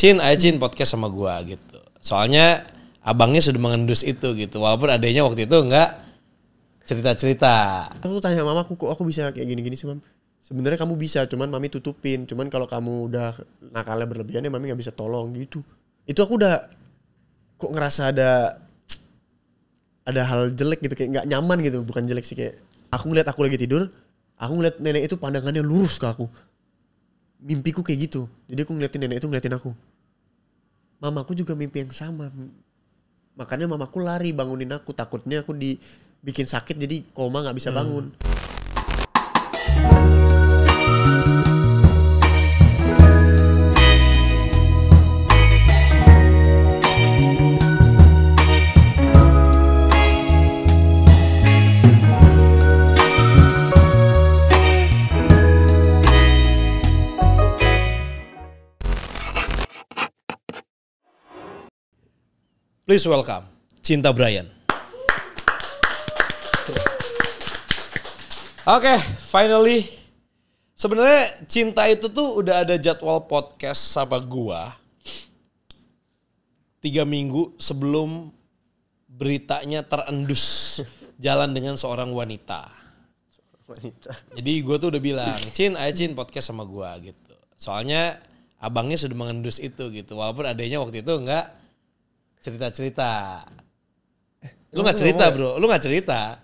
Ayo Cin podcast sama gua gitu. Soalnya abangnya sudah mengendus itu gitu. Walaupun adanya waktu itu enggak cerita-cerita. Aku tanya mamaku, kok aku bisa kayak gini-gini sih, Mam? Sebenarnya kamu bisa, cuman mami tutupin. Cuman kalau kamu udah nakalnya berlebihan ya mami nggak bisa tolong gitu. Itu aku udah kok ngerasa ada hal jelek gitu, kayak nggak nyaman gitu. Bukan jelek sih, kayak aku ngeliat aku lagi tidur, aku ngeliat nenek itu pandangannya lurus ke aku. Mimpiku kayak gitu. Jadi aku ngeliatin nenek itu ngeliatin aku. Mamaku juga mimpi yang sama. Makanya mamaku lari bangunin aku. Takutnya aku dibikin sakit jadi koma gak bisa bangun. Please welcome Cinta Brian. Oke, finally. Sebenarnya Cinta itu tuh udah ada jadwal podcast sama gua 3 minggu sebelum beritanya terendus jalan dengan seorang wanita. Jadi gua tuh udah bilang, ayo Cin podcast sama gua gitu. Soalnya abangnya sudah mengendus itu gitu. Walaupun adanya waktu itu enggak cerita-cerita. Lu gak cerita bro, lu gak cerita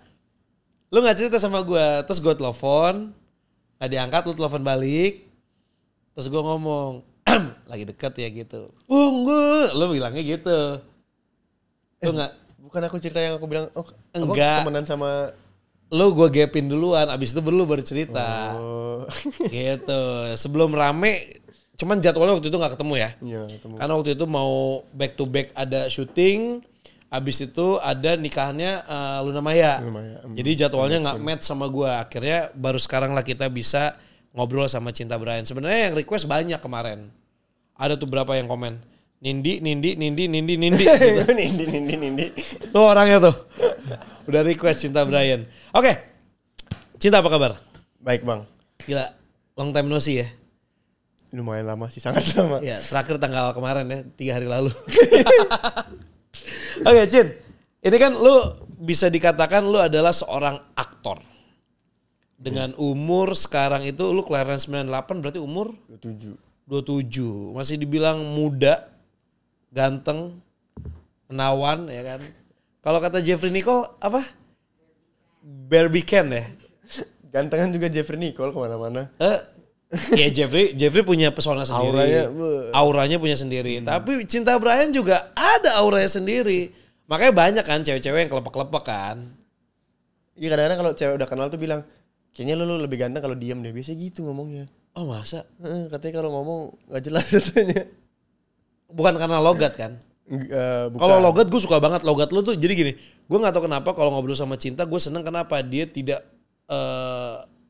sama gue. Terus gue telepon, gak diangkat, lu telepon balik. Terus gue ngomong, lagi deket ya gitu. Enggak, lu bilangnya gitu. Lu gak? Bukan aku cerita yang aku bilang, enggak. Temenan sama... Lu gue gapin duluan, abis itu baru cerita. Gitu, sebelum rame... Cuman jadwalnya waktu itu gak ketemu ya. Iya, ketemu. Karena waktu itu mau back to back ada syuting. Abis itu ada nikahnya Luna Maya. Jadi jadwalnya gak match sama gue. Akhirnya baru sekarang lah kita bisa ngobrol sama Cinta Brian. Sebenarnya yang request banyak kemarin. Ada tuh berapa yang komen. Nindi. Gitu. Nindi. Tuh orangnya tuh. Udah request Cinta Brian. Oke. Cinta apa kabar? Baik bang. Gila. Long time no see ya. Lumayan lama sih, sangat lama. Ya, terakhir tanggal kemarin ya, 3 hari lalu. Oke, Cin. Ini kan lu bisa dikatakan lu adalah seorang aktor. Dengan umur sekarang itu lu kelahiran 98 berarti umur 27. Masih dibilang muda, ganteng, menawan ya kan. Kalau kata Jeffrey Nicole apa? Barbican ya. Gantengan juga Jeffrey Nicole kemana-mana. Ya Jeffrey punya pesona sendiri. Auranya punya sendiri. Tapi Cinta Brian juga ada auranya sendiri. Makanya banyak kan cewek-cewek yang kelepek-kelepek kan. Iya kadang-kadang kalau cewek udah kenal tuh bilang, kayaknya lu lebih ganteng kalau diam deh. Biasanya gitu ngomongnya. Oh masa? Katanya kalau ngomong gak jelas rasanya. Bukan karena logat kan? Kalau logat gue suka banget logat lu tuh. Jadi gini, gue gak tahu kenapa kalau ngobrol sama Cinta gue seneng kenapa dia tidak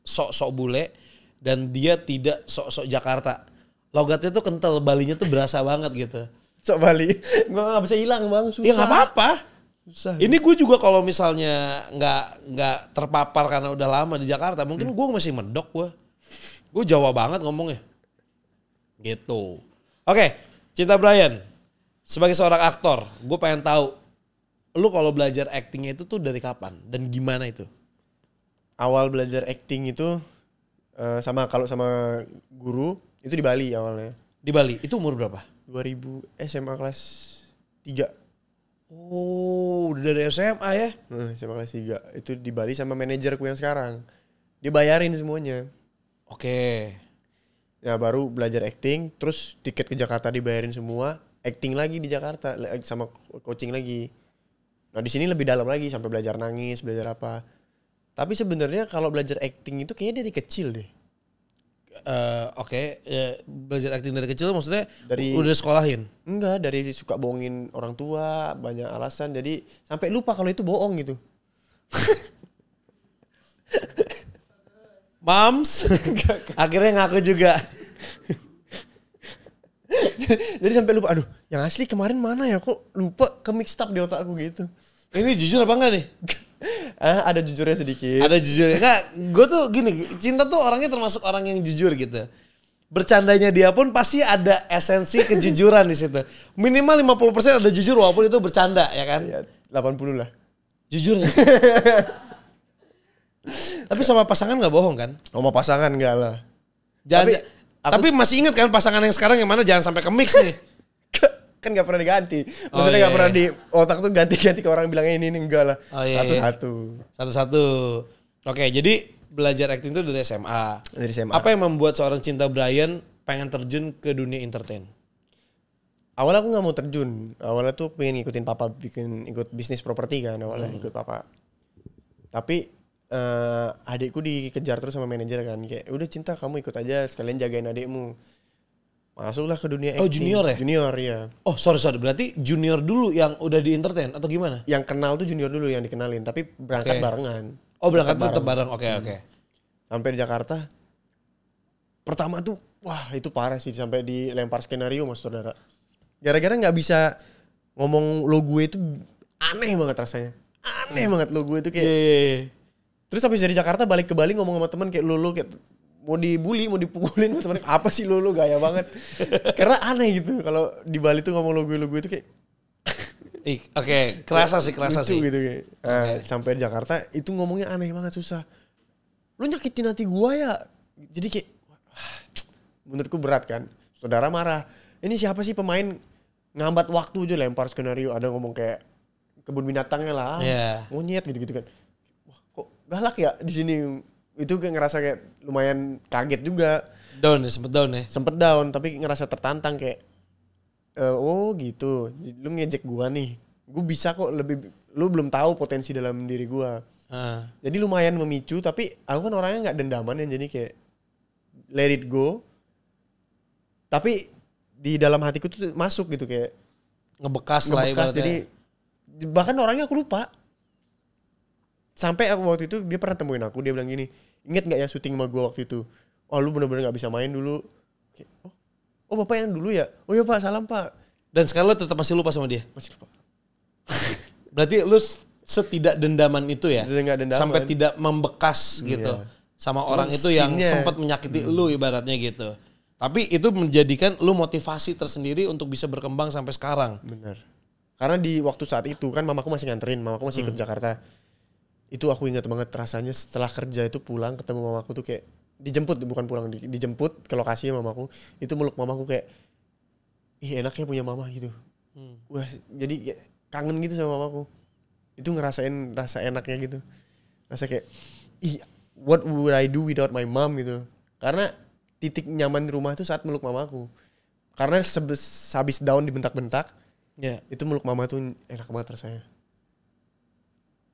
sok-sok bule. Dan dia tidak sok-sok Jakarta. Logatnya tuh kental, Balinya tuh berasa banget gitu. Sok Bali, gue gak bisa hilang bang, susah. Ya gak apa-apa. Susah. Ini gue juga kalau misalnya nggak terpapar karena udah lama di Jakarta, mungkin gue masih medok gue. Gue Jawa banget ngomongnya. Gitu. Oke, Cinta Brian. Sebagai seorang aktor, gue pengen tahu. Lu kalau belajar actingnya itu tuh dari kapan? Dan gimana itu? Awal belajar acting itu... sama guru itu di Bali awalnya. Di Bali itu umur berapa? 2000 SMA kelas 3. Oh, udah dari SMA ya? SMA kelas 3 itu di Bali sama manajerku yang sekarang. Dia bayarin semuanya. Oke. Ya baru belajar acting, terus tiket ke Jakarta dibayarin semua, acting lagi di Jakarta sama coaching lagi. Nah di sini lebih dalam lagi sampai belajar nangis, belajar apa. Tapi sebenarnya kalau belajar acting itu kayaknya dari kecil deh. Oke. Belajar acting dari kecil maksudnya udah sekolahin? Enggak, dari suka bohongin orang tua, banyak alasan. Jadi sampai lupa kalau itu bohong gitu. Mams, akhirnya ngaku juga. Jadi sampai lupa, aduh yang asli kemarin mana ya, kok lupa, ke mixed up di otakku gitu. Ini jujur apa enggak nih? Ada jujurnya sedikit. Ada jujurnya. Kak, gue tuh gini, Cinta tuh orangnya termasuk orang yang jujur gitu. bercandanya dia pun pasti ada esensi kejujuran di situ. Minimal 50% ada jujur walaupun itu bercanda ya kan? Ya, 80 lah. Jujur ya. Tapi sama pasangan nggak bohong kan? Sama pasangan enggak lah. Tapi masih ingat kan pasangan yang sekarang yang mana jangan sampai ke mix nih. Kan gak pernah diganti. Maksudnya gak pernah di otak tuh ganti-ganti ke orang bilangnya ini enggak lah. Satu-satu. Oke, jadi belajar acting itu dari SMA. Dari SMA. Apa yang membuat seorang Cinta Brian pengen terjun ke dunia entertain? Awalnya aku gak mau terjun. Awalnya tuh pengen ngikutin papa ikut bisnis properti kan. Awalnya ikut papa. Tapi adikku dikejar terus sama manajer kan. Kayak udah Cinta kamu ikut aja sekalian jagain adikmu. Masuklah ke dunia acting. Oh junior ya? Junior ya. Oh sorry. Berarti junior dulu yang udah di entertain atau gimana? Yang kenal tuh junior dulu yang dikenalin. Tapi berangkat barengan. Oh berangkat tetap bareng. Oke. Sampai di Jakarta. Pertama tuh wah itu parah sih. Sampai dilempar skenario mas saudara. Gara-gara gak bisa ngomong lo gue itu aneh banget rasanya. Aneh banget lo gue itu kayak. Terus habis dari Jakarta balik ke Bali ngomong sama teman kayak lo kayak mau dibully, mau dipukulin sama temen, apa sih lo gaya banget. Karena aneh gitu kalau di Bali tuh ngomong lo gue itu kayak Oke, kerasa sih. Gitu kayak. Sampai di Jakarta itu ngomongnya aneh banget susah. Lo nyakitin hati gua ya. Jadi kayak menurutku berat kan. Saudara marah. Ini siapa sih pemain ngambat waktu aja lempar skenario, ada ngomong kayak kebun binatangnya lah. Monyet gitu-gitu kan. Wah, kok galak ya di sini. Itu kayak ngerasa kayak lumayan kaget juga. Sempet down tapi ngerasa tertantang kayak oh gitu. Lu ngejek gua nih. Gua bisa kok lebih, lu belum tahu potensi dalam diri gua. Jadi lumayan memicu tapi aku kan orangnya enggak dendaman ya, jadi kayak let it go. Tapi di dalam hatiku tuh masuk gitu kayak ngebekas lah ibaratnya. Jadi bahkan orangnya aku lupa. Sampai waktu itu dia pernah temuin aku, dia bilang gini, inget gak ya syuting sama gue waktu itu? Oh lu bener-bener gak bisa main dulu. Oh bapak yang dulu ya? Oh iya pak, salam pak. Dan sekarang lu tetap masih lupa sama dia? Masih lupa. Berarti lu setidak dendaman itu ya? Sampai tidak membekas gitu. Sama orang itu yang sempat menyakiti lu ibaratnya gitu. Tapi itu menjadikan lu motivasi tersendiri untuk bisa berkembang sampai sekarang. Bener. Karena di waktu saat itu kan mamaku masih nganterin, mamaku masih ikut Jakarta. Itu aku ingat banget rasanya setelah kerja itu pulang ketemu mamaku tuh kayak dijemput, bukan pulang, dijemput ke lokasi mamaku. Itu meluk mamaku kayak ih enaknya punya mama gitu. Wah, jadi kayak kangen gitu sama mamaku. Itu ngerasain rasa enaknya gitu. Rasa kayak ih what would I do without my mom gitu. Karena titik nyaman di rumah itu saat meluk mamaku. Karena habis down dibentak-bentak. Itu meluk mama tuh enak banget rasanya.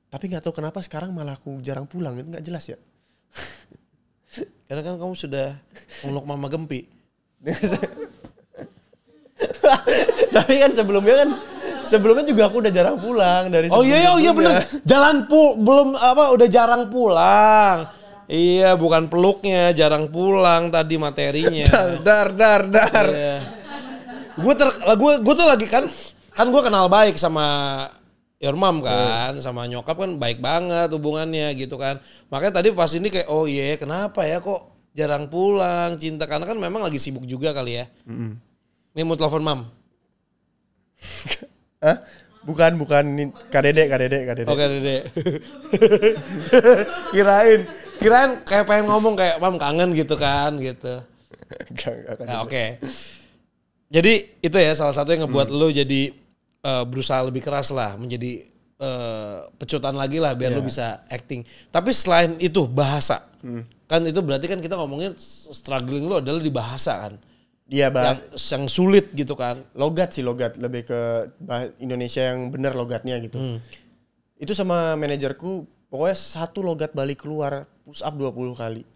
Tapi gak tahu kenapa sekarang malah aku jarang pulang, itu gak jelas ya. Karena kan kamu sudah meluk mama Gempi. Tapi kan sebelumnya juga aku udah jarang pulang dari sebelumnya. Oh iya benar. Udah jarang pulang. Iya, bukan peluknya, jarang pulang tadi materinya. Dar. Iya. Gue tuh lagi kan gue kenal baik sama your mom kan, sama nyokap kan baik banget hubungannya gitu kan. Makanya tadi pas ini kayak oh iya kenapa ya kok jarang pulang Cinta, karena kan memang lagi sibuk juga kali ya. Ini mau telepon mam. Hah? Bukan ini KDD. Oh KDD. Kirain kayak pengen ngomong kayak mam kangen gitu kan gitu. Oke. Jadi itu ya salah satu yang ngebuat lo jadi berusaha lebih keras lah, menjadi pecutan lagi lah biar lo bisa acting. Tapi selain itu bahasa, kan itu berarti kan kita ngomongin struggling lo adalah di bahasa kan. Iya yang sulit gitu kan. Logat lebih ke Indonesia yang benar logatnya gitu. Itu sama manajerku pokoknya satu logat Bali keluar push up 20 kali.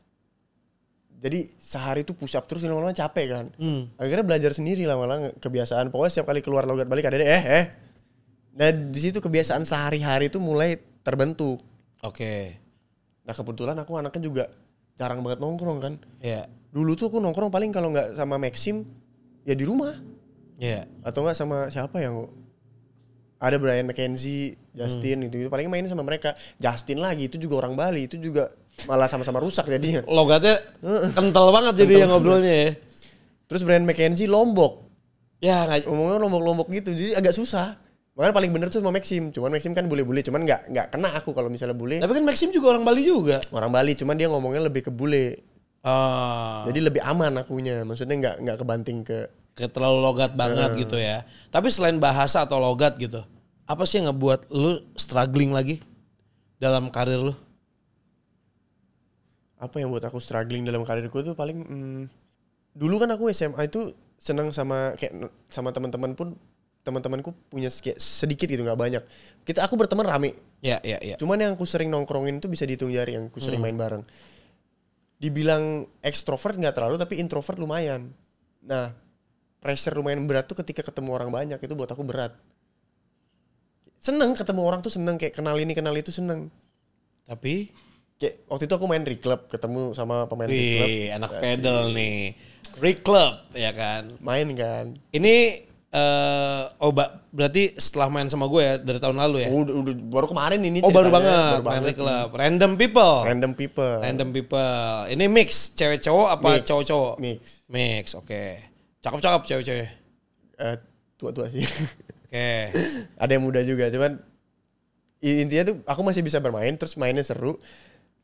Jadi sehari itu push up terus lama-lama capek kan. Akhirnya belajar sendiri lama-lama kebiasaan. Pokoknya setiap kali keluar logat Bali KDD Nah di situ kebiasaan sehari-hari itu mulai terbentuk. Oke. Nah kebetulan aku anaknya juga jarang banget nongkrong kan. Iya. Dulu tuh aku nongkrong paling kalau nggak sama Maxim ya di rumah. Iya. Atau nggak sama siapa yang ada Brian McKenzie, Justin itu paling main sama mereka. Justin lagi itu juga orang Bali, itu juga malah sama-sama rusak jadinya. Logatnya kental banget jadi yang ngobrolnya ya. Terus Brian McKenzie Lombok. Ya nggak. Ngomongnya Lombok-Lombok gitu, jadi agak susah. Makanya paling bener tuh sama Maxim. Cuman Maxim kan bule-bule, cuman nggak kena aku kalau misalnya bule. Tapi kan Maxim juga orang Bali juga. Orang Bali, cuman dia ngomongnya lebih ke bule. Jadi lebih aman akunya. Maksudnya nggak kebanting ke terlalu logat banget gitu ya. Tapi selain bahasa atau logat gitu, apa sih yang ngebuat lu struggling lagi dalam karir lu? Apa yang buat aku struggling dalam karirku tuh paling dulu kan aku SMA itu senang sama teman-temanku punya sedikit gitu, nggak banyak. Aku berteman rame. Ya. Cuman yang aku sering nongkrongin itu bisa dihitung jari, yang aku sering main bareng. Dibilang ekstrovert nggak terlalu, tapi introvert lumayan. Nah, pressure lumayan berat tuh ketika ketemu orang banyak, itu buat aku berat. Seneng ketemu orang tuh seneng, kayak kenal ini kenal itu seneng. Tapi kayak waktu itu aku main Rick Club, ketemu sama pemain Rick Club. Anak pedal nih. Rick Club ya kan. Main kan. Ini berarti setelah main sama gue ya dari tahun lalu ya. Udah baru kemarin ini. Baru banget main Rick Club. Random people. Ini mix cewek cowok apa cowok cowok? Mix. Oke. Cakep cewek-cewek. Tua-tua sih. Oke. Ada yang muda juga, cuman intinya tuh aku masih bisa bermain, terus mainnya seru.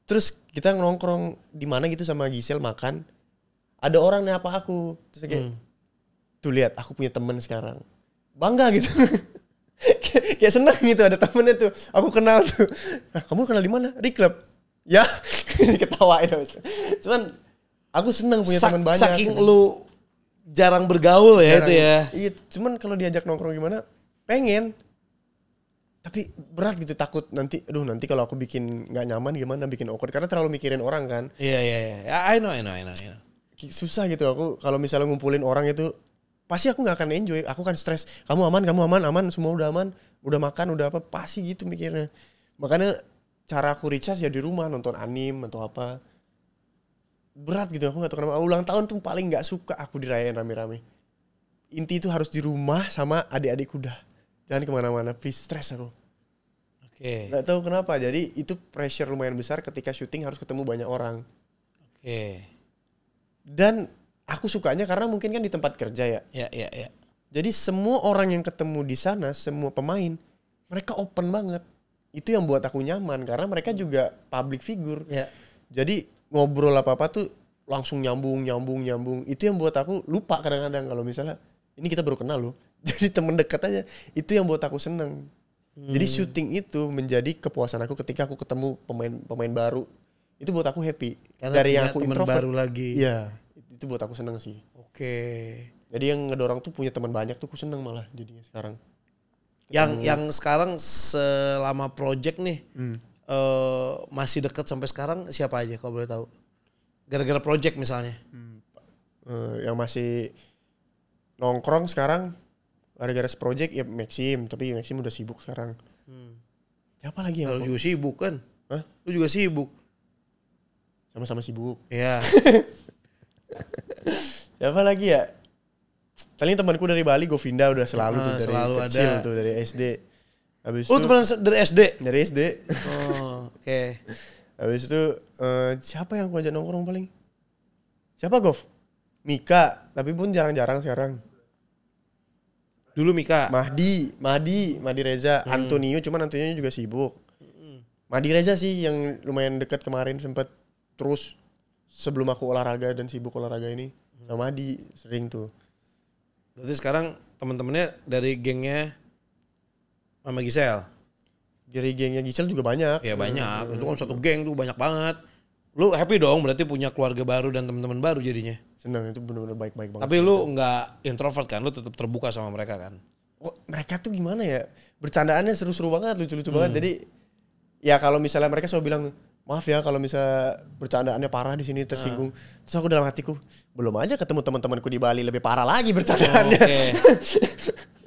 Terus kita nongkrong di mana gitu sama Gisel makan. Ada orang nyapa aku, terus kayak tuh lihat aku punya temen sekarang. Bangga gitu. Kayak senang gitu ada temennya tuh. Aku kenal tuh. Nah, kamu kenal di mana? Rick Club. Ya, ketawain. Cuman aku senang punya teman banyak. Saking lu jarang bergaul ya itu ya. Iya, cuman kalau diajak nongkrong gimana? Pengen. Tapi berat gitu, takut nanti kalau aku bikin nggak nyaman gimana, bikin awkward karena terlalu mikirin orang kan. Iya. I know. Susah gitu aku kalau misalnya ngumpulin orang itu pasti aku nggak akan enjoy, aku kan stres. Kamu aman, semua udah aman, udah makan, udah apa, pasti gitu mikirnya. Makanya cara aku recharge ya di rumah nonton anime atau apa. Berat gitu, aku nggak tahu kenapa. Ulang tahun tuh paling nggak suka aku dirayain rame-rame. Inti itu harus di rumah sama adik-adikku dah. Jangan kemana-mana, please, stres aku. Oke. Nggak tahu kenapa, jadi itu pressure lumayan besar ketika syuting harus ketemu banyak orang. Oke. Dan aku sukanya karena mungkin kan di tempat kerja ya. Iya. Jadi semua orang yang ketemu di sana, semua pemain, mereka open banget. Itu yang buat aku nyaman karena mereka juga public figure. Ya. Jadi ngobrol apa-apa tuh langsung nyambung. Itu yang buat aku lupa kadang-kadang kalau misalnya ini kita baru kenal loh. Jadi temen dekat aja. Itu yang buat aku seneng. Jadi syuting itu menjadi kepuasan aku ketika aku ketemu pemain baru. Itu buat aku happy. Karena dari yang aku introvert baru lagi. Iya, itu buat aku seneng sih. Oke. Jadi yang ngedorong tuh punya teman banyak tuh aku seneng malah jadinya sekarang. Yang sekarang selama project nih masih dekat sampai sekarang siapa aja kalau boleh tahu? Gara-gara project misalnya. Yang masih nongkrong sekarang gara-gara project ya Maxim, tapi Maxim udah sibuk sekarang. Siapa lagi yang? Lu juga sibuk kan? Hah? Lu juga sibuk. Sama-sama sibuk. Iya. Siapa lagi ya? Paling temanku dari Bali, Govinda udah selalu tuh dari selalu kecil ada. tuh dari SD. Habis Lu teman dari SD? Dari SD. Oh, oke. Habis itu siapa yang aku ajak nongkrong paling? Siapa Gov? Mika, tapi pun jarang-jarang sekarang. Dulu Mika. Mahdi Reza, Antonio, cuman Antonio juga sibuk. Mahdi Reza sih yang lumayan dekat kemarin sempet terus sebelum aku olahraga dan sibuk olahraga ini. Sama Mahdi sering tuh. Berarti sekarang teman-temannya dari gengnya Mama Gisel. Dari gengnya Gisel juga banyak. Ya banyak. Itu kan satu geng tuh banyak banget. Lu happy dong berarti punya keluarga baru dan teman-teman baru jadinya. Senang, itu benar-benar baik-baik banget. Tapi lu nggak introvert kan? Lu tetap terbuka sama mereka kan? Oh, mereka tuh gimana ya? Bercandaannya seru-seru banget, lucu-lucu banget. Jadi ya kalau misalnya mereka selalu bilang, maaf ya kalau misalnya bercandaannya parah di sini tersinggung. Terus aku dalam hatiku, belum aja ketemu teman-temanku di Bali lebih parah lagi bercandaannya. Okay.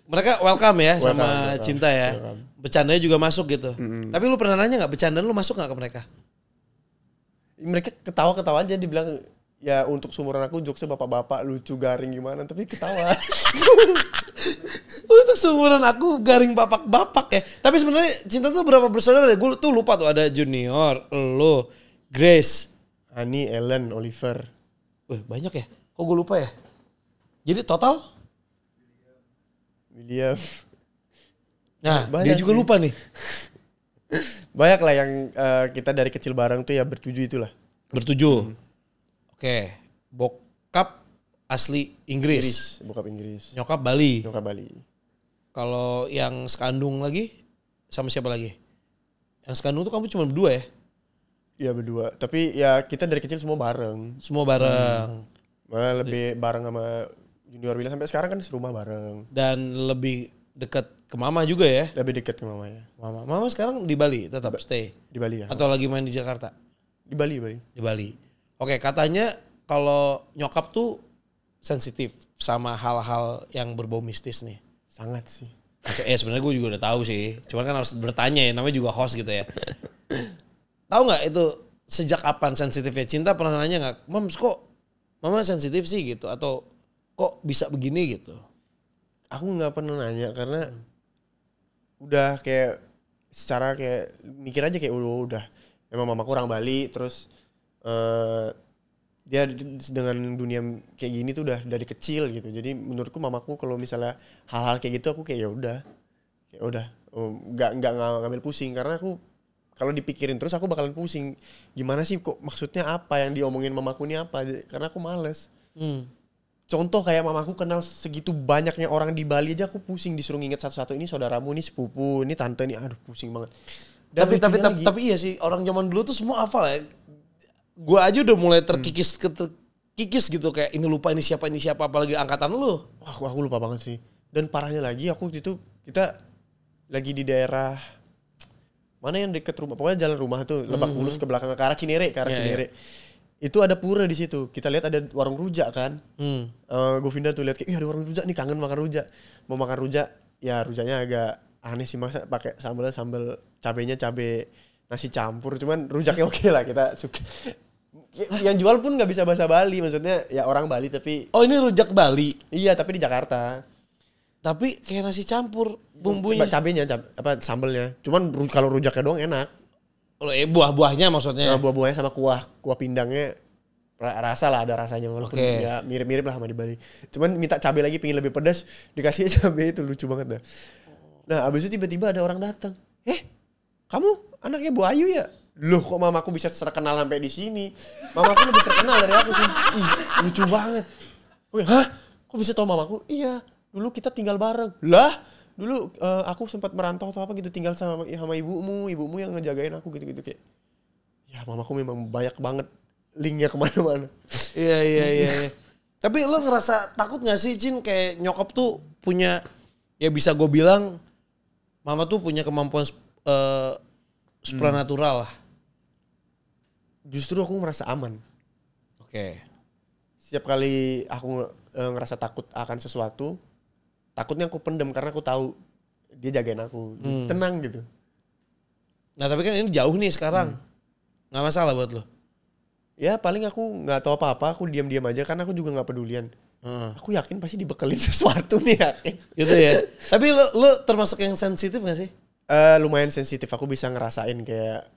Mereka welcome ya sama welcome. Cinta ya. Bercandanya juga masuk gitu. Tapi lu pernah nanya nggak bercandaan lu masuk nggak ke mereka? Mereka ketawa-ketawa aja, dibilang ya untuk seumuran aku jokesnya bapak-bapak lucu garing gimana, tapi ketawa. Untuk seumuran aku garing bapak-bapak ya. Tapi sebenarnya Cinta tuh berapa bersaudara? Gue tuh lupa tuh ada Junior, lo, Grace. Ani, Ellen, Oliver. Wih, banyak ya? Kok gue lupa ya? Jadi total? William. Nah, Banyak dia juga sih. lupa nih. Banyak lah yang kita dari kecil bareng tuh ya bertujuh itulah. Bertujuh. Oke. Bokap asli Inggris. Bokap Inggris. Nyokap Bali. Nyokap Bali. Kalau yang sekandung lagi sama siapa lagi? Yang sekandung tuh kamu cuma berdua ya? Iya berdua. Tapi ya kita dari kecil semua bareng. Semua bareng. Malah lebih bareng sama Junior William sampai sekarang kan serumah bareng. Dan lebih dekat ke mama juga ya? Lebih dekat ke mama ya. Mama sekarang di Bali tetap stay? Di Bali ya. Atau lagi main di Jakarta? Di Bali. Di Bali. Oke, katanya kalau nyokap tuh sensitif sama hal-hal yang berbau mistis nih. Sangat sih. Oke, sebenarnya gue juga udah tahu sih. Cuman kan harus bertanya ya, namanya juga host gitu ya. Tahu nggak itu sejak kapan sensitifnya? Cinta pernah nanya nggak, Mams kok mama sensitif sih gitu? Atau kok bisa begini gitu? Aku nggak pernah nanya karena udah kayak secara kayak mikir aja kayak udah emang mamaku orang Bali terus dia dengan dunia kayak gini tuh udah dari kecil gitu. Jadi menurutku mamaku kalau misalnya hal-hal kayak gitu aku kayak ya udah nggak ngambil pusing karena aku kalau dipikirin terus aku bakalan pusing. Gimana sih kok maksudnya apa yang diomongin mamaku ini apa? Karena aku males. Contoh kayak mamaku kenal segitu banyaknya orang di Bali aja aku pusing disuruh nginget satu-satu ini saudaramu, ini sepupu, ini tante, ini aduh pusing banget. Dan Tapi iya sih orang zaman dulu tuh semua hafal ya. Gue aja udah mulai terkikis gitu kayak ini lupa ini siapa apalagi angkatan lu. Wah, aku lupa banget sih. Dan parahnya lagi aku waktu itu kita lagi di daerah mana yang deket rumah, pokoknya jalan rumah tuh Lebak Bulus ke belakang ke arah Cinere, Cinere. Itu ada pura di situ. Kita lihat ada warung rujak kan. Govinda tuh lihat kayak ada warung rujak nih, kangen makan rujak. Mau makan rujak, ya rujaknya agak aneh sih masa pakai sambal cabenya cabe nasi campur. Cuman rujaknya oke lah kita suka. Yang jual pun nggak bisa bahasa Bali, maksudnya ya orang Bali tapi. Oh ini rujak Bali? Iya tapi di Jakarta. Tapi kayak nasi campur bumbunya. Cabenya, sambalnya. Cuman kalau rujaknya doang enak. Buah-buahnya maksudnya. Nah, buah-buahnya sama kuah pindangnya rasa lah, ada rasanya walaupun ya mirip-mirip lah sama di Bali. Cuman minta cabai lagi pengen lebih pedas, dikasih cabai itu lucu banget dah. Nah, abis itu tiba-tiba ada orang datang. Kamu anaknya Bu Ayu ya? Loh kok mamaku bisa terkenal sampai di sini? Mamaku lebih terkenal dari aku sih. Ih, lucu banget. Oke, hah? Kok bisa tahu mamaku? Iya, dulu kita tinggal bareng. Lah, dulu aku sempat merantau atau apa gitu tinggal sama ibumu yang ngejagain aku gitu kayak. Ya mamaku memang banyak banget linknya kemana-mana. Iya. Tapi lo ngerasa takut gak sih Cin kayak nyokap tuh punya ya bisa gue bilang mama tuh punya kemampuan supranatural lah. Justru aku merasa aman. Oke. Setiap kali aku ngerasa takut akan sesuatu, takutnya aku pendem karena aku tahu dia jagain aku. Tenang gitu. Nah tapi kan ini jauh nih sekarang. Gak masalah buat lo? Ya paling aku gak tahu apa-apa, aku diam-diam aja karena aku juga gak pedulian. Aku yakin pasti dibekelin sesuatu nih yakin. Gitu ya. Tapi lo termasuk yang sensitif gak sih? Lumayan sensitif, aku bisa ngerasain kayak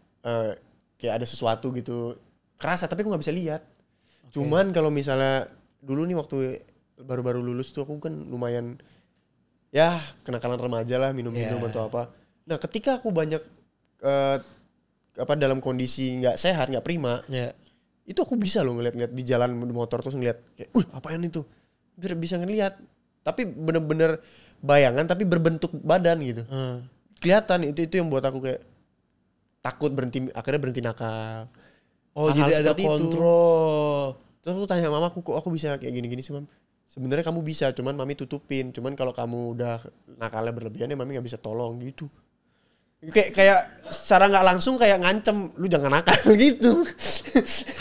ada sesuatu gitu. Kerasa tapi aku gak bisa lihat. Cuman kalau misalnya dulu nih waktu baru-baru lulus tuh aku kan lumayan ya kenakalan remaja lah, minum-minum atau apa. Nah ketika aku banyak dalam kondisi nggak sehat, nggak prima, itu aku bisa loh ngeliat-ngeliat di jalan motor terus ngeliat kayak, apaan itu? Biar bisa ngeliat. Tapi bener-bener bayangan tapi berbentuk badan gitu. Kelihatan itu yang buat aku kayak takut akhirnya berhenti nakal. Oh hal-hal jadi ada kontrol. Terus aku tanya mamaku kok aku bisa kayak gini-gini sih mam. Sebenarnya kamu bisa, cuman mami tutupin. Cuman kalau kamu udah nakalnya berlebihan ya mami nggak bisa tolong gitu. Kayak secara nggak langsung kayak ngancem lu jangan nakal gitu.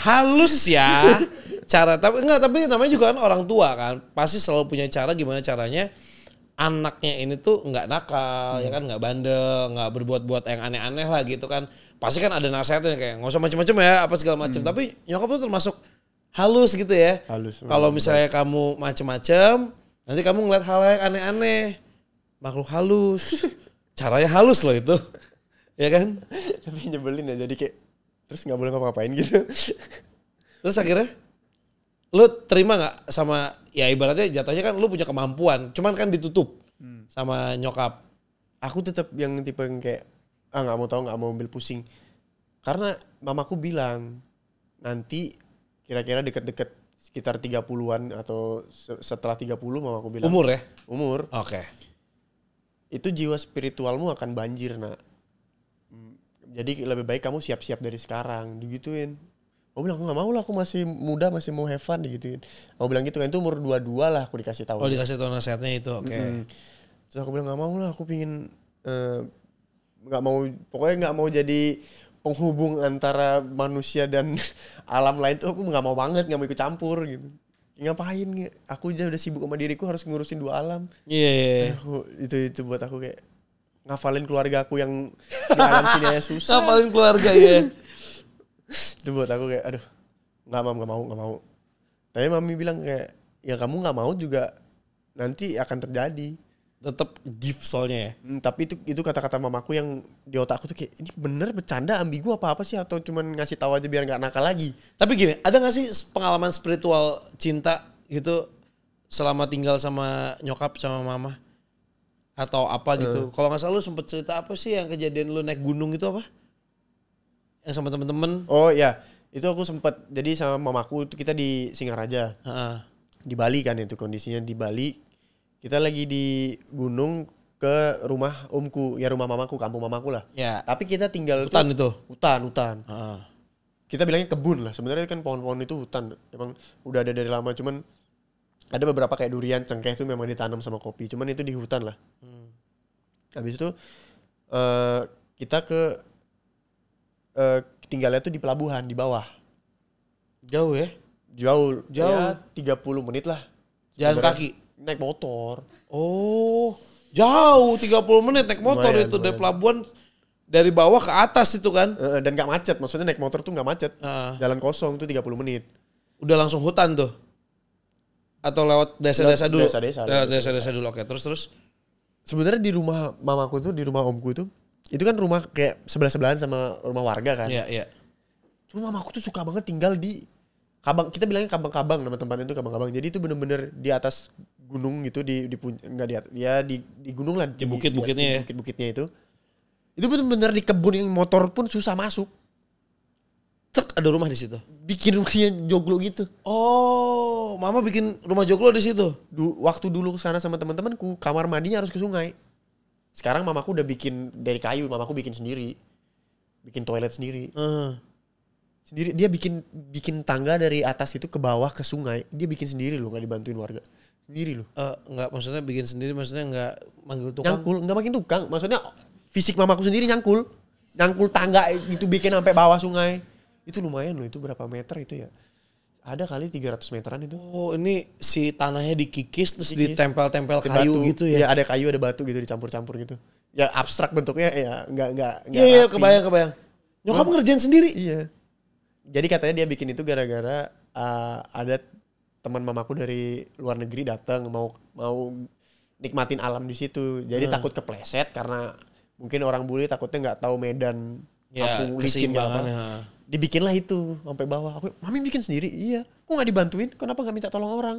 Halus ya cara tapi namanya juga kan orang tua kan pasti selalu punya cara gimana caranya anaknya ini tuh nggak nakal ya kan nggak bandel nggak berbuat yang aneh-aneh lah gitu kan pasti kan ada nasihatnya kayak nggak usah macem-macem ya apa segala macem tapi nyokap tuh termasuk halus gitu ya. Kalau misalnya kamu macem-macem nanti kamu ngeliat hal yang aneh-aneh makhluk halus. Caranya halus loh itu. Ya kan? Tapi nyebelin ya jadi kayak Terus nggak boleh ngapa-ngapain gitu. Terus akhirnya lu terima nggak sama ya ibaratnya jatuhnya kan lu punya kemampuan, cuman kan ditutup sama nyokap. Aku tetap yang tipe yang kayak nggak mau tahu, nggak mau ambil pusing. Karena mamaku bilang nanti kira-kira deket-deket sekitar 30-an atau setelah 30 mamaku bilang. Umur ya? Umur. Oke. Itu jiwa spiritualmu akan banjir, nak. Jadi lebih baik kamu siap-siap dari sekarang, digituin. Aku bilang, nggak mau lah, aku masih muda, masih mau have fun, digituin. Aku bilang gitu kan, itu umur 22 lah aku dikasih tahu. Oh, dikasih tahu nasihatnya itu, oke. Terus aku bilang nggak mau lah, aku pingin nggak mau, pokoknya nggak mau jadi penghubung antara manusia dan alam lain tuh aku nggak mau banget, nggak mau ikut campur gitu. Ngapain? Aku aja udah sibuk sama diriku, harus ngurusin dua alam. Iya. Itu buat aku kayak ngafalin keluarga aku yang di alam sini aja susah. Ngafalin keluarga ya. Itu buat aku kayak aduh, nggak mau. Tapi mami bilang kayak ya kamu nggak mau juga nanti akan terjadi. Tetap gift soalnya ya. Tapi itu kata-kata mamaku yang di otakku tuh kayak ini bener bercanda ambigu apa sih atau cuman ngasih tahu aja biar nggak nakal lagi. Tapi gini, ada nggak sih pengalaman spiritual cinta gitu selama tinggal sama nyokap sama mama atau apa gitu? Kalau nggak salah lu sempet cerita apa sih yang kejadian lu naik gunung itu apa? Yang sama temen-temen? Oh iya, itu aku sempet jadi sama mamaku itu kita di Singaraja. Di Bali kan itu kondisinya di Bali. Kita lagi di gunung ke rumah omku, ya rumah mamaku, kampung mamaku lah. Ya. Tapi kita tinggal hutan itu. Hutan. Kita bilangnya kebun lah. Sebenarnya kan pohon-pohon itu hutan. Emang udah ada dari lama, cuman ada beberapa kayak durian, cengkeh itu memang ditanam sama kopi. Cuman itu di hutan lah. Habis itu kita tinggalnya tuh di pelabuhan di bawah. Jauh ya? Jauh. Ya 30 menit lah. Jalan kaki? Naik motor. Oh, jauh 30 menit naik motor. Lumayan. Dari pelabuhan dari bawah ke atas itu kan. Dan gak macet, maksudnya naik motor tuh gak macet. Jalan kosong tuh 30 menit. Udah langsung hutan tuh? Atau lewat desa-desa dulu? Desa-desa dulu, oke. Terus? Sebenarnya di rumah mamaku tuh, di rumah omku itu kan rumah kayak sebelah-sebelahan sama rumah warga kan. Iya. Cuma mamaku tuh suka banget tinggal di Kabang, kita bilangnya Kabang-Kabang, nama tempatnya itu Kabang-Kabang. Jadi itu bener-bener di atas gunung gitu, di gunung lah, di bukit-bukitnya ya. Bukit-bukitnya itu. Itu bener-bener di kebun yang motor pun susah masuk. Cek ada rumah di situ. Bikin rumahnya joglo gitu. Oh, mama bikin rumah joglo di situ. Waktu dulu kesana sama teman-temanku, kamar mandinya harus ke sungai. Sekarang mamaku udah bikin dari kayu, mamaku bikin sendiri. Bikin toilet sendiri. Sendiri dia bikin tangga dari atas itu ke bawah ke sungai, dia bikin sendiri loh, nggak dibantuin warga, sendiri loh. Nggak, maksudnya bikin sendiri, maksudnya nggak manggil tukang. Nyangkul, nggak makin tukang, maksudnya fisik mamaku sendiri nyangkul tangga itu bikin sampai bawah sungai. Itu lumayan loh, itu berapa meter itu ya? Ada kali 300 meteran itu. Oh, ini si tanahnya dikikis terus ditempel-tempel kayu batu, gitu ya? Ya ada kayu, ada batu gitu dicampur-campur gitu. Ya abstrak bentuknya ya, nggak. Iya, kebayang. Nyokap ngerjain sendiri. Iya. Jadi katanya dia bikin itu gara-gara ada teman mamaku dari luar negeri datang mau nikmatin alam di situ. Jadi takut kepleset karena mungkin orang bule takutnya nggak tahu medan kampung licin apa. Dibikinlah itu sampai bawah. Mami bikin sendiri. Iya. Kok nggak dibantuin? Kenapa nggak minta tolong orang?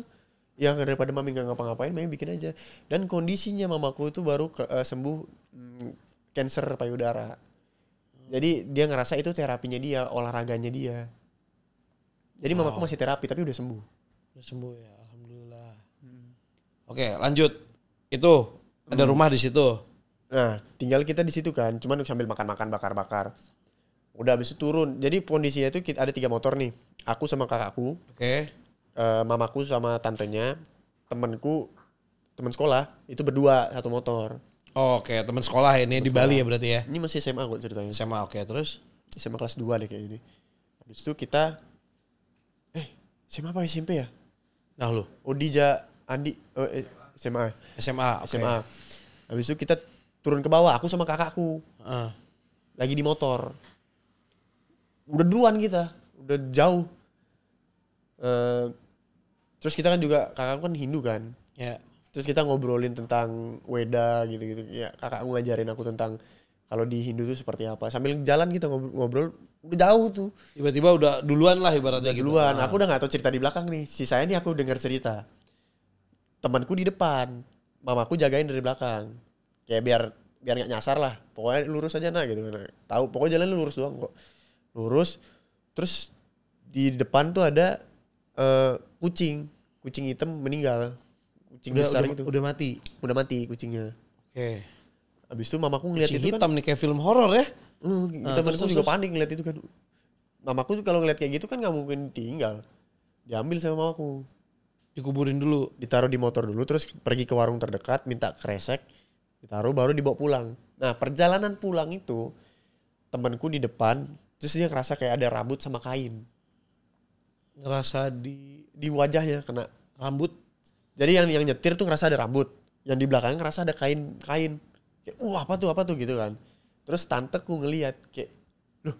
Ya daripada mami nggak ngapa-ngapain, mami bikin aja. Dan kondisinya mamaku itu baru sembuh kanker payudara. Jadi dia ngerasa itu terapinya dia, olahraganya dia. Jadi mamaku masih terapi tapi udah sembuh. Udah sembuh ya, alhamdulillah. Oke, lanjut. Itu ada rumah di situ. Nah, tinggal kita di situ kan, cuman sambil makan-makan, bakar-bakar. Udah habis itu turun. Jadi kondisinya itu ada 3 motor nih. Aku sama kakakku. Oke. Mamaku sama tantenya, temanku, teman sekolah itu berdua satu motor. Oh, oke, teman sekolah ini di Bali ya berarti ya? Ini masih SMA kok ceritanya. SMA, oke, terus? SMA kelas 2 deh kayak ini. Habis itu kita SMA apa SMP ya? Nah lu? Odija Andi SMA. SMA, oke. SMA. Habis itu kita turun ke bawah, aku sama kakakku. Lagi di motor. Udah duluan kita, udah jauh. Terus kita kan juga, kakakku kan Hindu kan. Ya. Terus kita ngobrolin tentang Weda gitu-gitu. Ya, kakakku ngajarin aku tentang Kalau di Hindu tuh seperti apa. Sambil jalan kita ngobrol udah jauh tuh. Tiba-tiba udah duluan lah ibaratnya gitu. Duluan, aku udah gak tahu cerita di belakang nih. Sisanya nih aku dengar cerita. Temanku di depan, mamaku jagain dari belakang. Kayak biar gak nyasar lah. Pokoknya lurus aja nah gitu. Tahu, pokoknya jalan lurus doang kok. Lurus, terus di depan tuh ada kucing hitam meninggal. Kucing besar gitu. Udah mati. Udah mati kucingnya. Oke. Habis itu mamaku ngeliat Kucing itu hitam kan. nih kayak film horor ya. Temanku juga panik ngeliat itu kan. Mamaku tuh kalau ngeliat kayak gitu kan gak mungkin tinggal. Diambil sama mamaku. Dikuburin dulu. Ditaruh di motor dulu terus pergi ke warung terdekat minta kresek. Ditaruh baru dibawa pulang. Nah perjalanan pulang itu temanku di depan terus dia ngerasa kayak ada rambut sama kain. Ngerasa di Wajahnya kena rambut. Jadi yang nyetir tuh ngerasa ada rambut. Yang di belakang ngerasa ada kain. Kayak, apa tuh gitu kan. Terus tanteku ngelihat kayak, loh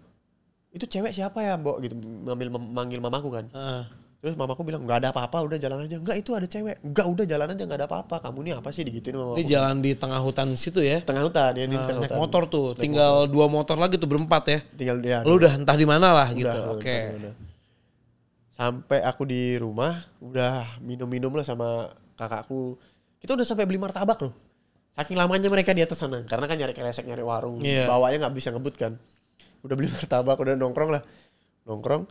itu cewek siapa ya mbok gitu. Manggil mamaku kan. Terus mamaku bilang gak ada apa-apa udah jalan aja. Enggak itu ada cewek. Enggak udah jalan aja gak ada apa-apa. Kamu nih apa sih digituin mamaku. Ini jalan di tengah hutan situ ya. Tengah hutan ya. Di tengah Naik hutan. motor tuh. Tinggal 2 motor lagi tuh berempat ya. Tinggal dia. Lu udah entah di mana lah gitu. Udah, Oke. udah. Sampai aku di rumah udah minum-minum lah sama kakakku. Kita udah sampai beli martabak loh. Saking lamanya mereka di atas sana. Karena kan nyari kresek, nyari warung. Iya. Bawanya gak bisa ngebut kan. Udah beli martabak, udah nongkrong lah. Nongkrong.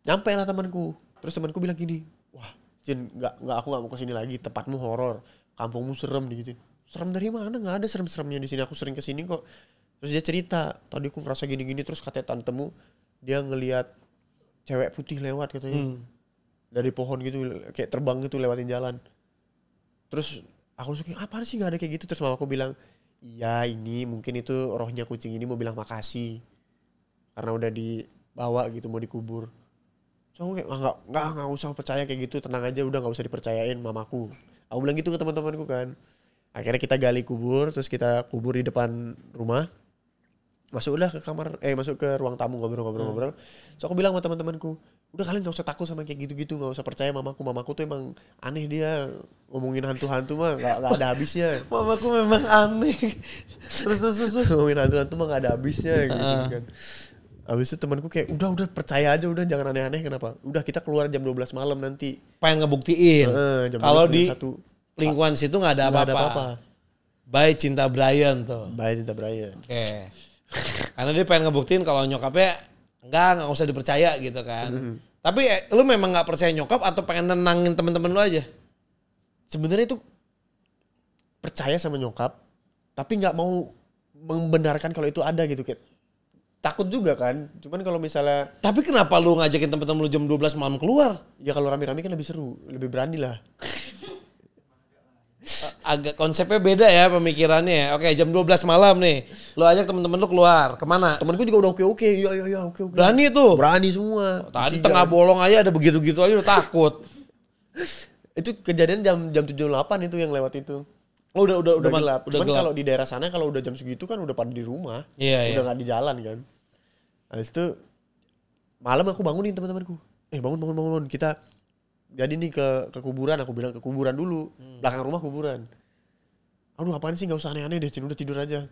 Nyampe lah temanku. Terus temanku bilang gini. Wah Jin aku gak mau kesini lagi. Tempatmu horor. Kampungmu serem gitu. Serem dari mana? Gak ada serem-seremnya di sini. Aku sering kesini kok. Terus dia cerita. Tadi aku ngerasa gini-gini. Terus katanya tantemu. Dia ngelihat cewek putih lewat katanya. Dari pohon gitu. Kayak terbang gitu lewatin jalan. Terus aku langsung kayak apaan sih gak ada kayak gitu. Terus mamaku bilang iya ini mungkin itu rohnya kucing ini mau bilang makasih. Karena udah dibawa gitu mau dikubur. So aku kayak gak usah percaya kayak gitu. Tenang aja udah gak usah dipercayain mamaku. Aku bilang gitu ke teman-temanku kan. Akhirnya kita gali kubur. Terus kita kubur di depan rumah. Masuklah ke kamar. Masuk ke ruang tamu ngobrol-ngobrol. So aku bilang sama teman-temanku. Udah kalian gak usah takut sama kayak gitu-gitu. Gak usah percaya mamaku. Mamaku tuh emang aneh dia. Ngomongin hantu-hantu mah gak ada habisnya. Mamaku memang aneh. Terus. Ngomongin hantu-hantu mah gak ada habisnya gitu kan. Habis itu temanku kayak udah percaya aja udah jangan aneh-aneh kenapa. Udah kita keluar jam 12 malam nanti. Pengen ngebuktiin. Kalau di lingkungan situ gak ada apa-apa. Bye Cinta Brian tuh. Bye Cinta Brian. Oke. Karena dia pengen ngebuktiin kalau nyokapnya enggak usah dipercaya gitu kan. Tapi lu memang gak percaya nyokap atau pengen nenangin temen-temen lu aja? Sebenarnya itu percaya sama nyokap, tapi nggak mau membenarkan kalau itu ada gitu kayak takut juga kan. Cuman kalau misalnya tapi kenapa lu ngajakin temen-temen lu jam 12 malam keluar? Ya kalau rame-rame kan lebih seru, lebih berani lah. Agak konsepnya beda ya pemikirannya. Oke jam 12 malam nih, lu ajak temen-temen lu keluar kemana? Temanku juga udah oke. Iya oke. Berani tuh? Berani semua. Tadi tengah bolong aja ada begitu-gitu aja udah takut. Itu kejadian jam 7.08 itu yang lewat itu. Oh, udah gelap. Cuman gelap. kalau di daerah sana kalau udah jam segitu kan udah pada di rumah. Iya, udah nggak di jalan kan. Habis itu malam aku bangunin teman-temanku. Bangun. Kita jadi nih ke kuburan. Aku bilang ke kuburan dulu. Belakang rumah kuburan. Aduh apaan sih gak usah aneh-aneh deh. Cin udah tidur aja.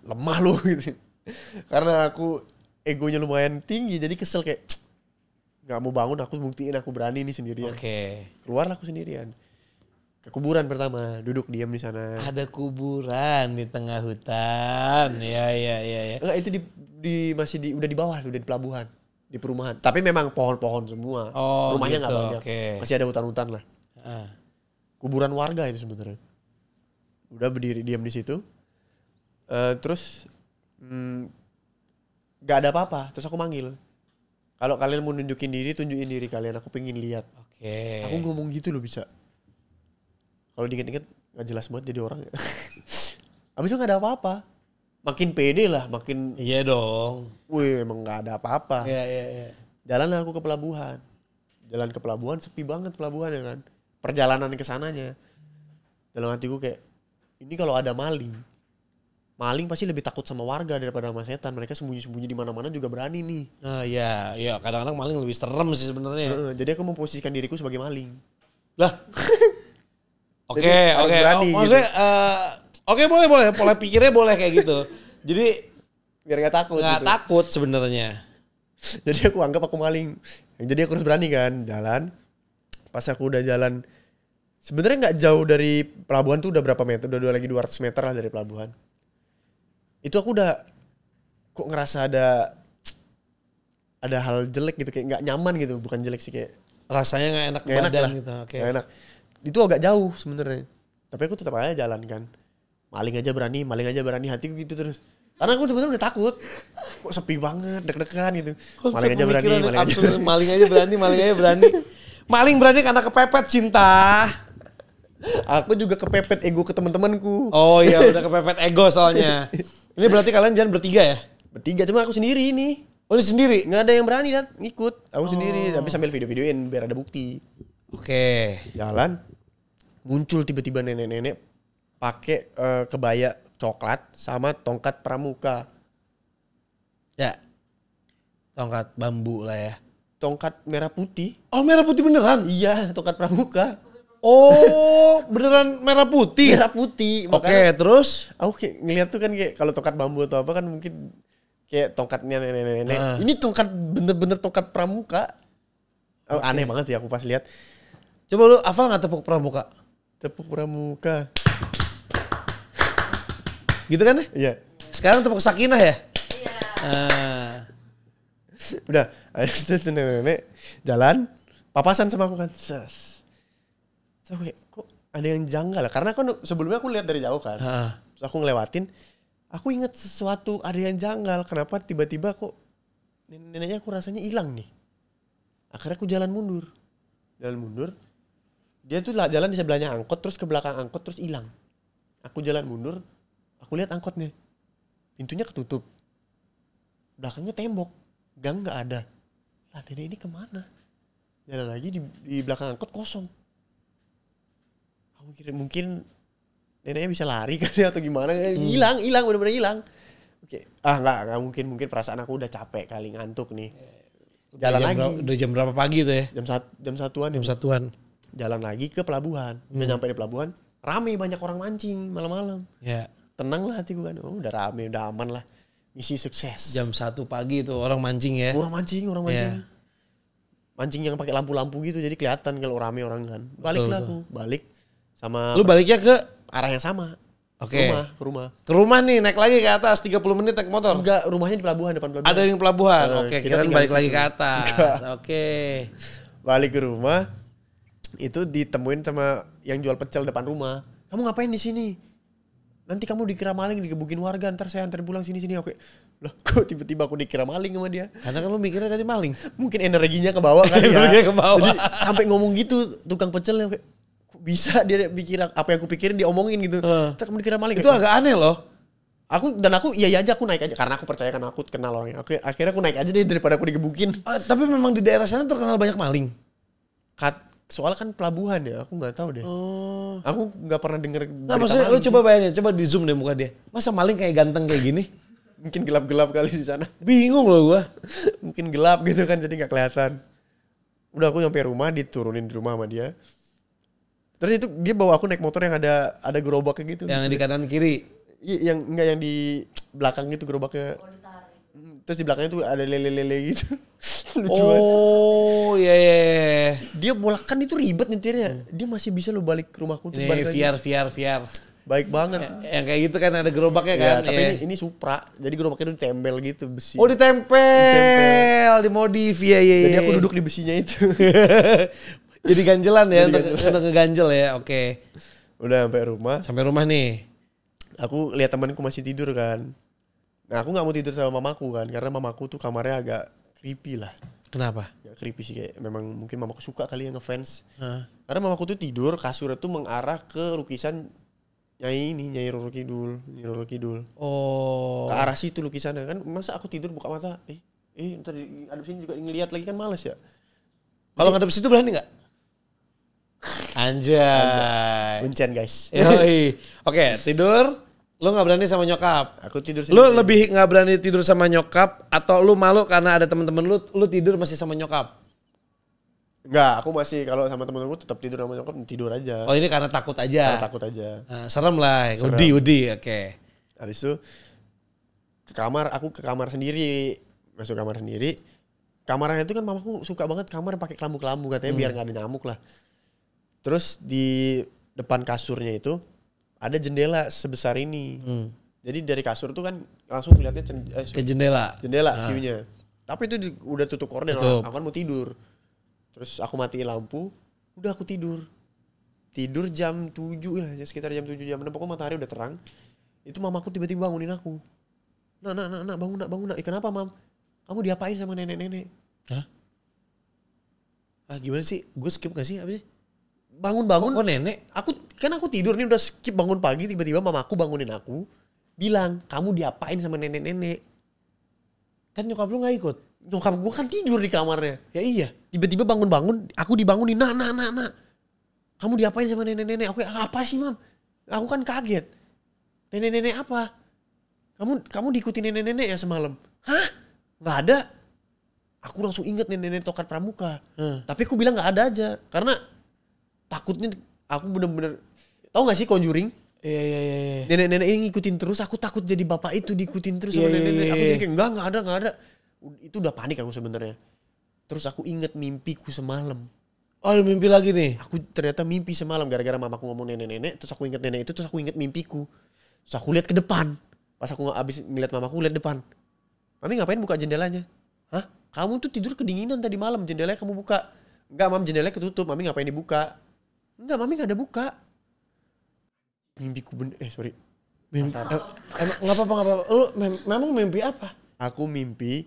Lemah lu gitu. Karena aku egonya lumayan tinggi. Jadi kesel kayak gak mau bangun. Aku buktiin aku berani nih sendirian. Oke. Keluarlah aku sendirian. Ke kuburan pertama, duduk diam di sana. Ada kuburan di tengah hutan. Ya. Enggak, itu udah di bawah, udah di pelabuhan, di perumahan. Tapi memang pohon-pohon semua. Oh, rumahnya nggak gitu, banyak. Okay. Masih ada hutan-hutan lah. Kuburan warga itu sebenarnya. Udah berdiri diam di situ. Terus nggak ada apa-apa. Terus aku manggil. Kalau kalian mau tunjukin diri kalian. Aku pengen lihat. Oke. Aku ngomong gitu loh bisa. Kalau diinget-inget gak jelas banget jadi orang ya. Abis itu gak ada apa-apa. Makin pede lah, makin... Iya dong. Wih emang gak ada apa-apa. Iya. Jalan aku ke pelabuhan. Jalan ke pelabuhan, sepi banget pelabuhan ya kan. Perjalanan ke sananya. Dalam hatiku kayak, ini kalau ada maling pasti lebih takut sama warga daripada sama setan. Mereka sembunyi-sembunyi di mana-mana juga berani nih. Nah iya. Kadang-kadang maling lebih serem sih sebenarnya. Jadi aku memposisikan diriku sebagai maling. Lah. Oke. Berani, maksudnya, oke boleh. Pola pikirnya boleh kayak gitu. Jadi biar nggak takut. nggak gitu. takut sebenarnya. Jadi aku anggap aku maling. Jadi aku harus berani kan jalan. Pas aku udah jalan, sebenarnya nggak jauh dari pelabuhan tuh udah berapa meter? Udah lagi 200 meter lah dari pelabuhan. Itu aku udah kok ngerasa ada hal jelek gitu, kayak nggak nyaman gitu. Bukan jelek sih, kayak Rasanya nggak enak nggak enak badan lah. gitu. Oke. Nggak enak. Itu agak jauh sebenarnya. Tapi aku tetap aja jalan kan. Maling aja berani, hatiku gitu terus. Karena aku sebenarnya udah takut. Kok sepi banget, deg-degan gitu. Maling aja berani, maling aja berani. Maling berani karena kepepet cinta. Aku juga kepepet ego ke teman-temanku. Oh iya, udah kepepet ego soalnya. Ini berarti kalian jalan bertiga ya? Bertiga, cuma aku sendiri nih. Oh, ini sendiri? Nggak ada yang berani dan ngikut. Aku sendiri, tapi sambil video-videoin biar ada bukti. Oke. Jalan, muncul tiba-tiba nenek-nenek pakai kebaya coklat sama tongkat pramuka. Ya. Tongkat bambu lah ya. Tongkat merah putih. Oh, merah putih beneran? Iya, tongkat pramuka. Oh, beneran merah putih? Merah putih. Oke, terus? Aku kayak ngeliat tuh kan kayak kalau tongkat bambu atau apa kan mungkin kayak tongkatnya nenek-nenek. Ini tongkat bener-bener tongkat pramuka. Oh, aneh banget sih aku pas lihat. Coba lu hafal nggak tepuk pramuka? Tepuk pramuka. Gitu kan ya? Iya. Sekarang tepuk sakinah ya? Iya. Udah, habis itu nenek-nenek jalan, papasan sama aku kan. Ses. So, aku kayak, kok ada yang janggal? Karena kan sebelumnya aku lihat dari jauh kan. Terus aku ngelewatin, aku inget sesuatu, ada yang janggal. Kenapa tiba-tiba kok neneknya aku rasanya hilang nih. Akhirnya aku jalan mundur. Dia tuh jalan di sebelahnya angkot, terus ke belakang angkot, terus hilang. Aku jalan mundur, aku lihat angkotnya. Pintunya ketutup. Belakangnya tembok. Gang nggak ada. Lah nenek ini kemana? Jalan lagi di belakang angkot kosong. Aku kira mungkin neneknya bisa lari kan atau gimana? Hilang, benar-benar hilang. Oke, nggak mungkin perasaan aku udah capek kali ngantuk nih. Jalan lagi. Udah jam berapa pagi tuh ya? Jam satuan. Jalan lagi ke pelabuhan. Udah nyampe di pelabuhan, rame banyak orang mancing malam-malam. Ya. Tenang lah hatiku kan. Oh, udah rame, udah aman lah. Misi sukses. Jam 1 pagi tuh orang mancing ya? Orang mancing. Yeah. Mancing yang pakai lampu-lampu gitu jadi kelihatan kalau rame orang kan. Baliklah aku, balik sama. Lu baliknya ke arah yang sama. Oke. Ke rumah. Ke rumah nih, naik lagi ke atas 30 menit naik motor. Enggak, rumahnya di pelabuhan, depan pelabuhan. Ada yang pelabuhan. Oke, kita kirain balik lagi ke atas. Oke. Balik ke rumah. Itu ditemuin sama yang jual pecel depan rumah. Kamu ngapain di sini? Nanti kamu dikira maling, digebukin warga, ntar saya anterin pulang sini. Oke. Loh, kok tiba-tiba aku dikira maling sama dia? Karena kan lu mikirnya tadi maling. Mungkin energinya ke bawah kali ya. Energinya ke bawah. Jadi sampai ngomong gitu tukang pecel kayak kok bisa dia pikir apa yang aku pikirin dia omongin gitu. Ntar kamu dikira maling. Itu agak aneh loh. Aku iya aja aku naik aja karena aku percaya kan aku kenal orangnya. Oke, akhirnya aku naik aja deh daripada aku digebukin. Tapi memang di daerah sana terkenal banyak maling. Soalnya kan pelabuhan ya, aku nggak tahu deh. Aku nggak pernah denger. Nggak, maksudnya lu coba bayangin, coba di zoom deh muka dia. Masa maling kayak ganteng kayak gini? Mungkin gelap-gelap kali di sana. Bingung loh gua. Mungkin gelap gitu kan, jadi nggak kelihatan. Udah aku nyampe rumah, diturunin di rumah sama dia. Terus itu dia bawa aku naik motor yang ada gerobaknya gitu. Yang di kanan kiri. Yang enggak yang di belakang gitu gerobaknya. Terus di belakangnya tuh ada lele-lele gitu. Lucu banget. Oh iya. Dia kan itu ribet nyetirnya. Dia masih bisa lo balik ke rumahku terus Ini balik lagi. VR. Baik banget. Yang kayak gitu kan ada gerobaknya Ya, kan. tapi ini Supra. Jadi gerobaknya tuh ditempel gitu besi. Oh ditempel, dimodif ya. Jadi aku duduk di besinya itu. Jadi ganjelan ya, untuk ngeganjel ya. Oke. Udah sampai rumah. Sampai rumah nih. Aku lihat temanku masih tidur kan. Nah aku gak mau tidur sama mamaku kan. Karena mamaku tuh kamarnya agak creepy lah. Kenapa? Ya creepy sih, kayak memang mungkin mamaku suka kali yang ngefans. Karena mamaku tuh tidur, kasurnya tuh mengarah ke lukisan Nyai Roro Kidul. Oh. Ke arah situ lukisannya kan. Masa aku tidur buka mata, ntar ada sini juga ngeliat lagi kan males ya. Kalau ngadep situ berani nggak? Anjay. Kuncian guys. Yoi. Oke, tidur. Lu nggak berani sama nyokap. Aku tidur Lu sendiri. lebih nggak berani tidur sama nyokap atau lu malu karena ada teman-teman lu tidur masih sama nyokap? Enggak, aku masih kalau sama temen-temenku tetap tidur sama nyokap, tidur aja. Oh ini karena takut aja. Karena takut aja. Nah, serem lah. Udi. Oke. Habis itu Aku ke kamar sendiri, masuk kamar sendiri. Kamarnya itu kan mamaku suka banget kamar pakai kelambu-kelambu katanya biar nggak ada nyamuk lah. Terus di depan kasurnya itu ada jendela sebesar ini. Jadi dari kasur tuh kan langsung lihatnya ke jendela. View-nya. Tapi itu udah tutup korden, aku kan mau tidur. Terus aku matiin lampu, udah aku tidur. Tidur jam 7 lah, sekitar jam 7 jam 6 pokoknya matahari udah terang. Itu mamaku tiba-tiba bangunin aku. Nak, bangun nak. Kenapa mam? Kamu diapain sama nenek-nenek? Hah? Gimana sih? Gue skip gak sih? Apa sih? Bangun. Kok nenek? Aku tidur nih udah skip bangun pagi. Tiba-tiba mamaku bangunin aku. Bilang, kamu diapain sama nenek-nenek? Kan nyokap lu gak ikut? Nyokap gue kan tidur di kamarnya. Ya iya. Tiba-tiba bangun. Aku dibangunin. Nak. Kamu diapain sama nenek-nenek? Aku apa sih mam? Aku kan kaget. Nenek-nenek apa? Kamu diikuti nenek-nenek ya semalam? Hah? Gak ada. Aku langsung inget nenek-nenek Tokat Pramuka. Tapi aku bilang gak ada aja. Karena takutnya aku bener-bener. Tahu gak sih Conjuring? Iya. Nenek-nenek yang ngikutin terus. Aku takut jadi bapak itu diikutin terus sama nenek-nenek. Aku jadi kayak enggak ada. Itu udah panik aku sebenarnya. Terus aku inget mimpiku semalam. Oh mimpi lagi nih? Aku ternyata mimpi semalam. Gara-gara mamaku ngomong nenek-nenek. Terus aku inget nenek itu. Terus aku inget mimpiku. Terus aku lihat ke depan. Pas aku abis ngeliat mamaku lihat depan. Mami ngapain buka jendelanya? Hah? Kamu tuh tidur kedinginan tadi malam, jendelanya kamu buka. Enggak mam, jendelanya ketutup, mami ngapain dibuka? Enggak, mami gak ada buka. Mimpiku sorry. Mimpi, emang gak apa-apa. Lu memang mimpi apa? Aku mimpi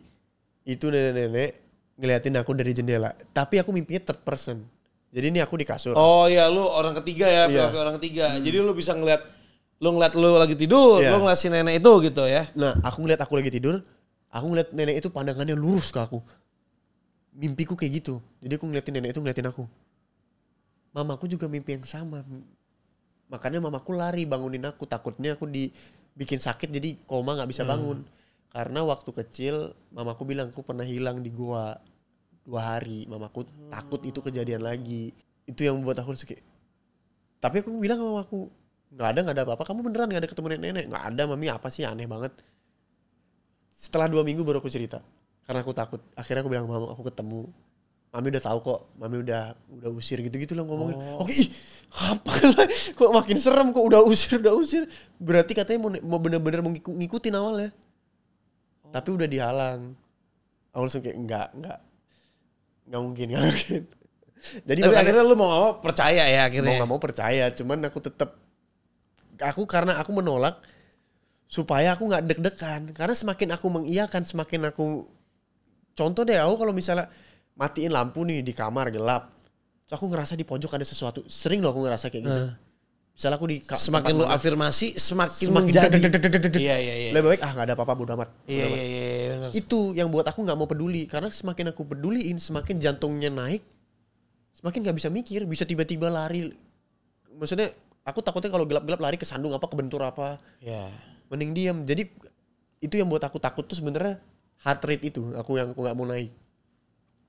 itu nenek-nenek ngeliatin aku dari jendela. Tapi aku mimpinya third person. Jadi ini aku di kasur. Oh iya, lu orang ketiga ya, Iya. orang ketiga. Jadi lu bisa ngeliat lu lagi tidur, Iya. lu ngeliat si nenek itu gitu ya. Nah, aku ngeliat aku lagi tidur. Aku ngeliat nenek itu pandangannya lurus ke aku. Mimpiku kayak gitu. Jadi aku ngeliatin nenek itu ngeliatin aku. Mamaku juga mimpi yang sama. Makanya mamaku lari bangunin aku. Takutnya aku dibikin sakit jadi koma gak bisa bangun. Karena waktu kecil mamaku bilang aku pernah hilang di gua 2 hari. Mamaku takut itu kejadian lagi. Itu yang membuat aku kayak. Tapi aku bilang sama mamaku, gak ada apa-apa. Kamu beneran gak ada ketemu nenek? Gak ada mami, apa sih, aneh banget. Setelah 2 minggu baru aku cerita. Karena aku takut. Akhirnya aku bilang, mama aku ketemu. Mami udah tahu kok. Mami udah usir gitu-gitu lah ngomongnya. Oke, apa lah. Kok makin serem kok udah usir. Berarti katanya mau bener-bener mau ngikutin awalnya. Tapi udah dihalang. Aku langsung kayak enggak mungkin. Jadi tapi akhirnya lu mau gak mau percaya ya akhirnya. Mau gak mau percaya. Cuman aku tetap. Karena aku menolak. Supaya aku gak deg-degan. Karena semakin aku mengiyakan, semakin aku. Contoh deh, aku kalau misalnya matiin lampu nih di kamar gelap. Terus aku ngerasa di pojok ada sesuatu. Sering loh aku ngerasa kayak gitu. Misalnya aku di semakin lu afirmasi, semakin jadi. Iya. Lebih baik gak ada apa-apa, bodo amat. Iya. Benar. Itu yang buat aku gak mau peduli. Karena semakin aku peduliin, semakin jantungnya naik. Semakin gak bisa mikir. Bisa tiba-tiba lari. Maksudnya aku takutnya kalau gelap-gelap lari ke sandung apa, kebentur apa. Iya. Mending diam. Jadi itu yang buat aku takut tuh sebenarnya heart rate itu. Aku gak mau naik.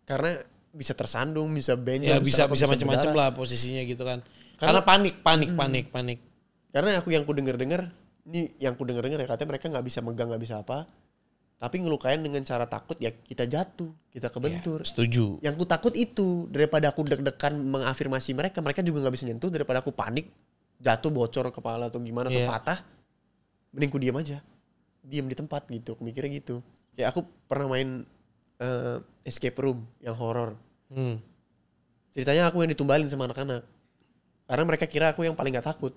Karena bisa tersandung, bisa benjol. Ya bisa macam-macam berdarah. lah posisinya gitu kan. Karena panik. Karena yang ku denger-dengar, ini yang ku denger-dengar ya katanya mereka gak bisa megang, gak bisa apa. Tapi ngelukain dengan cara takut ya kita jatuh, kita kebentur. Ya, setuju. Yang ku takut itu, daripada aku deg-degan mengafirmasi mereka juga gak bisa nyentuh. Daripada aku panik, jatuh bocor kepala atau gimana, atau patah. Mending ku diam aja. Diam di tempat gitu, aku mikirnya gitu. Kayak aku pernah main escape room yang horor. Ceritanya aku yang ditumbalin sama anak-anak. Karena mereka kira aku yang paling gak takut.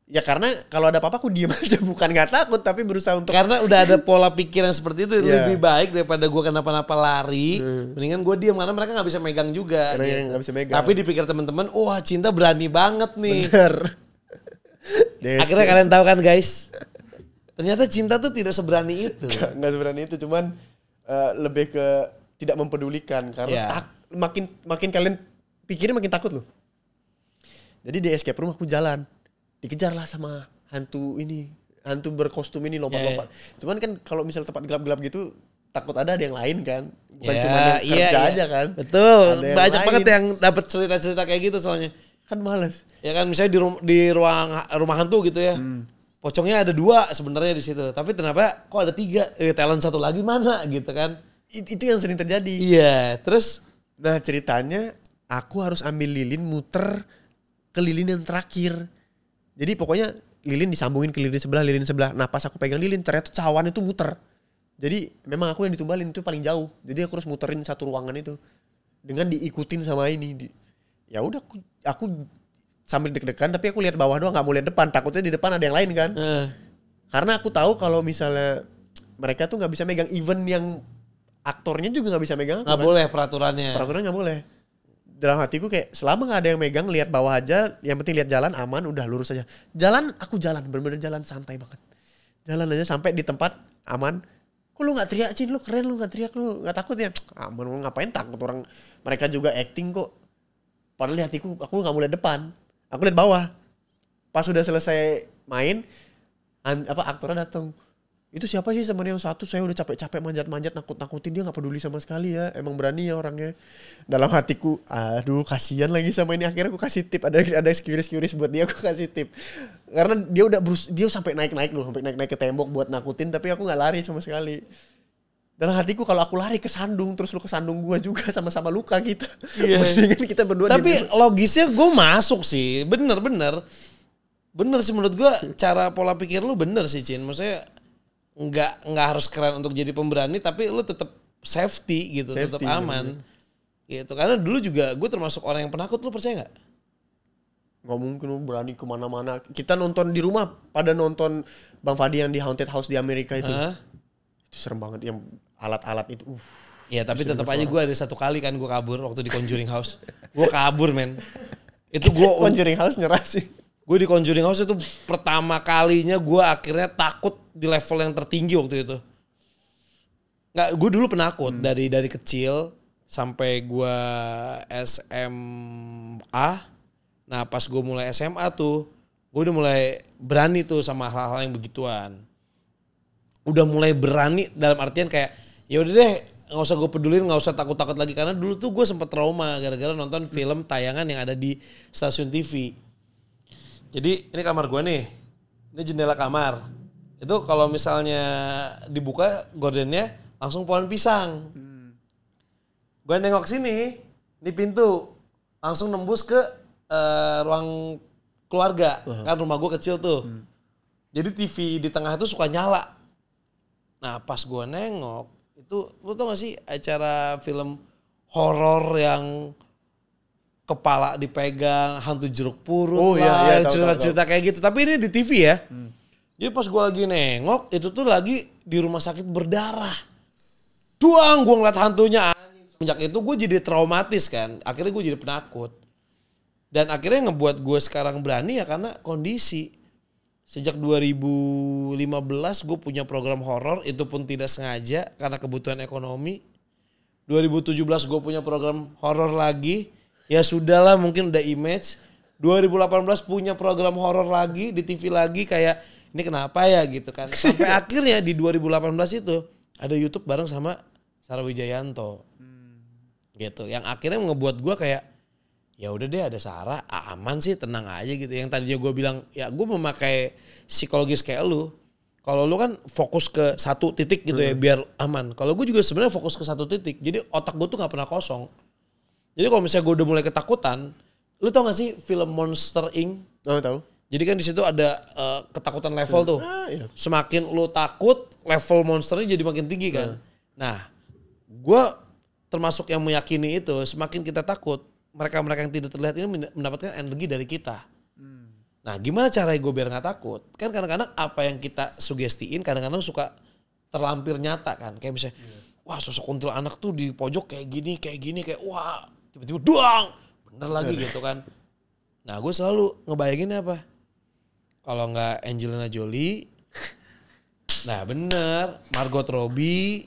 Ya karena kalau ada apa-apa aku diam aja. Bukan gak takut tapi berusaha untuk. Karena udah ada pola pikir yang seperti itu. Lebih baik daripada gue kenapa-napa lari. Mendingan gue diam. Karena mereka gak bisa megang juga. Karena gitu. gak bisa megang. Tapi dipikir teman-teman, wah Cinta berani banget nih. Bener. Akhirnya kalian tahu kan guys. Ternyata Cinta tuh tidak seberani itu. Gak seberani itu. Cuman lebih ke tidak mempedulikan. Karena makin kalian pikirin makin takut loh. Jadi di escape room aku jalan. Dikejar lah sama hantu ini. Hantu berkostum ini lompat-lompat. Cuman kan kalau misal tempat gelap-gelap gitu. Takut ada yang lain kan. Bukan cuma yang kerja aja kan. Betul. Banyak banget yang dapat cerita-cerita kayak gitu soalnya. Kan males. Ya kan misalnya di rumah hantu gitu ya. pocongnya ada 2 sebenarnya di situ. Tapi kenapa kok ada 3? Talent satu lagi mana gitu kan? Itu yang sering terjadi. Iya, terus Nah ceritanya aku harus ambil lilin muter ke lilin yang terakhir. Jadi pokoknya lilin disambungin ke lilin sebelah. Nah pas aku pegang lilin ternyata cawan itu muter. Jadi memang aku yang ditumbalin itu paling jauh. Jadi aku harus muterin satu ruangan itu. Dengan diikutin sama ini. Ya udah aku sambil deg-degan tapi aku lihat bawah doang, nggak mau lihat depan. Takutnya di depan ada yang lain kan. Karena aku tahu kalau misalnya mereka tuh nggak bisa megang, even yang aktornya juga nggak bisa megang aku. Nggak boleh peraturannya. Peraturannya nggak boleh. Dalam hatiku kayak selama nggak ada yang megang, lihat bawah aja. Yang penting lihat jalan aman, udah lurus aja. Jalan aku jalan, bener-bener jalan santai banget. Jalan aja sampai di tempat aman. Kok lu nggak teriak Cin, lu keren, lu nggak teriak, lu nggak takut ya? Aman, lu ngapain takut, orang mereka juga acting kok. Padahal di hatiku aku nggak mau lihat depan, aku lihat bawah. Pas sudah selesai main, aktornya datang. Itu siapa sih temannya yang satu? Saya udah capek-capek manjat-manjat nakut-nakutin, dia nggak peduli sama sekali ya. Emang berani ya orangnya. Dalam hatiku, aduh kasihan lagi sama ini. Akhirnya aku kasih tip, ada sekiris buat dia, aku kasih tip. Karena dia udah dia sampai naik-naik loh, sampai naik-naik ke tembok buat nakutin, tapi aku nggak lari sama sekali. Dalam hatiku kalau aku lari kesandung, terus lu kesandung gua juga, sama-sama luka kita. Iya. Mendingan kita berdua. Tapi logisnya gue masuk sih, bener sih menurut gue. Cara pola pikir lu bener sih Cin, maksudnya nggak harus keren untuk jadi pemberani, tapi lu tetap safety gitu, tetap aman gitu. Karena dulu juga gue termasuk orang yang penakut, lu percaya nggak? Nggak mungkin lu berani kemana-mana. Kita nonton di rumah, pada nonton Bang Fadi yang di Haunted House di Amerika itu. Itu serem banget yang alat-alat itu. Ya tapi tetap aja gue ada satu kali kan gue kabur waktu di Conjuring House. Gue kabur men. Itu gue Conjuring House nyerah sih. Gue di Conjuring House itu pertama kalinya gue akhirnya takut di level yang tertinggi waktu itu. Nggak, gue dulu penakut dari kecil sampai gue SMA. Nah pas gue mulai SMA tuh, gue udah mulai berani tuh sama hal-hal yang begituan. Udah mulai berani dalam artian kayak ya udah deh, nggak usah gue pedulin, nggak usah takut-takut lagi. Karena dulu tuh gue sempet trauma gara-gara nonton film tayangan yang ada di stasiun TV. Jadi ini kamar gue nih, ini jendela kamar. Itu kalau misalnya dibuka gordennya langsung pohon pisang. Gue nengok sini, ini pintu, langsung nembus ke ruang keluarga. Kan rumah gue kecil tuh. Jadi TV di tengah itu suka nyala. Nah pas gue nengok, itu lu tau gak sih acara film horor yang kepala dipegang, hantu jeruk purut lah, cerita-cerita kayak gitu. Tapi ini di TV ya. Jadi pas gue lagi nengok, itu tuh lagi di rumah sakit berdarah. Doang gue ngeliat hantunya. Semenjak itu gue jadi traumatis kan. Akhirnya gue jadi penakut. Dan akhirnya ngebuat gue sekarang berani ya karena kondisi. Sejak 2015 gue punya program horor, itu pun tidak sengaja karena kebutuhan ekonomi. 2017 gue punya program horor lagi. Ya sudahlah mungkin udah image. 2018 punya program horor lagi di TV lagi, kayak ini kenapa ya gitu kan. Sampai akhirnya di 2018 itu ada YouTube bareng sama Sarah Wijayanto. Gitu. Yang akhirnya ngebuat gue kayak ya udah deh ada Sarah, aman sih, tenang aja gitu. Yang tadinya gue bilang ya gue memakai psikologis kayak lu. Kalau lu kan fokus ke satu titik gitu ya biar aman. Kalau gue juga sebenarnya fokus ke satu titik. Jadi otak gue tuh gak pernah kosong. Jadi kalau misalnya gue udah mulai ketakutan, lu tau gak sih film Monster Inc? Oh tahu. Jadi kan di situ ada ketakutan level tuh. Iya. Semakin lu takut, level monsternya jadi makin tinggi kan. Nah, gue termasuk yang meyakini itu, semakin kita takut, mereka-mereka yang tidak terlihat ini mendapatkan energi dari kita. Nah, gimana caranya gue biar gak takut? Kan kadang-kadang apa yang kita sugestiin kadang-kadang suka terlampir nyata kan. Kayak misalnya, wah sosok kuntilanak tuh di pojok kayak gini, kayak wah tiba-tiba doang, bener lagi gitu kan. Nah gue selalu ngebayanginnya apa? Kalau nggak Angelina Jolie, nah bener, Margot Robbie.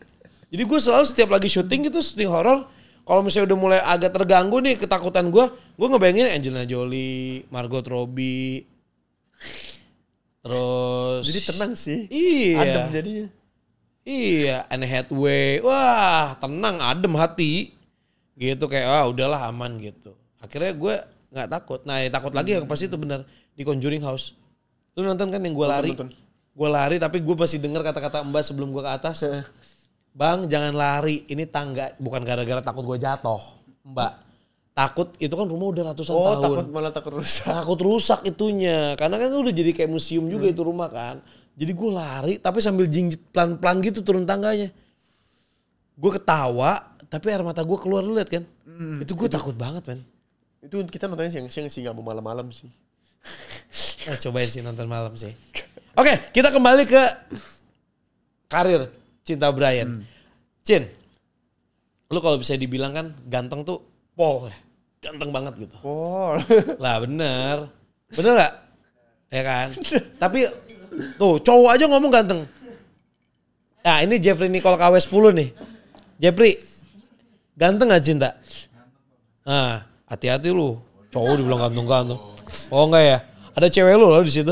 Jadi gue selalu setiap lagi syuting gitu, syuting horor, kalau misalnya udah mulai agak terganggu nih ketakutan gue ngebayangin Angelina Jolie, Margot Robbie. Terus jadi tenang sih. Iya. Adem jadinya. Iya, Anne Hathaway. Wah, tenang, adem hati. Gitu kayak udahlah aman gitu. Akhirnya gue gak takut. Nah ya takut lagi yang pasti itu benar di Conjuring House. Lu nonton kan yang gue lari? Nonton. Gue lari tapi gue masih dengar kata-kata Mbak sebelum gue ke atas. Bang jangan lari, ini tangga. Bukan gara-gara takut gue jatuh. Mbak, takut itu kan rumah udah ratusan tahun. Takut rusak. Takut rusak itunya. Karena kan itu udah jadi kayak museum juga itu rumah kan. Jadi gue lari tapi sambil jinjit pelan-pelan gitu turun tangganya. Gue ketawa tapi air mata gue keluar, lu liat kan. Itu gue takut banget men. Itu kita nontonnya siang-siang sih, gak mau malam-malam sih. Cobain sih nonton malam sih. Oke, kita kembali ke karir Cinta Brian. Cin, lu kalau bisa dibilang kan ganteng tuh Paul ya. Ganteng banget gitu. Paul. Lah bener. Bener gak? Ya kan? Tapi tuh cowok aja ngomong ganteng. Nah ini Jeffrey Nicole KW 10 nih. Jeffrey, ganteng gak Cinta? Nah, hati-hati lu. Cowok dibilang ganteng-ganteng. Oh enggak ya? Ada cewek lu loh di situ.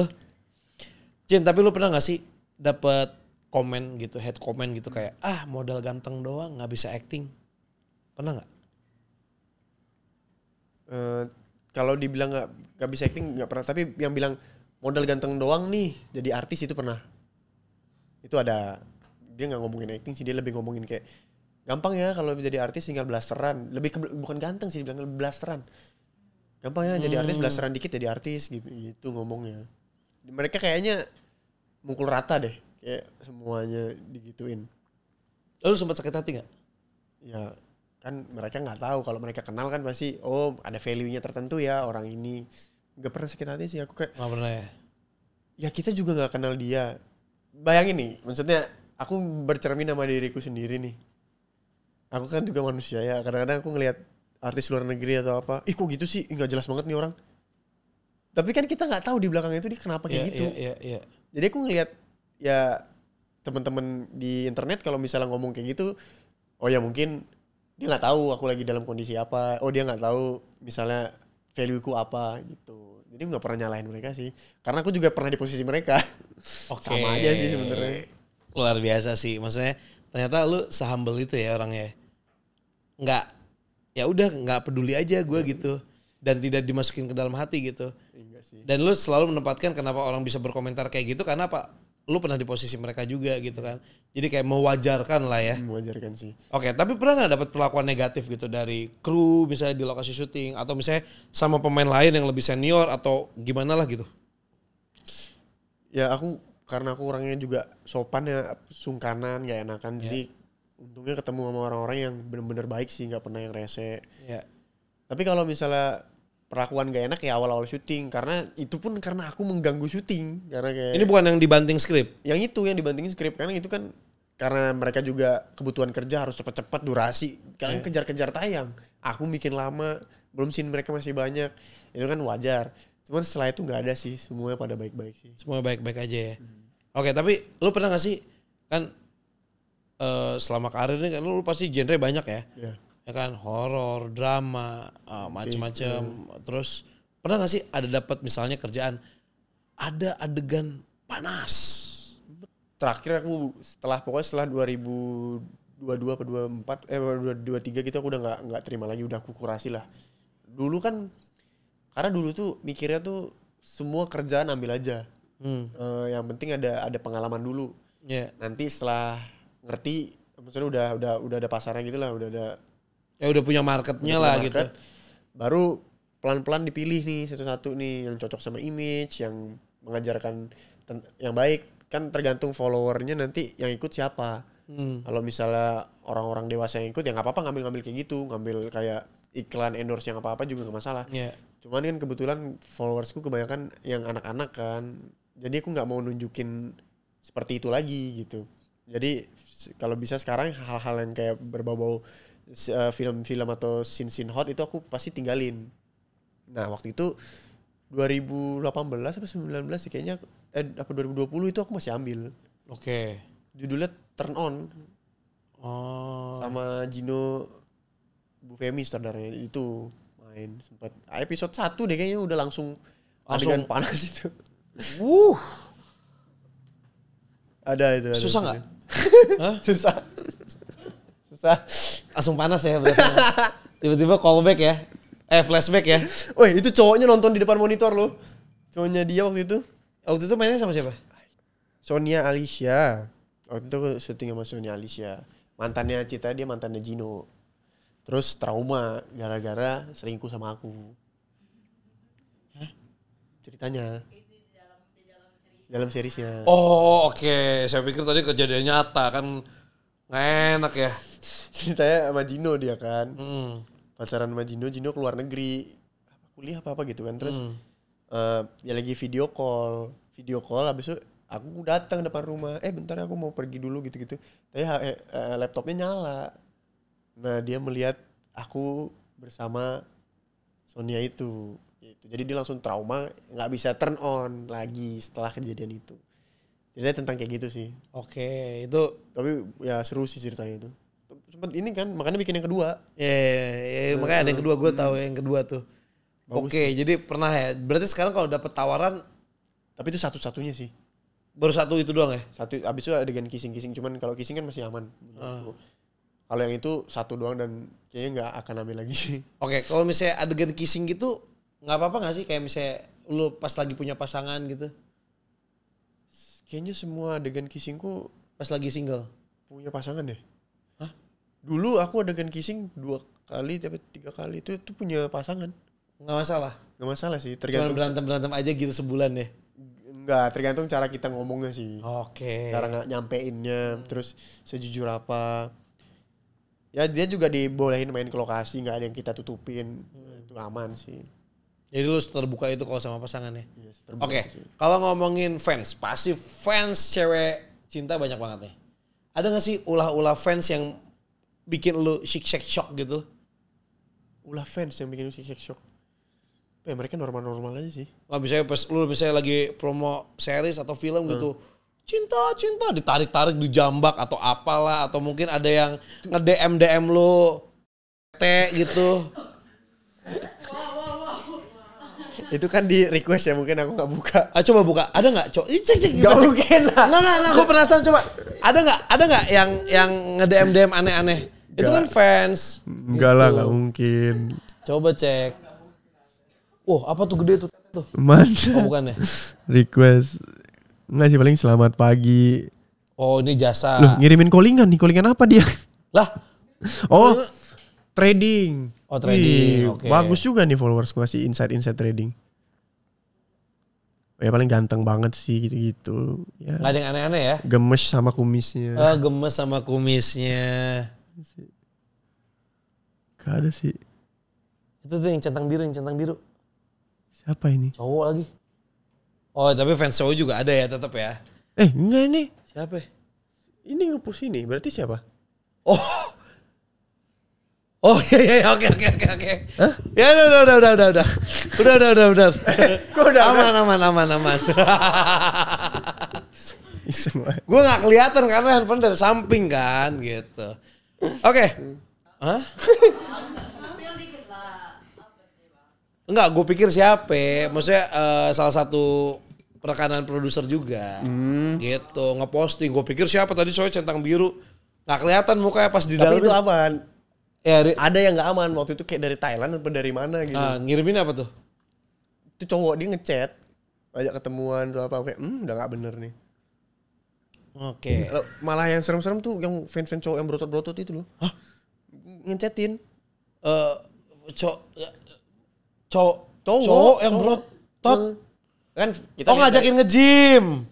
Cin, tapi lu pernah gak sih dapet komen gitu, head comment gitu kayak modal ganteng doang gak bisa acting? Pernah gak? Kalau dibilang gak bisa acting gak pernah. Tapi yang bilang modal ganteng doang nih jadi artis itu pernah. Itu ada. Dia gak ngomongin acting sih, dia lebih ngomongin kayak gampang ya kalau jadi artis tinggal blasteran. Bukan ganteng sih, dibilang blasteran. Gampang ya jadi artis, blasteran dikit jadi artis gitu ngomongnya. Mereka kayaknya mukul rata deh, kayak semuanya digituin. Lu sempat sakit hati gak? Ya kan mereka nggak tahu, kalau mereka kenal kan pasti ada value-nya tertentu ya orang ini. Nggak pernah sakit hati sih aku, kayak Nggak pernah ya? ya kita juga nggak kenal dia. Bayangin nih, maksudnya aku bercermin sama diriku sendiri nih. Aku kan juga manusia ya, kadang-kadang aku ngelihat artis luar negeri atau apa, kok gitu sih, nggak jelas banget nih orang. Tapi kan kita nggak tahu di belakangnya itu dia kenapa kayak gitu. Iya. Jadi aku ngelihat ya teman-teman di internet kalau misalnya ngomong kayak gitu, oh ya mungkin dia nggak tahu aku lagi dalam kondisi apa, dia nggak tahu misalnya value-ku apa gitu. Jadi nggak pernah nyalahin mereka sih, karena aku juga pernah di posisi mereka. Oke. Sama aja sih sebenarnya. Luar biasa sih, maksudnya ternyata lu se-humble itu ya orangnya. Nggak peduli aja gue gitu, dan tidak dimasukin ke dalam hati gitu. Enggak sih. Dan lu selalu menempatkan kenapa orang bisa berkomentar kayak gitu karena apa? Lu pernah di posisi mereka juga gitu kan. Jadi kayak mewajarkan lah ya. Mewajarkan sih. Oke, tapi pernah gak dapat perlakuan negatif gitu dari kru misalnya di lokasi syuting atau misalnya sama pemain lain yang lebih senior atau gimana lah gitu? Ya karena aku orangnya juga sopan ya, sungkanan, gak enakan. Jadi untungnya ketemu sama orang-orang yang benar-benar baik sih, gak pernah yang rese. Ya. Tapi kalau misalnya perlakuan gak enak ya awal-awal syuting, karena itu pun karena aku mengganggu syuting. Karena kayak Ini bukan yang dibanting skrip? Yang itu yang dibantingin skrip, karena itu kan karena mereka juga kebutuhan kerja harus cepat-cepat durasi. Karena kejar-kejar tayang. Aku bikin lama, belum scene mereka masih banyak. Itu kan wajar. Cuman setelah itu gak ada sih, semuanya pada baik-baik sih. Semua baik-baik aja ya. Oke, tapi lu pernah gak sih kan selama karir ini kan lu pasti genre banyak ya? Iya. Ya kan, horor, drama, macam-macam. Terus pernah gak sih ada dapat misalnya kerjaan ada adegan panas? Terakhir aku setelah 2022 atau 2023 gitu aku udah nggak terima lagi, udah aku kurasi lah. Dulu kan karena dulu tuh mikirnya tuh semua kerjaan ambil aja. Yang penting ada pengalaman dulu. Yeah. Nanti setelah ngerti, maksudnya udah ada pasarnya gitu lah, udah ada. Ya udah punya marketnya lah market, gitu. Baru pelan-pelan dipilih nih satu-satu nih yang cocok sama image, yang mengajarkan yang baik. Kan tergantung followernya nanti yang ikut siapa. Kalau misalnya orang-orang dewasa yang ikut ya nggak apa-apa ngambil kayak gitu, ngambil kayak iklan endorse yang apa-apa juga nggak masalah. Yeah. Cuman kan kebetulan followersku kebanyakan yang anak-anak kan, jadi aku nggak mau nunjukin seperti itu lagi gitu. Jadi kalau bisa sekarang hal-hal yang kayak berbau-bau film-film atau scene-scene hot itu aku pasti tinggalin. Nah waktu itu 2018 atau 2019 sih kayaknya, apa 2020 itu aku masih ambil. Oke. Judulnya Turn On. Sama Gino Bufemi saudaranya itu main sempat. Episode 1 deh kayaknya udah langsung adegan panas itu. Ada itu. Susah nggak? Susah. Langsung panas ya berarti. Tiba-tiba callback ya. Flashback ya. Woi, itu cowoknya nonton di depan monitor loh. Cowoknya dia waktu itu. Waktu itu mainnya sama siapa? Sonia Alicia. Waktu itu aku syuting sama Sonia Alicia. Mantannya Cita, dia mantannya Gino. Terus trauma gara-gara selingkuh sama aku. Hah? Ceritanya. Dalam seriesnya. Oh oke. Saya pikir tadi kejadian nyata kan nggak enak ya. Ceritanya sama Gino dia kan. Hmm. Pacaran sama Gino keluar negeri. Kuliah apa gitu kan. Terus dia lagi video call habis itu aku datang depan rumah, bentar aku mau pergi dulu gitu-gitu. Tapi laptopnya nyala. Nah dia melihat aku bersama Sonia itu. Jadi dia langsung trauma, nggak bisa turn on lagi setelah kejadian itu. Ceritanya tentang kayak gitu sih. Oke, itu Tapi ya seru sih ceritanya itu. Sempet ini kan, makanya bikin yang kedua. makanya ada yang kedua, gue tahu yang kedua tuh. Bagus. Oke, jadi pernah ya. Berarti sekarang kalau dapet tawaran Tapi itu satu-satunya sih. baru satu itu doang ya? Satu, abis itu adegan kissing-kissing. Cuman kalau kissing kan masih aman. Kalau yang itu satu doang dan kayaknya nggak akan ambil lagi sih. Oke, kalau misalnya adegan kissing gitu nggak apa-apa nggak sih? Kayak misalnya lu pas lagi punya pasangan gitu, Kayaknya semua adegan kissingku pas lagi single. punya pasangan deh. Hah? Dulu aku adegan kissing 2 kali tapi 3 kali itu punya pasangan. Nggak masalah. Nggak masalah sih, Cuman tergantung. berantem aja gitu sebulan ya. Enggak, tergantung cara kita ngomongnya sih. Oke. Cara nggak nyampeinnya, terus sejujur apa. Ya dia juga dibolehin main ke lokasi, nggak ada yang kita tutupin. Itu aman sih. Jadi lu terbuka itu kalau sama pasangannya. Ya, terbuka Oke, sih. kalau ngomongin fans, pasti fans cewek cinta banyak banget nih. Ada gak sih ulah-ulah fans yang bikin lu shock gitu? Ulah fans yang bikin musik shock. Mereka normal-normal aja sih. Nggak bisa pas lu misalnya lagi promo series atau film gitu. Cinta ditarik-tarik dijambak atau apalah, atau mungkin ada yang nge-DM lu gitu. Itu kan di request ya, mungkin aku nggak buka. Coba buka. Ada nggak? Cek. Gak mungkin lah. Nggak. Gue penasaran coba. Ada nggak yang nge-DM aneh-aneh? Itu kan fans. Enggak gitu. lah, nggak mungkin. Coba cek. Apa tuh gede tuh? Mana? Oh bukan ya? Request. Enggak sih, paling selamat pagi. Oh ini jasa. Loh, ngirimin callingan nih. Callingan apa dia? Lah. Oh, trading. Oh, trading. Wih, Oke. bagus juga nih followers ngasih insight trading. Ya paling ganteng banget sih gitu-gitu. Ya. Nggak ada yang aneh-aneh ya? Gemes sama kumisnya. Gemes sama kumisnya. Gak ada sih. Itu tuh yang centang biru. Siapa ini? Cowok lagi. Oh tapi fans cowok juga ada ya tetap ya? Enggak nih. Siapa ya? Ini nge-push ini. Berarti siapa? Oh iya oke. Hah? Ya udah. Udah. Kok udah Aman. Iseng banget. Gue nggak kelihatan karena handphone dari samping kan gitu. Oke. Hah? Enggak, gue pikir siapa? Maksudnya salah satu rekanan produser juga. Gitu, ngeposting. Gue pikir siapa tadi soalnya centang biru. Nggak kelihatan mukanya pas di dalam. Tapi itu aman. Ya, Ada yang gak aman. Waktu itu kayak dari Thailand atau dari mana gitu. ngirimin apa tuh? Itu cowok, dia ngechat. Ajak ketemuan atau apa. Kayak udah gak bener nih. Oke. Malah yang serem-serem tuh yang fans-fans cowok yang berotot-berotot itu loh. Hah? Ngechatin. Cowok yang berotot. Kan kita Ngajakin nge-gym.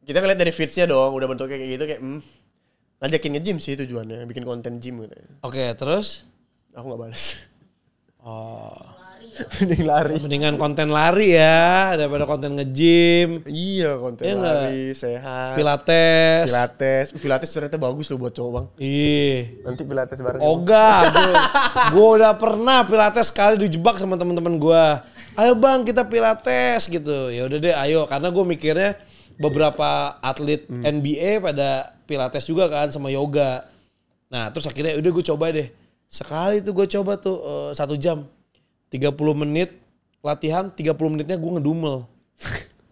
Kita ngeliat dari feeds-nya dong, udah bentuknya kayak gitu kayak ngajakin nge-gym sih tujuannya, bikin konten gym gitu. Oke, terus? Aku gak balas. Oh. Mending lari. Mendingan konten lari ya daripada konten nge-gym. Iya, konten Iya lari, sehat. Pilates. Pilates ternyata bagus loh buat cowok, Bang. Ih. Nanti pilates bareng. Ogah, gue udah pernah pilates sekali dijebak sama teman-teman gue. Ayo bang kita pilates gitu. Ya udah deh ayo, karena gue mikirnya beberapa atlet NBA pada pilates juga kan sama yoga. Nah terus akhirnya udah gue coba deh. Sekali tuh gue coba tuh 1 jam. 30 menit latihan, 30 menitnya gue ngedumel.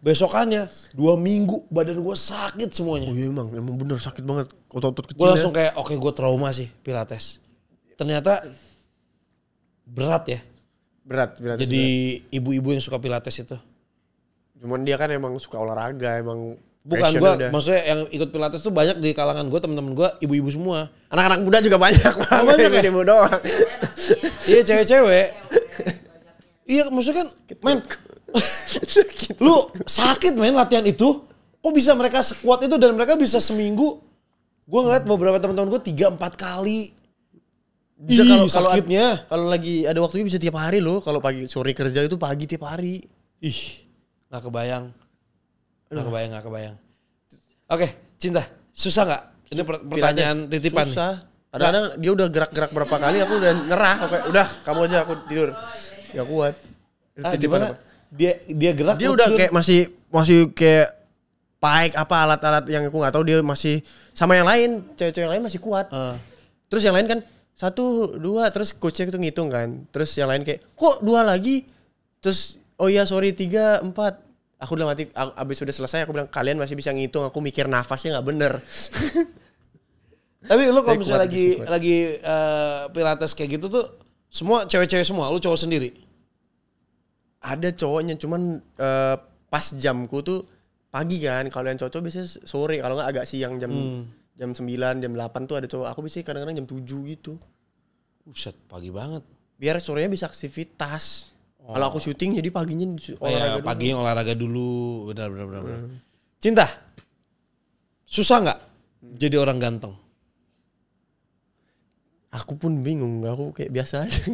Besokannya 2 minggu badan gue sakit semuanya. Oh iya emang bener sakit banget. Otot-otot kecil. Gue langsung kayak oke gue trauma sih pilates. Ternyata berat ya. Berat. Jadi ibu-ibu yang suka pilates itu. Cuman dia kan emang suka olahraga, emang Bukan gue, maksudnya yang ikut pilates tuh banyak di kalangan gue, teman-teman gue ibu-ibu semua. Anak-anak muda juga banyak. Banyak ya? Ibu doang. Iya cewek-cewek. Iya maksudnya kan, men, lu sakit men latihan itu. Kok bisa mereka sekuat itu dan mereka bisa seminggu? Gue ngeliat beberapa teman-teman gue 3-4 kali. Bisa kalau sakitnya. Kalau lagi ada waktunya bisa tiap hari loh. Kalau pagi sore kerja itu pagi tiap hari. Ih, nggak kebayang. Nggak kebayang. Oke, Cinta, susah nggak? Ini pertanyaan titipan. Susah. Kadang-kadang dia udah gerak-gerak berapa kali, aku udah nyerah. Oke, udah kamu aja, aku tidur. Gak kuat. Gimana? Dia gerak. Dia udah kayak masih kayak paik apa alat-alat yang aku nggak tahu, dia masih sama yang lain, cewek-cewek yang lain masih kuat. Terus yang lain kan 1, 2, terus coachnya itu ngitung kan. Terus yang lain kayak kok 2 lagi. Terus oh iya sorry 3, 4. Aku udah mati, abis sudah selesai aku bilang kalian masih bisa ngitung, aku mikir nafasnya nggak bener. Tapi lu kalau misalnya lagi pilates kayak gitu tuh semua cewek-cewek semua, lu cowok sendiri? Ada cowoknya, cuman pas jamku tuh pagi kan. Kalau yang cowok biasanya sore, kalau nggak agak siang jam 9, jam 8 tuh ada cowok. Aku biasanya kadang-kadang jam 7 gitu. Buset, pagi banget. Biar sorenya bisa aktivitas. Kalau aku syuting jadi paginya olahraga dulu. Paginya olahraga dulu, benar. Cinta, susah nggak jadi orang ganteng? Aku pun bingung, aku kayak biasa aja.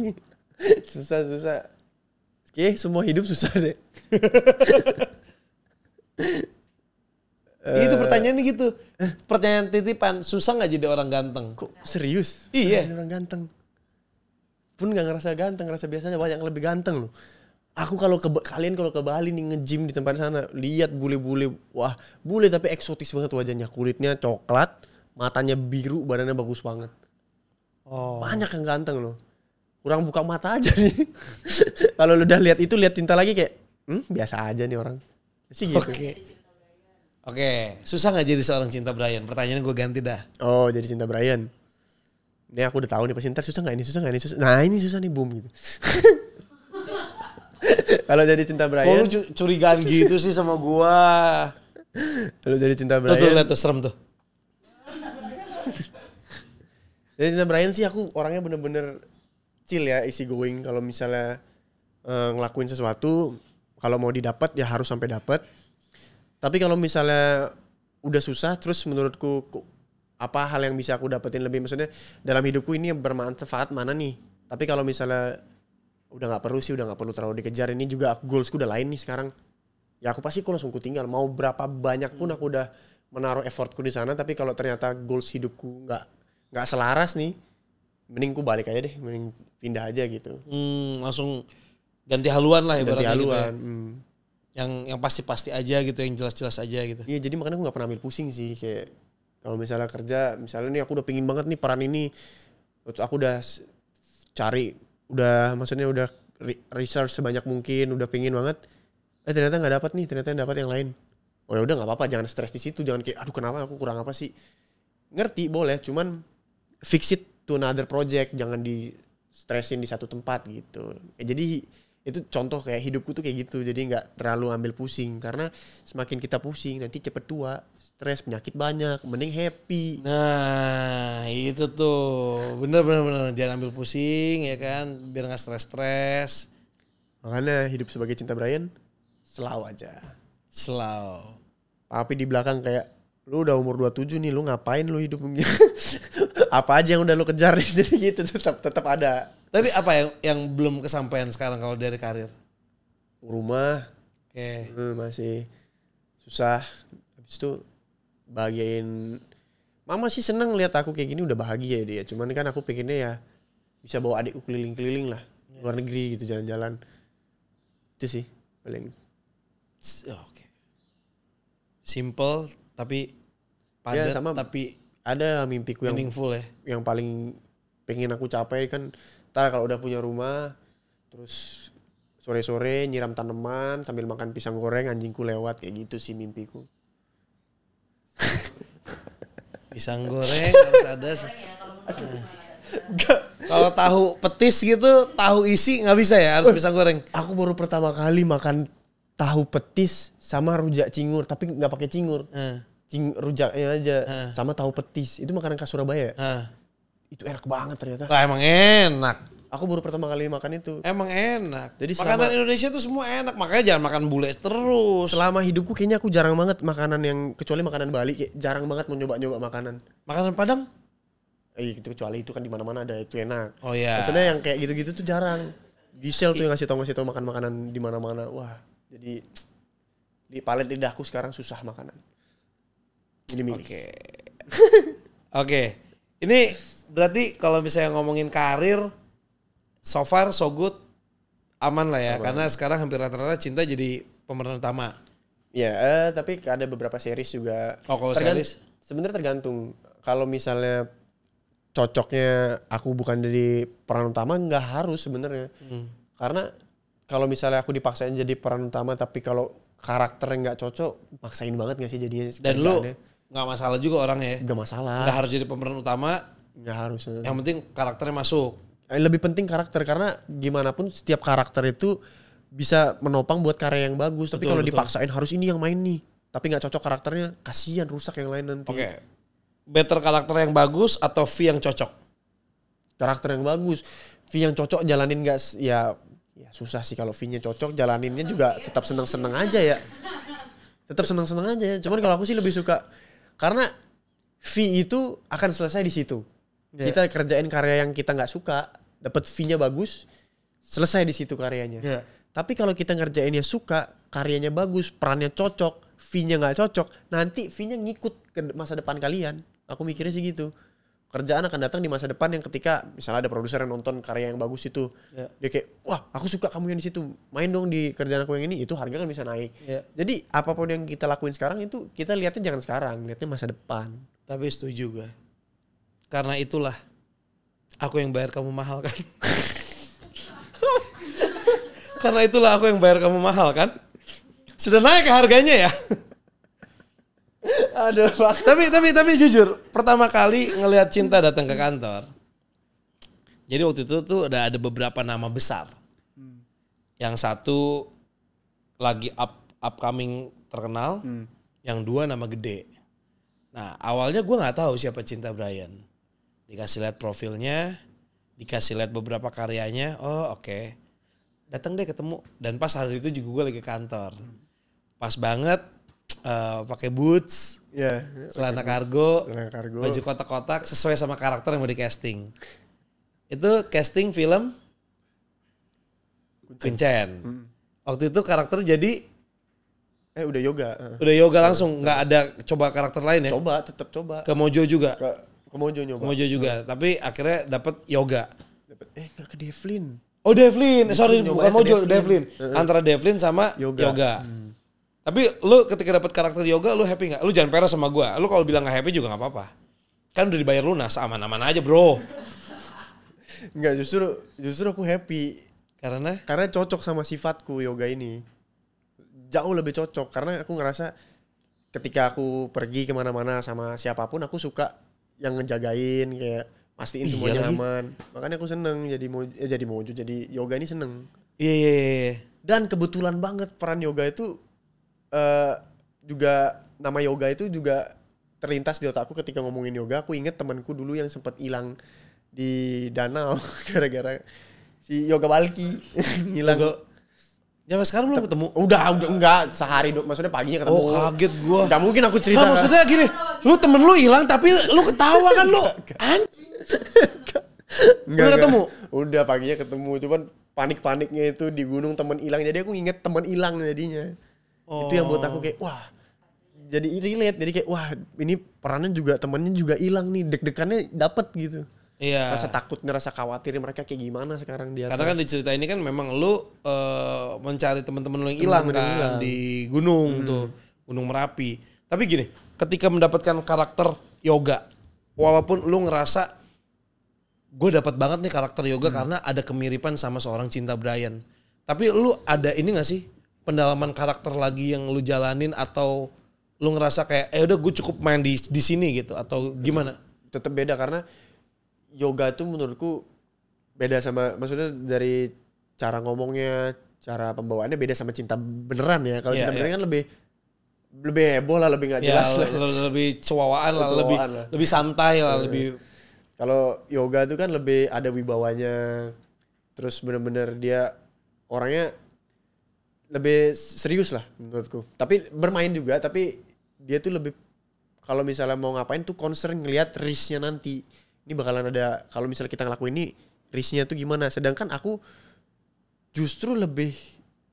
Susah. Oke, semua hidup susah deh. Itu pertanyaannya gitu. Pertanyaan titipan, susah nggak jadi orang ganteng? Kok serius? Iya. Jadi orang ganteng. Pun gak ngerasa ganteng, ngerasa biasanya banyak yang lebih ganteng loh. Aku kalau kalian kalau ke Bali nih nge-gym di tempat sana, lihat bule-bule, wah bule tapi eksotis banget wajahnya, kulitnya coklat, matanya biru, badannya bagus banget. Banyak yang ganteng loh. Kurang buka mata aja nih. Kalau lu udah lihat itu, lihat Cinta lagi kayak, biasa aja nih orang. Sih gitu. Oke, susah nggak jadi seorang Cinta Brian? Pertanyaannya gue ganti dah. Oh, jadi Cinta Brian. Ini aku udah tahu nih pasti ntar susah nggak ini. Nah ini susah nih boom gitu. Kalau jadi Cinta Brian. Lu curigaan gitu sih sama gua. Kalau jadi Cinta Brian. Tuh lihat tuh serem tuh. Jadi Cinta Brian sih aku orangnya bener-bener chill ya, easy going. Kalau misalnya ngelakuin sesuatu, kalau mau didapat ya harus sampai dapat. Tapi kalau misalnya udah susah, terus menurutku apa hal yang bisa aku dapetin lebih, maksudnya dalam hidupku ini yang bermanfaat mana nih. Tapi kalau misalnya udah nggak perlu terlalu dikejar, ini juga goalsku udah lain nih sekarang, ya aku pasti langsung tinggal. Mau berapa banyak pun aku udah menaruh effortku di sana, tapi kalau ternyata goals hidupku nggak selaras nih, mending ku balik aja deh, mending pindah aja gitu. Langsung ganti haluan lah ibaratnya. Ganti haluan gitu ya. Yang pasti-pasti aja gitu, yang jelas-jelas aja gitu. Iya, jadi makanya aku nggak pernah ambil pusing sih. Kayak kalau misalnya kerja, misalnya nih aku udah pingin banget nih peran ini, aku udah cari, maksudnya udah research sebanyak mungkin, udah pingin banget, ternyata nggak dapat nih, ternyata dapat yang lain. Oh ya udah nggak apa-apa, jangan stres di situ, jangan kayak aduh kenapa aku kurang apa sih. Ngerti boleh, cuman fix it to another project, jangan di stressin di satu tempat gitu. Jadi itu contoh kayak hidupku tuh kayak gitu, jadi nggak terlalu ambil pusing, karena semakin kita pusing nanti cepet tua, stres, penyakit banyak, mending happy. Nah itu tuh bener jangan ambil pusing ya kan, biar nggak stres. Makanya hidup sebagai Cinta Brian slow aja. Slow. Tapi di belakang kayak lu udah umur 27 nih, lu ngapain lu hidup begini? Apa aja yang udah lu kejar nih, jadi gitu tetap ada. Tapi apa yang belum kesampaian sekarang kalau dari karir? Rumah. Oke. Masih susah. Habis itu bahagiain mama sih, seneng lihat aku kayak gini, udah bahagia dia. Cuman kan aku pengennya ya bisa bawa adikku keliling-keliling lah, luar negeri gitu, jalan-jalan. Itu sih paling. Oke. Simple tapi padat, ya, tapi ada mimpiku yang meaningful ya. Yang paling pengen aku capai kan, ntar kalau udah punya rumah, terus sore-sore nyiram tanaman sambil makan pisang goreng, anjingku lewat, kayak gitu sih mimpiku. Pisang goreng harus ada. Kalau tahu petis gitu, tahu isi nggak bisa ya, harus pisang goreng. Aku baru pertama kali makan tahu petis sama rujak cingur tapi nggak pakai cingur. Rujaknya aja sama tahu petis. Itu makanan khas Surabaya. Itu enak banget ternyata. Lah emang enak. Aku baru pertama kali makan itu. Emang enak. Jadi makanan Indonesia tuh semua enak. Makanya jangan makan bule terus. Selama hidupku kayaknya aku jarang banget makanan yang kecuali makanan Bali kayak jarang banget mau nyoba makanan. Makanan Padang? Itu kecuali itu kan di mana-mana ada itu enak. Oh iya. Maksudnya yang kayak gitu-gitu tuh jarang. Gisel tuh yang ngasih tau makan makanan di mana-mana. Wah, jadi di palet lidahku sekarang susah makanan. Ini milih. Oke. Ini berarti kalau misalnya ngomongin karir, so far so good, aman lah ya. Karena sekarang hampir rata-rata Cinta jadi pemeran utama. Ya, tapi ada beberapa series juga. Oh, kalau series? Sebenarnya tergantung. Kalau misalnya cocoknya aku bukan jadi peran utama, nggak harus sebenarnya. Karena kalau misalnya aku dipaksain jadi peran utama, tapi kalau karakternya nggak cocok, maksain banget nggak sih jadinya. Dan lu nggak masalah juga orangnya ya? Nggak masalah. Nggak harus jadi pemeran utama. Nggak harus. Yang penting karakternya masuk. Lebih penting karakter, karena gimana pun setiap karakter itu bisa menopang buat karya yang bagus. Tapi kalau dipaksain harus ini yang main nih, tapi nggak cocok karakternya, kasihan rusak yang lain nanti. Oke. Better karakter yang bagus atau V yang cocok? Karakter yang bagus. V yang cocok jalanin nggak ya susah sih. Kalau V-nya cocok jalaninnya juga tetap seneng-seneng aja ya. Tetap seneng-seneng aja. Cuman kalau aku sih lebih suka karena V itu akan selesai di situ. Yeah. Kita kerjain karya yang kita nggak suka, dapat V-nya bagus, selesai di situ karyanya. Yeah. Tapi kalau kita ngerjainnya suka, karyanya bagus, perannya cocok, V-nya nggak cocok, nanti V-nya ngikut ke masa depan kalian. Aku mikirnya sih gitu. Kerjaan akan datang di masa depan yang ketika misalnya ada produser yang nonton karya yang bagus itu, dia kayak, wah aku suka kamu yang di situ, main dong di kerjaan aku yang ini, itu harga kan bisa naik. Jadi apapun yang kita lakuin sekarang itu kita lihatnya jangan sekarang, lihatnya masa depan. Tapi setuju gue. Karena itulah aku yang bayar kamu mahal kan. Karena itulah aku yang bayar kamu mahal kan. Sudah naik harganya ya. Aduh, tapi jujur, pertama kali ngelihat Cinta datang ke kantor. Jadi waktu itu tuh ada beberapa nama besar. Yang satu lagi upcoming terkenal, yang dua nama gede. Nah, awalnya gue nggak tahu siapa Cinta Bryan. Dikasih lihat profilnya, dikasih lihat beberapa karyanya. Oh, oke. Datang deh ketemu. Dan pas hari itu juga gue lagi ke kantor. Pas banget. Pakai boots, celana kargo, baju kotak-kotak sesuai sama karakter yang mau di casting. Itu casting film Kuncen. Waktu itu karakter jadi udah yoga. Udah yoga langsung, nggak ada coba karakter lain ya? Tetap coba. Ke Mojo juga. Ke Mojo nyoba. Mojo juga, tapi akhirnya dapat yoga. Nggak ke Devlin. Oh Devlin, sorry bukan Mojo, Devlin. Antara Devlin sama yoga. Tapi lu ketika dapat karakter yoga, lu happy nggak? Lu jangan peres sama gue. Lu kalau bilang nggak happy juga nggak apa-apa. Kan udah dibayar lunas, aman-aman aja bro. Nggak, justru aku happy. Karena cocok sama sifatku yoga ini. Jauh lebih cocok karena aku ngerasa ketika aku pergi kemana-mana sama siapapun aku suka yang ngejagain kayak pastiin semuanya aman. Makanya aku seneng jadi Mojo, jadi yoga ini seneng. Iya. Dan kebetulan banget peran yoga itu juga nama yoga itu juga terlintas di otakku ketika ngomongin yoga. Aku inget temanku dulu yang sempat hilang di danau gara-gara si Yoga Balki hilang. Ya sekarang belum ketemu? Udah enggak sehari maksudnya paginya ketemu. Oh kaget gua. Gak mungkin aku cerita. Maksudnya gini, lu temen lu hilang tapi lu ketawa kan lu. Anjing. Udah ketemu? Udah paginya ketemu, cuman panik-paniknya itu di gunung temen hilang. Jadi aku inget temen hilang jadinya. Itu yang buat aku kayak wah jadi relate, jadi kayak wah ini perannya juga temennya juga hilang nih, deg-degannya dapet gitu. Iya. Rasa takut, ngerasa khawatir mereka kayak gimana sekarang dia. Karena kan di cerita ini kan memang lu mencari teman-teman lu yang hilang kan di gunung tuh, Gunung Merapi. Tapi gini, ketika mendapatkan karakter yoga, walaupun lu ngerasa gue dapat banget nih karakter yoga karena ada kemiripan sama seorang Cinta Bryan. Tapi lu ada ini gak sih? Pendalaman karakter lagi yang lu jalanin atau lu ngerasa kayak udah gue cukup main di sini gitu atau gimana? Tetap beda karena yoga itu menurutku beda sama, maksudnya dari cara ngomongnya, cara pembawaannya beda sama cinta beneran ya. Kalau Iya, cinta iya. beneran kan lebih heboh lah, lebih nggak jelas lah. Lebih cowaan lah, Cowaan lah. lebih santai lah, lebih Kalau yoga tuh kan lebih ada wibawanya. Terus bener-bener dia orangnya lebih serius lah menurutku. Tapi bermain juga, tapi dia tuh lebih kalau misalnya mau ngapain tuh concern ngelihat risknya nanti. Ini bakalan ada, kalau misalnya kita ngelakuin ini risknya tuh gimana. Sedangkan aku justru lebih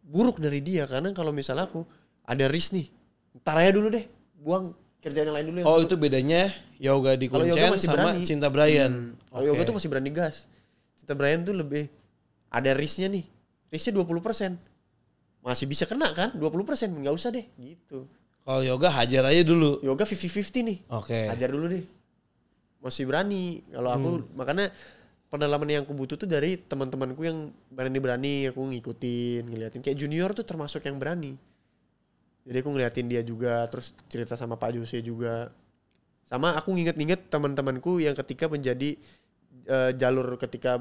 buruk dari dia. Karena kalau misalnya aku ada risk nih, ntar aja dulu deh, buang kerjaan yang lain dulu. Oh itu bedanya yoga di Kalau yoga Kuncen masih sama berani. Cinta Brian. Kalau yoga tuh masih berani gas. Cinta Brian tuh lebih ada risknya nih. Risknya 20%. Masih bisa kena kan? 20%. Nggak usah deh gitu. Kalau yoga hajar aja dulu. Yoga 50-50 nih. Oke. Hajar dulu deh. Masih berani. Kalau aku makanya pendalaman yang aku butuh tuh dari teman-temanku yang berani-berani, aku ngikutin, ngeliatin. Kayak junior tuh termasuk yang berani. Jadi aku ngeliatin dia juga, terus cerita sama Pak Jose juga. Sama aku nginget-nginget teman-temanku yang ketika menjadi jalur ketika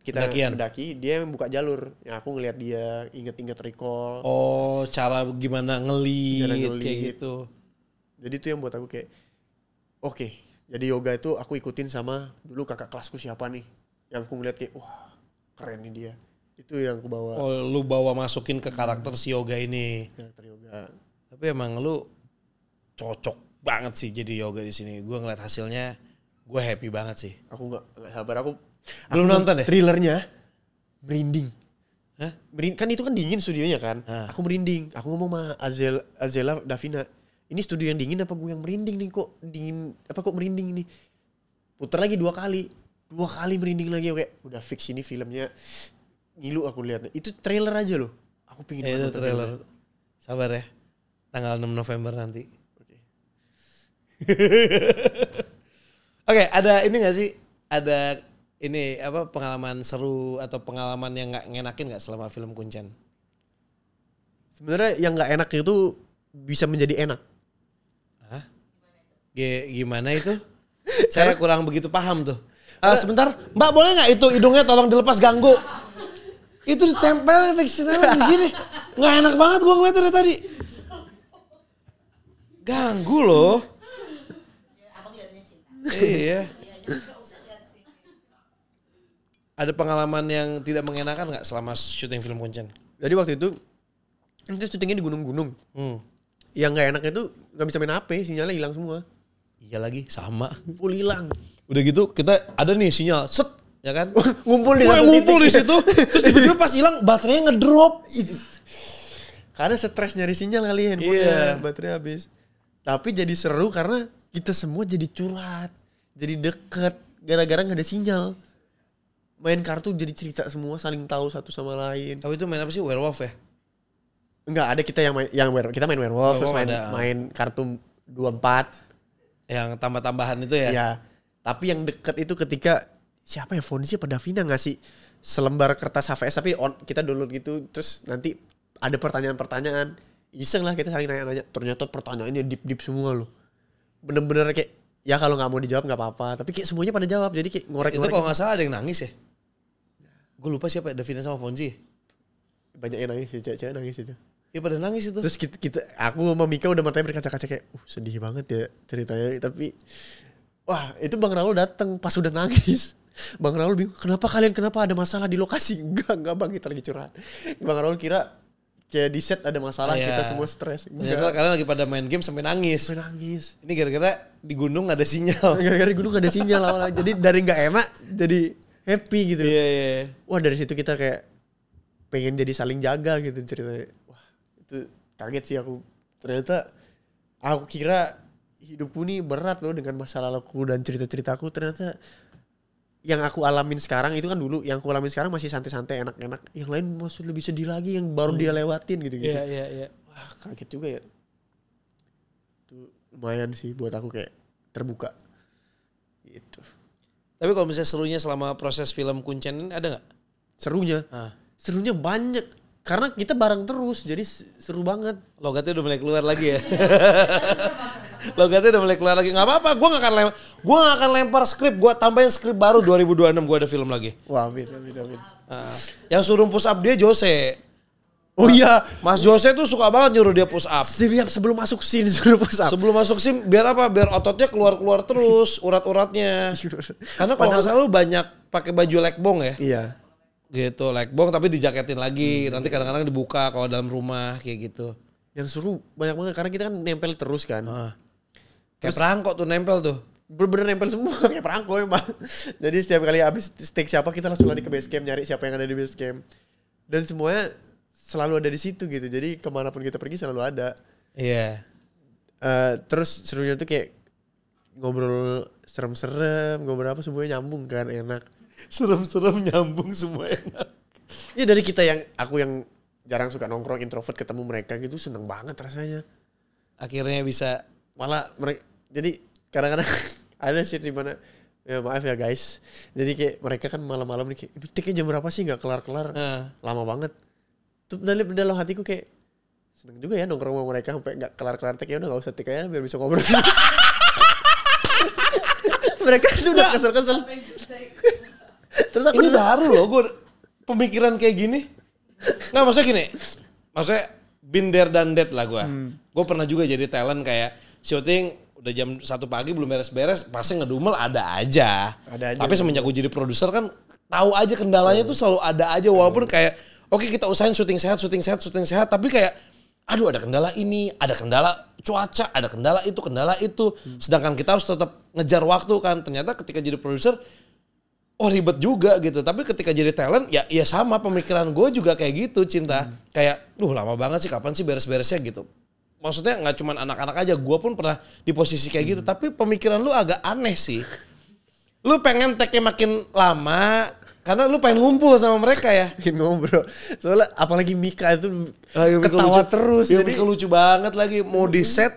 kita mendaki, dia yang buka jalur. Yang aku ngeliat dia, inget-inget recall. Oh, cara gimana ngelit kayak gitu. Jadi itu yang buat aku kayak oke. Jadi yoga itu aku ikutin sama dulu kakak kelasku siapa nih. Yang aku ngeliat kayak wah, keren nih dia. Itu yang aku bawa. Oh, lu bawa masukin ke karakter si yoga ini. Karakter yoga. Tapi emang lu cocok banget sih jadi yoga di sini. Gue ngeliat hasilnya, gue happy banget sih. Aku nggak sabar. Aku belum nonton ya? Thrillernya merinding. Hah? Kan itu kan dingin studionya kan. Aku merinding. Aku ngomong sama Azela Davina. Ini studio yang dingin apa gue yang merinding nih kok dingin? Apa kok merinding ini? Putar lagi 2 kali. 2 kali merinding lagi. Oke, udah fix ini filmnya. Ngilu aku lihatnya. Itu trailer aja loh. Aku pingin Itu nonton trailer. Sabar ya. Tanggal 6 November nanti. Oke, ada ini gak sih? Ada ini apa pengalaman seru atau pengalaman yang gak ngenakin gak selama film Kuncen? Sebenarnya yang nggak enak itu bisa menjadi enak. Hah? Gimana itu? Saya kurang begitu paham tuh. Sebentar, Mbak boleh nggak itu hidungnya tolong dilepas ganggu? Itu ditempel fixinnya begini. Nggak enak banget gua ngeliat dari tadi. Ganggu loh. Abang liatnya cinta. Iya. Gak usah lihat sih. Ada pengalaman yang tidak mengenakan nggak selama syuting film Kuncen? Jadi waktu itu syutingnya di gunung-gunung. Yang nggak enaknya tuh nggak bisa main HP, sinyalnya hilang semua. Iya lagi, sama. Full hilang. Udah gitu kita ada nih sinyal, set, ya kan? Ngumpul di ngumpul di situ, terus tiba-tiba pas hilang baterainya ngedrop. Karena stres nyari sinyal kali ya handphonenya, baterai habis. Tapi jadi seru karena kita semua jadi curhat, jadi deket, gara-gara nggak ada sinyal. Main kartu jadi cerita semua, saling tahu satu sama lain. Tapi itu main apa sih, werewolf ya? Enggak, ada kita yang kita main werewolf, terus main kartu 24. Yang tambah-tambahan itu ya? Iya. Tapi yang deket itu ketika siapa ya, Fonzi apa Davina ngasih selembar kertas HVS tapi kita download gitu, terus nanti ada pertanyaan-pertanyaan. Iseng lah kita saling nanya-nanya. Ternyata pertanyaannya deep-deep semua loh. Bener-bener kayak ya kalau nggak mau dijawab nggak apa-apa. Tapi kayak semuanya pada jawab. Jadi kayak ngorek-ngorek. Itu kalau nggak salah ada yang nangis ya? Gue lupa siapa, Davina sama Fonzi. Banyak yang nangis, cewek-cewek nangis itu. Iya pada nangis itu. Terus aku sama Mika udah matanya berkaca-kaca kayak, sedih banget ya ceritanya. Tapi wah itu Bang Raul datang pas udah nangis. Bang Raul bingung, kenapa ada masalah di lokasi? Enggak Bang, kita lagi curhat. Bang Raul kira kayak di set ada masalah, kita semua stres. Ternyata kalian lagi pada main game sampai nangis. Ini gara-gara di gunung gak ada sinyal. Gara-gara di gunung gak ada sinyal awalnya. Jadi dari gak enak jadi happy gitu. Iya. Wah dari situ kita kayak pengen jadi saling jaga gitu ceritanya. Wah itu kaget sih aku. Ternyata aku kira hidupku nih berat loh dengan masa laluku dan cerita-ceritaku. Ternyata yang aku alamin sekarang itu kan dulu, yang aku alamin sekarang masih santai-santai, enak-enak. Yang lain masih lebih sedih lagi yang baru dia lewatin gitu-gitu. Iya. Wah kaget juga ya. Itu lumayan sih buat aku kayak terbuka. Gitu. Tapi kalau misalnya serunya selama proses film Kuncen ini ada gak? Serunya? Serunya banyak. Karena kita bareng terus, jadi seru banget. Logatnya udah mulai keluar lagi ya. Logatnya udah mulai keluar lagi. Gak apa-apa, gue gak akan lempar skrip. Gue tambahin skrip baru 2026 gue ada film lagi. Wah amin. Yang suruh push up dia Jose. Oh iya. Mas Jose tuh suka banget nyuruh dia push up. Siap sebelum masuk scene suruh push up. Sebelum masuk sim biar apa? Biar ototnya keluar terus urat-uratnya. Karena kalau nggak salah lu banyak pakai baju leg bong ya. Iya. Gitu leg bong tapi dijaketin lagi. Nanti kadang-kadang dibuka kalau dalam rumah kayak gitu. Yang seru banyak banget karena kita kan nempel terus kan. Kayak perangkok tuh nempel tuh. Bener-bener nempel semua kayak perangko emang. Jadi setiap kali habis steak siapa kita langsung lari ke base camp nyari siapa yang ada di base camp. Dan semuanya selalu ada di situ gitu. Jadi kemanapun kita pergi selalu ada. Iya. Terus serunya tuh kayak ngobrol serem-serem, ngobrol apa semuanya nyambung kan, enak. Serem-serem nyambung semua enak. Ya dari kita yang aku yang jarang suka nongkrong introvert ketemu mereka gitu seneng banget rasanya. Akhirnya bisa Malah mereka jadi kadang-kadang ada sih di mana ya maaf ya guys. Jadi kayak mereka kan malam-malam nih kayak ini take-nya jam berapa sih nggak kelar-kelar. Lama banget. Tuh dalam hatiku kayak seneng juga ya nongkrong sama mereka sampai nggak kelar-kelar take, ya udah nggak usah take aja biar bisa ngobrol. Mereka tuh udah kesel-kesel. Terus aku ini baru loh gue pemikiran kayak gini. Nggak maksudnya gini. Maksudnya been there done that lah gue. Gue pernah juga jadi talent kayak syuting udah jam 1 pagi belum beres-beres pasti ngedumel ada aja. Tapi semenjak gue jadi produser kan tahu aja kendalanya tuh selalu ada aja walaupun kayak oke, kita usahain syuting sehat tapi kayak aduh ada kendala ini, ada kendala cuaca, ada kendala itu. Sedangkan kita harus tetap ngejar waktu kan. Ternyata ketika jadi produser ribet juga gitu. Tapi ketika jadi talent ya sama pemikiran gue juga kayak gitu Cinta. Kayak lama banget sih kapan sih beres-beresnya gitu. Maksudnya gak cuma anak-anak aja, gue pun pernah di posisi kayak gitu. Tapi pemikiran lu agak aneh sih. Lu pengen take-nya makin lama karena lu pengen ngumpul sama mereka ya. Ngobrol. Soalnya apalagi Mika itu ketawa terus. Jadi Mika lucu banget lagi. Mau di set,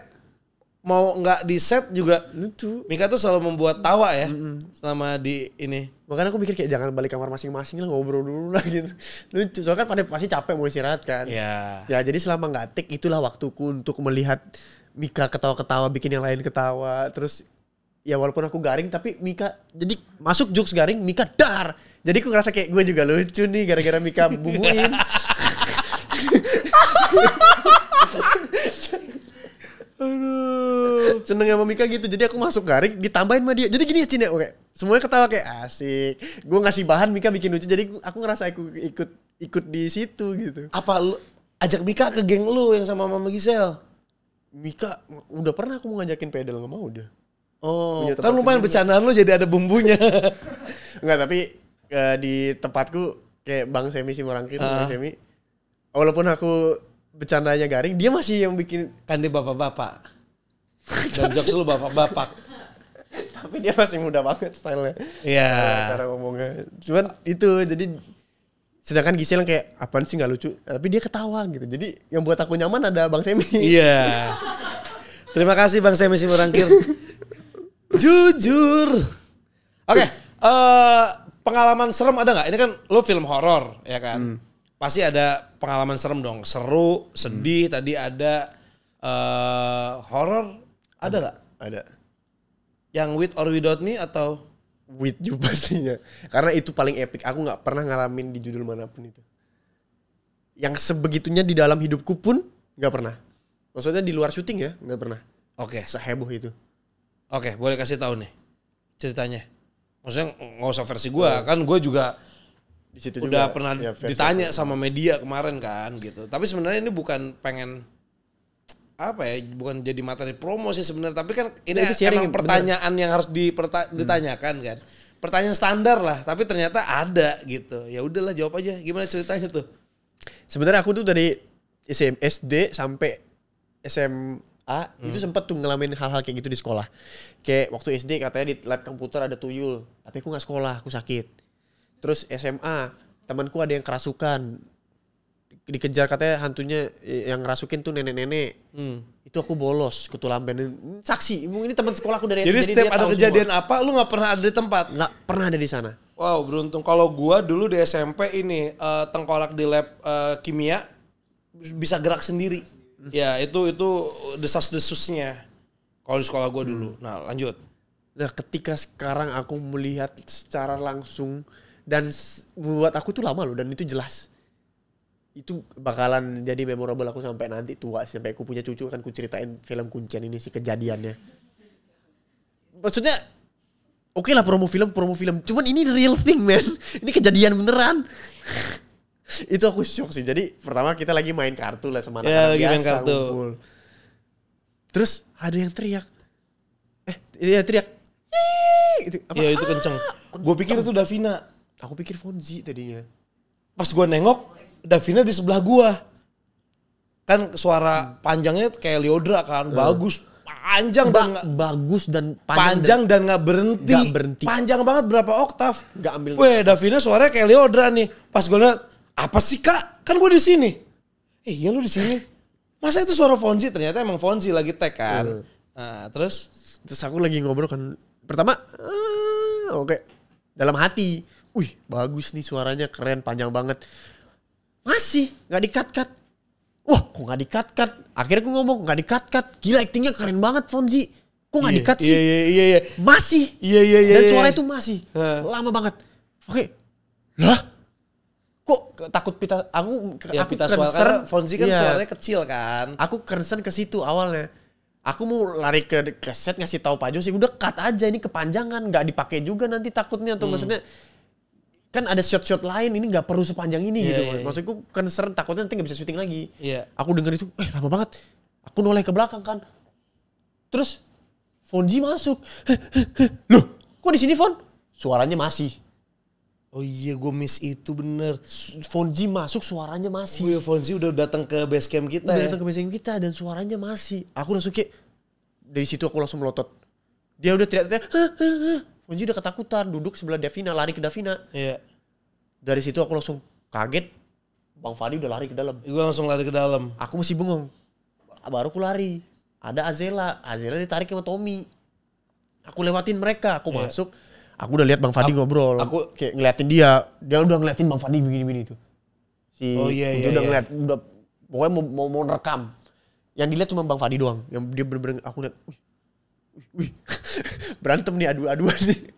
mau gak di set juga lucu. Mika tuh selalu membuat tawa ya selama di ini. Makanya aku mikir kayak jangan balik kamar masing-masing lah, ngobrol dulu lah gitu. Lucu. Soalnya kan pada pasti capek mau istirahat kan. Iya. Ya jadi selama gak take itulah waktuku untuk melihat Mika ketawa-ketawa, bikin yang lain ketawa. Terus ya walaupun aku garing tapi Mika jadi masuk jokes garing, Mika dar. Jadi aku ngerasa kayak gue juga lucu nih gara-gara Mika bumbuin. Aduh. Seneng sama Mika gitu. Jadi aku masuk garing ditambahin sama dia. Jadi gini ya Cina, oke. Semuanya ketawa kayak asik. Gue ngasih bahan Mika bikin lucu. Jadi aku ngerasa aku ikut di situ gitu. Apa lu ajak Mika ke geng lu yang sama Mama Gisel? Mika udah pernah aku mau ngajakin pedal, enggak mau udah. Oh, kan lumayan bercandaan lu jadi ada bumbunya. Enggak, tapi di tempatku kayak Bang Semi Simorangkir, Bang Semi. Walaupun aku bercandanya garing, dia masih yang bikin. Kan dia bapak-bapak. Dan jokes lu bapak-bapak. Tapi dia masih muda banget stylenya. Iya. Cara ngomongnya. Cuman itu jadi sedangkan Gisel yang kayak apaan sih nggak lucu, tapi dia ketawa gitu. Jadi yang buat aku nyaman ada Bang Semi. Iya. Terima kasih Bang Semi Simorangkir. Jujur. Oke, pengalaman serem ada nggak? Ini kan lo film horor ya kan? Pasti ada pengalaman serem dong. Seru, sedih. Tadi ada horor. Ada nggak? Ada. Yang with or without me atau? With you pastinya. Karena itu paling epic. Aku nggak pernah ngalamin di judul manapun itu. Yang sebegitunya di dalam hidupku pun nggak pernah. Maksudnya di luar syuting ya nggak pernah. Oke. Seheboh itu. Oke, boleh kasih tahu nih ceritanya. Maksudnya nggak usah versi gue, kan gue juga Di situ udah juga, pernah ya, ditanya sama media kemarin kan gitu. Tapi sebenarnya ini bukan pengen apa ya, bukan jadi materi promo sih sebenarnya. Tapi kan ini itu sharing, emang pertanyaan yang harus ditanyakan kan. Pertanyaan standar lah, tapi ternyata ada gitu. Ya udahlah jawab aja. Gimana ceritanya tuh? Sebenarnya aku tuh dari SD sampai SMA itu sempat tuh ngalamin hal-hal kayak gitu di sekolah. Kayak waktu SD katanya di lab komputer ada tuyul, tapi aku nggak sekolah, aku sakit. Terus SMA temanku ada yang kerasukan, dikejar katanya hantunya yang ngerasukin tuh nenek-nenek. Itu aku bolos ke Tulamben. Saksi, ini teman sekolahku dari SD. Jadi setiap ada kejadian semua. Apa, lu nggak pernah ada di tempat? Nggak pernah ada di sana. Wow, beruntung. Kalau gua dulu di SMP ini tengkorak di lab kimia bisa gerak sendiri. Ya itu desas-desusnya kalau di sekolah gue dulu. Nah lanjut. Nah ketika sekarang aku melihat secara langsung dan buat aku tuh lama loh dan itu jelas. itu bakalan jadi memorable aku sampai nanti tua, sampai aku punya cucu kan ku ceritain film Kuncian ini sih kejadiannya. Maksudnya oke lah promo film, cuman ini real thing man. Ini kejadian beneran. Itu aku shock sih. Jadi pertama kita lagi main kartu lah sama anak-anak lagi main biasa kartu. ngumpul. Terus ada yang teriak. Teriak. Itu apa? Iya itu kenceng. Gue pikir itu Davina. Aku pikir Fonzi tadinya. Pas gue nengok, Davina di sebelah gue. Kan suara panjangnya kayak Lyodra kan, bagus, panjang Bagus dan panjang dan nggak berhenti. Nggak berhenti. Panjang banget berapa oktav. Nggak ambil. Weh, Davina suaranya kayak Lyodra nih. Pas gue liat, apa sih kak? Kan gue di sini. Iya lu di sini. Masa itu suara Fonzi? Ternyata emang Fonzi lagi tag kan. Nah, terus aku lagi ngobrol kan. Pertama, oke. Dalam hati, wih bagus nih suaranya, keren, panjang banget. Masih nggak di-cut-cut. Wah, kok nggak di-cut-cut? Akhirnya aku ngomong nggak di-cut-cut. Gila actingnya keren banget Fonzi. Kok nggak di-cut sih? Iya. Masih. Iya. Dan suara itu masih lama banget. Oke. Lah? Kok takut pita? Aku pita suara concern. karena Fonzi kan suaranya kecil kan. Aku concern ke situ awalnya. Aku mau lari ke set ngasih tahu Pak Jos, udah cut aja ini kepanjangan, nggak dipakai juga nanti takutnya atau maksudnya kan ada shot-shot lain ini nggak perlu sepanjang ini gitu. Maksudku concern takutnya nanti nggak bisa syuting lagi. Aku denger itu, lama banget. Aku noleh ke belakang kan. Terus Fonzi masuk. Loh, kok di sini Fon? Suaranya masih. Oh iya, gue miss itu bener. Fonzi masuk suaranya masih. Oh iya, Fonzi udah datang ke base camp kita. Udah datang ke base camp kita dan suaranya masih. Aku langsung kayak dari situ aku langsung melotot. Dia udah teriak-teriak. Fonzi udah ketakutan, duduk sebelah Davina, lari ke Davina. Iya. Dari situ aku langsung kaget. Bang Fadi udah lari ke dalam. Gue langsung lari ke dalam. Aku masih bengong. Baru aku lari. Ada Azela ditarik sama Tommy. Aku lewatin mereka, aku masuk. Aku udah lihat Bang Fadi ngobrol. Aku kayak ngeliatin dia udah ngeliatin Bang Fadi begini-begini tuh. Dia udah ngeliat, udah pokoknya mau rekam. Yang dilihat cuma Bang Fadi doang. Yang dia bener-bener aku lihat, wih, berantem nih adu-aduan nih.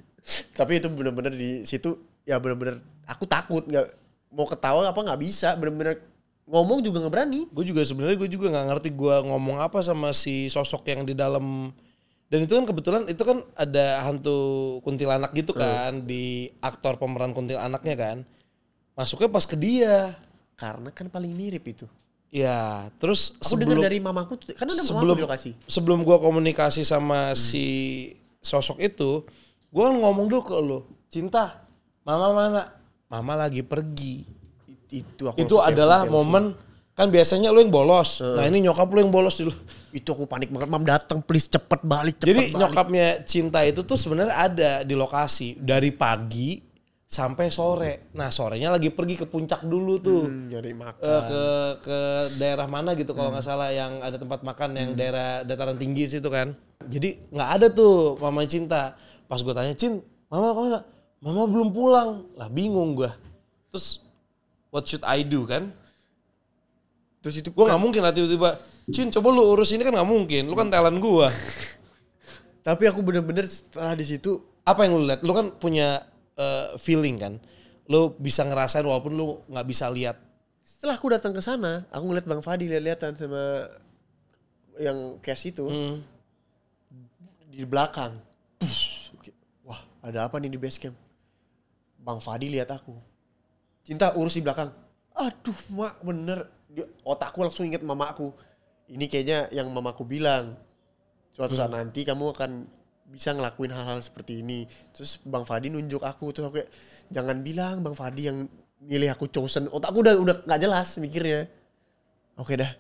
Tapi itu bener-bener di situ ya bener-bener aku takut, nggak mau ketawa apa nggak bisa, bener-bener ngomong juga nggak berani. Gue juga nggak ngerti gue ngomong apa sama si sosok yang di dalam. Dan itu kan kebetulan itu kan ada hantu kuntilanak gitu kan di aktor pemeran kuntilanaknya kan. Masuknya pas ke dia. Karena kan paling mirip itu. Ya, terus aku dengar dari mamaku, karena ada mamaku di lokasi. Sebelum gue komunikasi sama si sosok itu, gue kan ngomong dulu ke lo, Cinta, mama mana? Mama lagi pergi. Itu adalah momen. Kan biasanya lu yang bolos. Nah ini nyokap lu yang bolos dulu. Itu aku panik banget. Mam datang please cepet balik. Jadi nyokapnya Cinta itu tuh sebenarnya ada di lokasi. Dari pagi sampai sore. Nah sorenya lagi pergi ke puncak dulu tuh. Nyari makan. Ke daerah mana gitu kalau gak salah. Yang ada tempat makan yang daerah dataran tinggi situ kan. Jadi gak ada tuh mama Cinta. Pas gue tanya, Cin mama kemana? Mama belum pulang. Lah bingung gue. Terus what should I do kan? Terus itu gue nggak mungkin lah tiba-tiba, Cin coba lu urus ini kan nggak mungkin, lu kan talent gue. Tapi aku bener-bener setelah di situ, apa yang lu lihat? Lu kan punya feeling kan, lu bisa ngerasain walaupun lu nggak bisa lihat. Setelah aku datang ke sana, aku ngeliat Bang Fadi lihat-lihatan sama yang cash itu di belakang. Wah ada apa nih di base camp? Bang Fadi lihat aku, Cinta urus di belakang. Aduh mak bener. Otakku langsung inget mamaku. Ini kayaknya yang mamaku bilang. Suatu saat nanti kamu akan bisa ngelakuin hal-hal seperti ini. Terus Bang Fadi nunjuk aku. Terus aku kayak, jangan bilang Bang Fadi yang milih aku chosen. Otakku udah gak jelas mikirnya. Oke dah.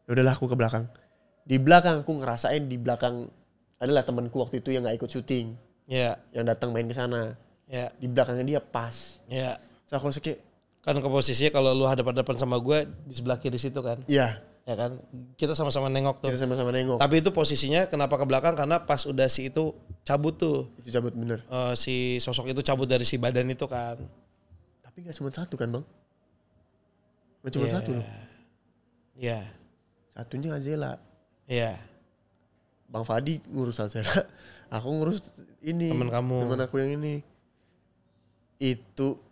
Yaudahlah aku ke belakang. Di belakang aku ngerasain di belakang adalah temanku waktu itu yang gak ikut syuting. Yang datang main ke sana. Di belakangnya dia pas. So aku langsung kayak, kan ke posisinya kalau lu hadapan-hadapan sama gue di sebelah kiri situ kan. Iya. Ya kan. Kita sama-sama nengok tuh. Kita sama-sama nengok. Tapi itu posisinya kenapa ke belakang karena pas udah si itu cabut tuh. Itu cabut bener. Si sosok itu cabut dari si badan itu kan. Tapi gak cuma satu kan bang? Gak cuma satu loh. Iya. Satunya Azela. Iya. Bang Fadi ngurus Azela. Aku ngurus ini. Temen kamu. Temen aku yang ini. Itu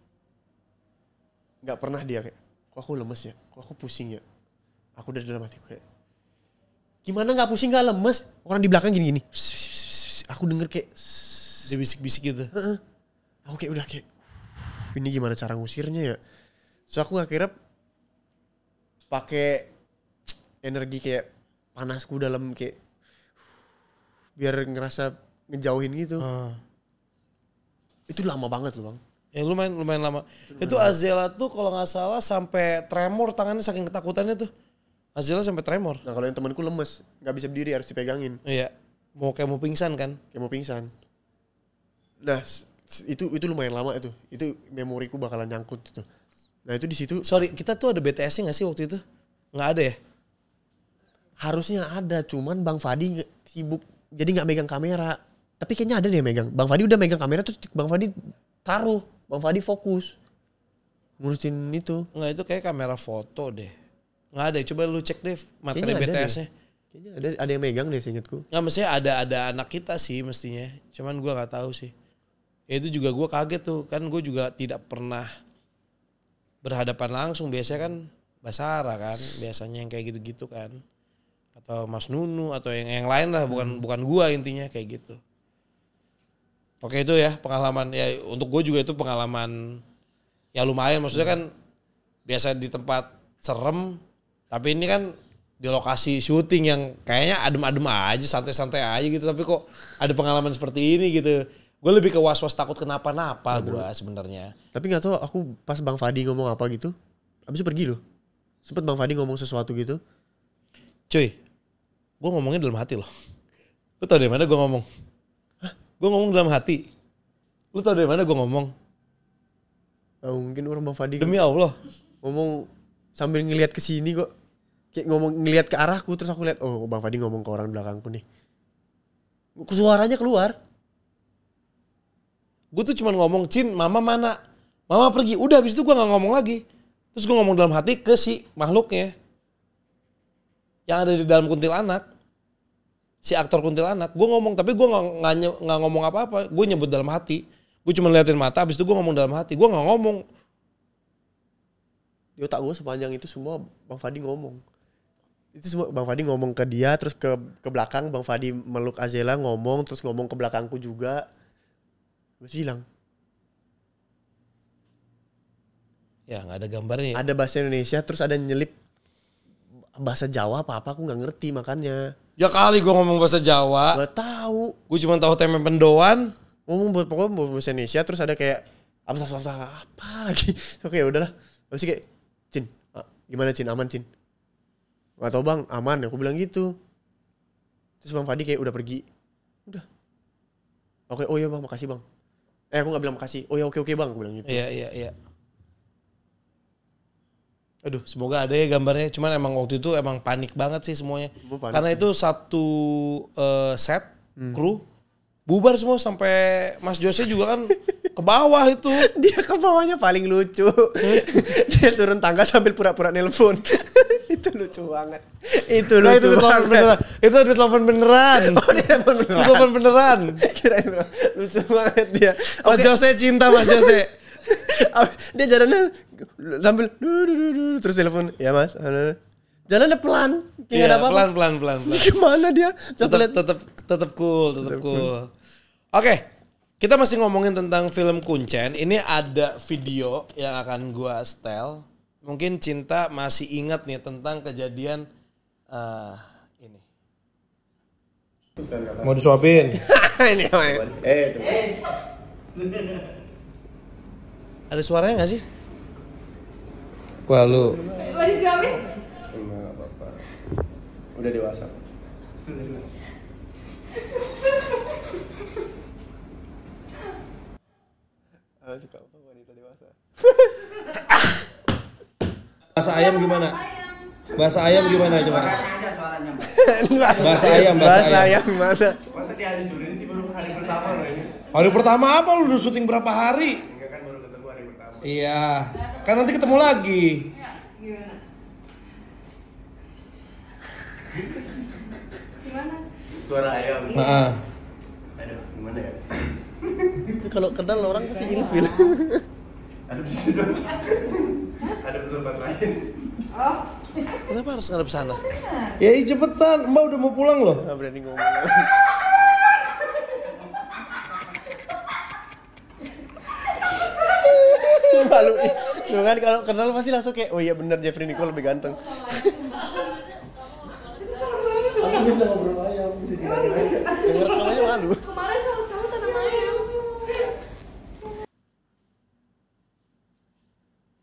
gak pernah dia kayak, kok aku lemes ya, kok aku pusing ya. Aku dari dalam hatiku kayak, gimana nggak pusing nggak lemes? Orang di belakang gini-gini. Aku denger kayak dia bisik-bisik gitu. Aku kayak udah kayak, ini gimana cara ngusirnya ya? So aku akhirnya pakai energi kayak panasku dalam kayak biar ngerasa ngejauhin gitu. Itu lama banget loh bang. Ya lumayan lama. Itu Azela tuh kalau nggak salah sampai tremor tangannya saking ketakutannya tuh. Azela sampai tremor. Nah kalau yang temanku lemes, nggak bisa berdiri harus dipegangin. Iya. Mau pingsan kan? Kayak mau pingsan. Nah itu lumayan lama itu. Itu memoriku bakalan nyangkut itu. Nah itu di situ. Sorry, kita tuh ada BTS-nya nggak sih waktu itu? Nggak ada ya? Harusnya ada, cuman Bang Fadi sibuk, jadi nggak megang kamera. Tapi kayaknya ada deh megang. Bang Fadi udah megang kamera terus Bang Fadi taruh. Bang Fadi fokus ngurusin itu. Nggak, itu kayak kamera foto deh. Nggak ada, coba lu cek deh materi Kayaknya ada BTS-nya. Kayaknya ada yang megang deh seingetku. Nggak, mestinya ada anak kita sih mestinya. Cuman gue nggak tahu sih. Ya itu juga gue kaget tuh, kan gue juga tidak pernah berhadapan langsung. Biasanya kan Basara kan, biasanya yang kayak gitu-gitu kan. Atau Mas Nunu atau yang lain lah, bukan gue intinya kayak gitu. Oke, itu ya pengalaman ya, untuk gue juga itu pengalaman ya lumayan, maksudnya kan biasa di tempat serem, tapi ini kan di lokasi syuting yang kayaknya adem-adem aja, santai-santai aja gitu, tapi kok ada pengalaman seperti ini gitu. Gue lebih ke was-was takut kenapa-napa gue sebenarnya. Tapi nggak tahu aku pas Bang Fadi ngomong apa gitu, abis itu pergi loh. Sempet Bang Fadi ngomong sesuatu gitu. Cuy, gue ngomongnya dalam hati loh. Lu tau dari mana gue ngomong? Hah? Gue ngomong dalam hati. Lu tau dari mana gue ngomong? Oh, mungkin orang Bang Fadi Demi Allah. ngomong sambil ngelihat ke sini kok. Kayak ngomong ngelihat ke arahku terus aku lihat, oh Bang Fadi ngomong ke orang belakangku nih. Suaranya keluar. Gue tuh cuma ngomong, Cin, mama mana? Mama pergi. Udah, habis itu gue gak ngomong lagi. Terus gue ngomong dalam hati ke si makhluknya. Yang ada di dalam kuntilanak. Si aktor kuntilanak. Gue ngomong, tapi gue gak ngomong apa-apa. Gue nyebut dalam hati. Gue cuma liatin mata, habis itu gue ngomong dalam hati. Gue gak ngomong. Di otak gue sepanjang itu semua Bang Fadi ngomong. Itu semua Bang Fadi ngomong ke dia, terus ke belakang Bang Fadi meluk Azela ngomong, terus ngomong ke belakangku juga. Terus hilang. Ya gak ada gambarnya. Ada bahasa Indonesia, terus ada nyelip bahasa Jawa apa-apa, aku gak ngerti makanya. Ya kali gue ngomong bahasa Jawa. Gak tahu. Gue cuma tahu tempe pendoan. Ngomong pokoknya bahasa Indonesia, terus ada kayak apa lagi. Oke udahlah. Terus kayak, Cin, gimana Cin, aman Cin? Gak tau bang, aman, aku bilang gitu. Terus Bang Fadi kayak udah pergi. Udah. Oke, oh iya bang, makasih bang. Aku gak bilang makasih, oh ya oke bang, aku bilang gitu. Iya. Aduh, semoga ada ya gambarnya. Cuman emang waktu itu emang panik banget sih semuanya. Panik. Karena itu satu set, kru, bubar semua sampai Mas Jose juga kan ke bawah itu. Dia ke bawahnya paling lucu. Dia turun tangga sambil pura-pura nelpon. Itu lucu banget. Itu lucu banget. Itu di telepon beneran. Oh dia telepon beneran. Di telepon beneran. Kirain lucu banget dia. Mas Jose cinta Mas Jose. Dia jalannya sambil terus telepon. Ya mas. Jalannya pelan. Iya, Ada apa-apa. pelan. Gimana dia? Tetap cool. Oke, kita masih ngomongin tentang film Kuncen. Ini ada video yang akan gua setel. Mungkin Cinta masih ingat nih tentang kejadian ini. Mau disuapin? Ini coba. Ada suaranya gak sih? Wah lu. Mau disuapin? Enggak apa-apa. Udah dewasa. Suka apa wanita dewasa? Bahasa ayam gimana? Bahasa ayam gimana coba? Bahasa ayam gimana? Masa dihancurin sih baru hari pertama loh ini. Hari pertama apa lu udah syuting berapa hari? Enggak kan baru ketemu hari pertama. Iya, kan nanti ketemu lagi. Gimana? Gimana? Suara ayam. Heeh. Aduh, gimana ya? Kalau kenal orang pasti ilfil. Ada di situ. Ada tempat lain. Oh. Kenapa harus ngadep sana? Ya cepetan, Mbak udah mau pulang loh. Enggak berani ngomong. Malu. Tuh kan kalau kenal pasti langsung kayak oh iya benar Jeffrey Nicole lebih ganteng. Aku bisa ngobrol ayam, bisa jelasin aja. Denger aja malu. Kemarin sama-sama tanam ayam.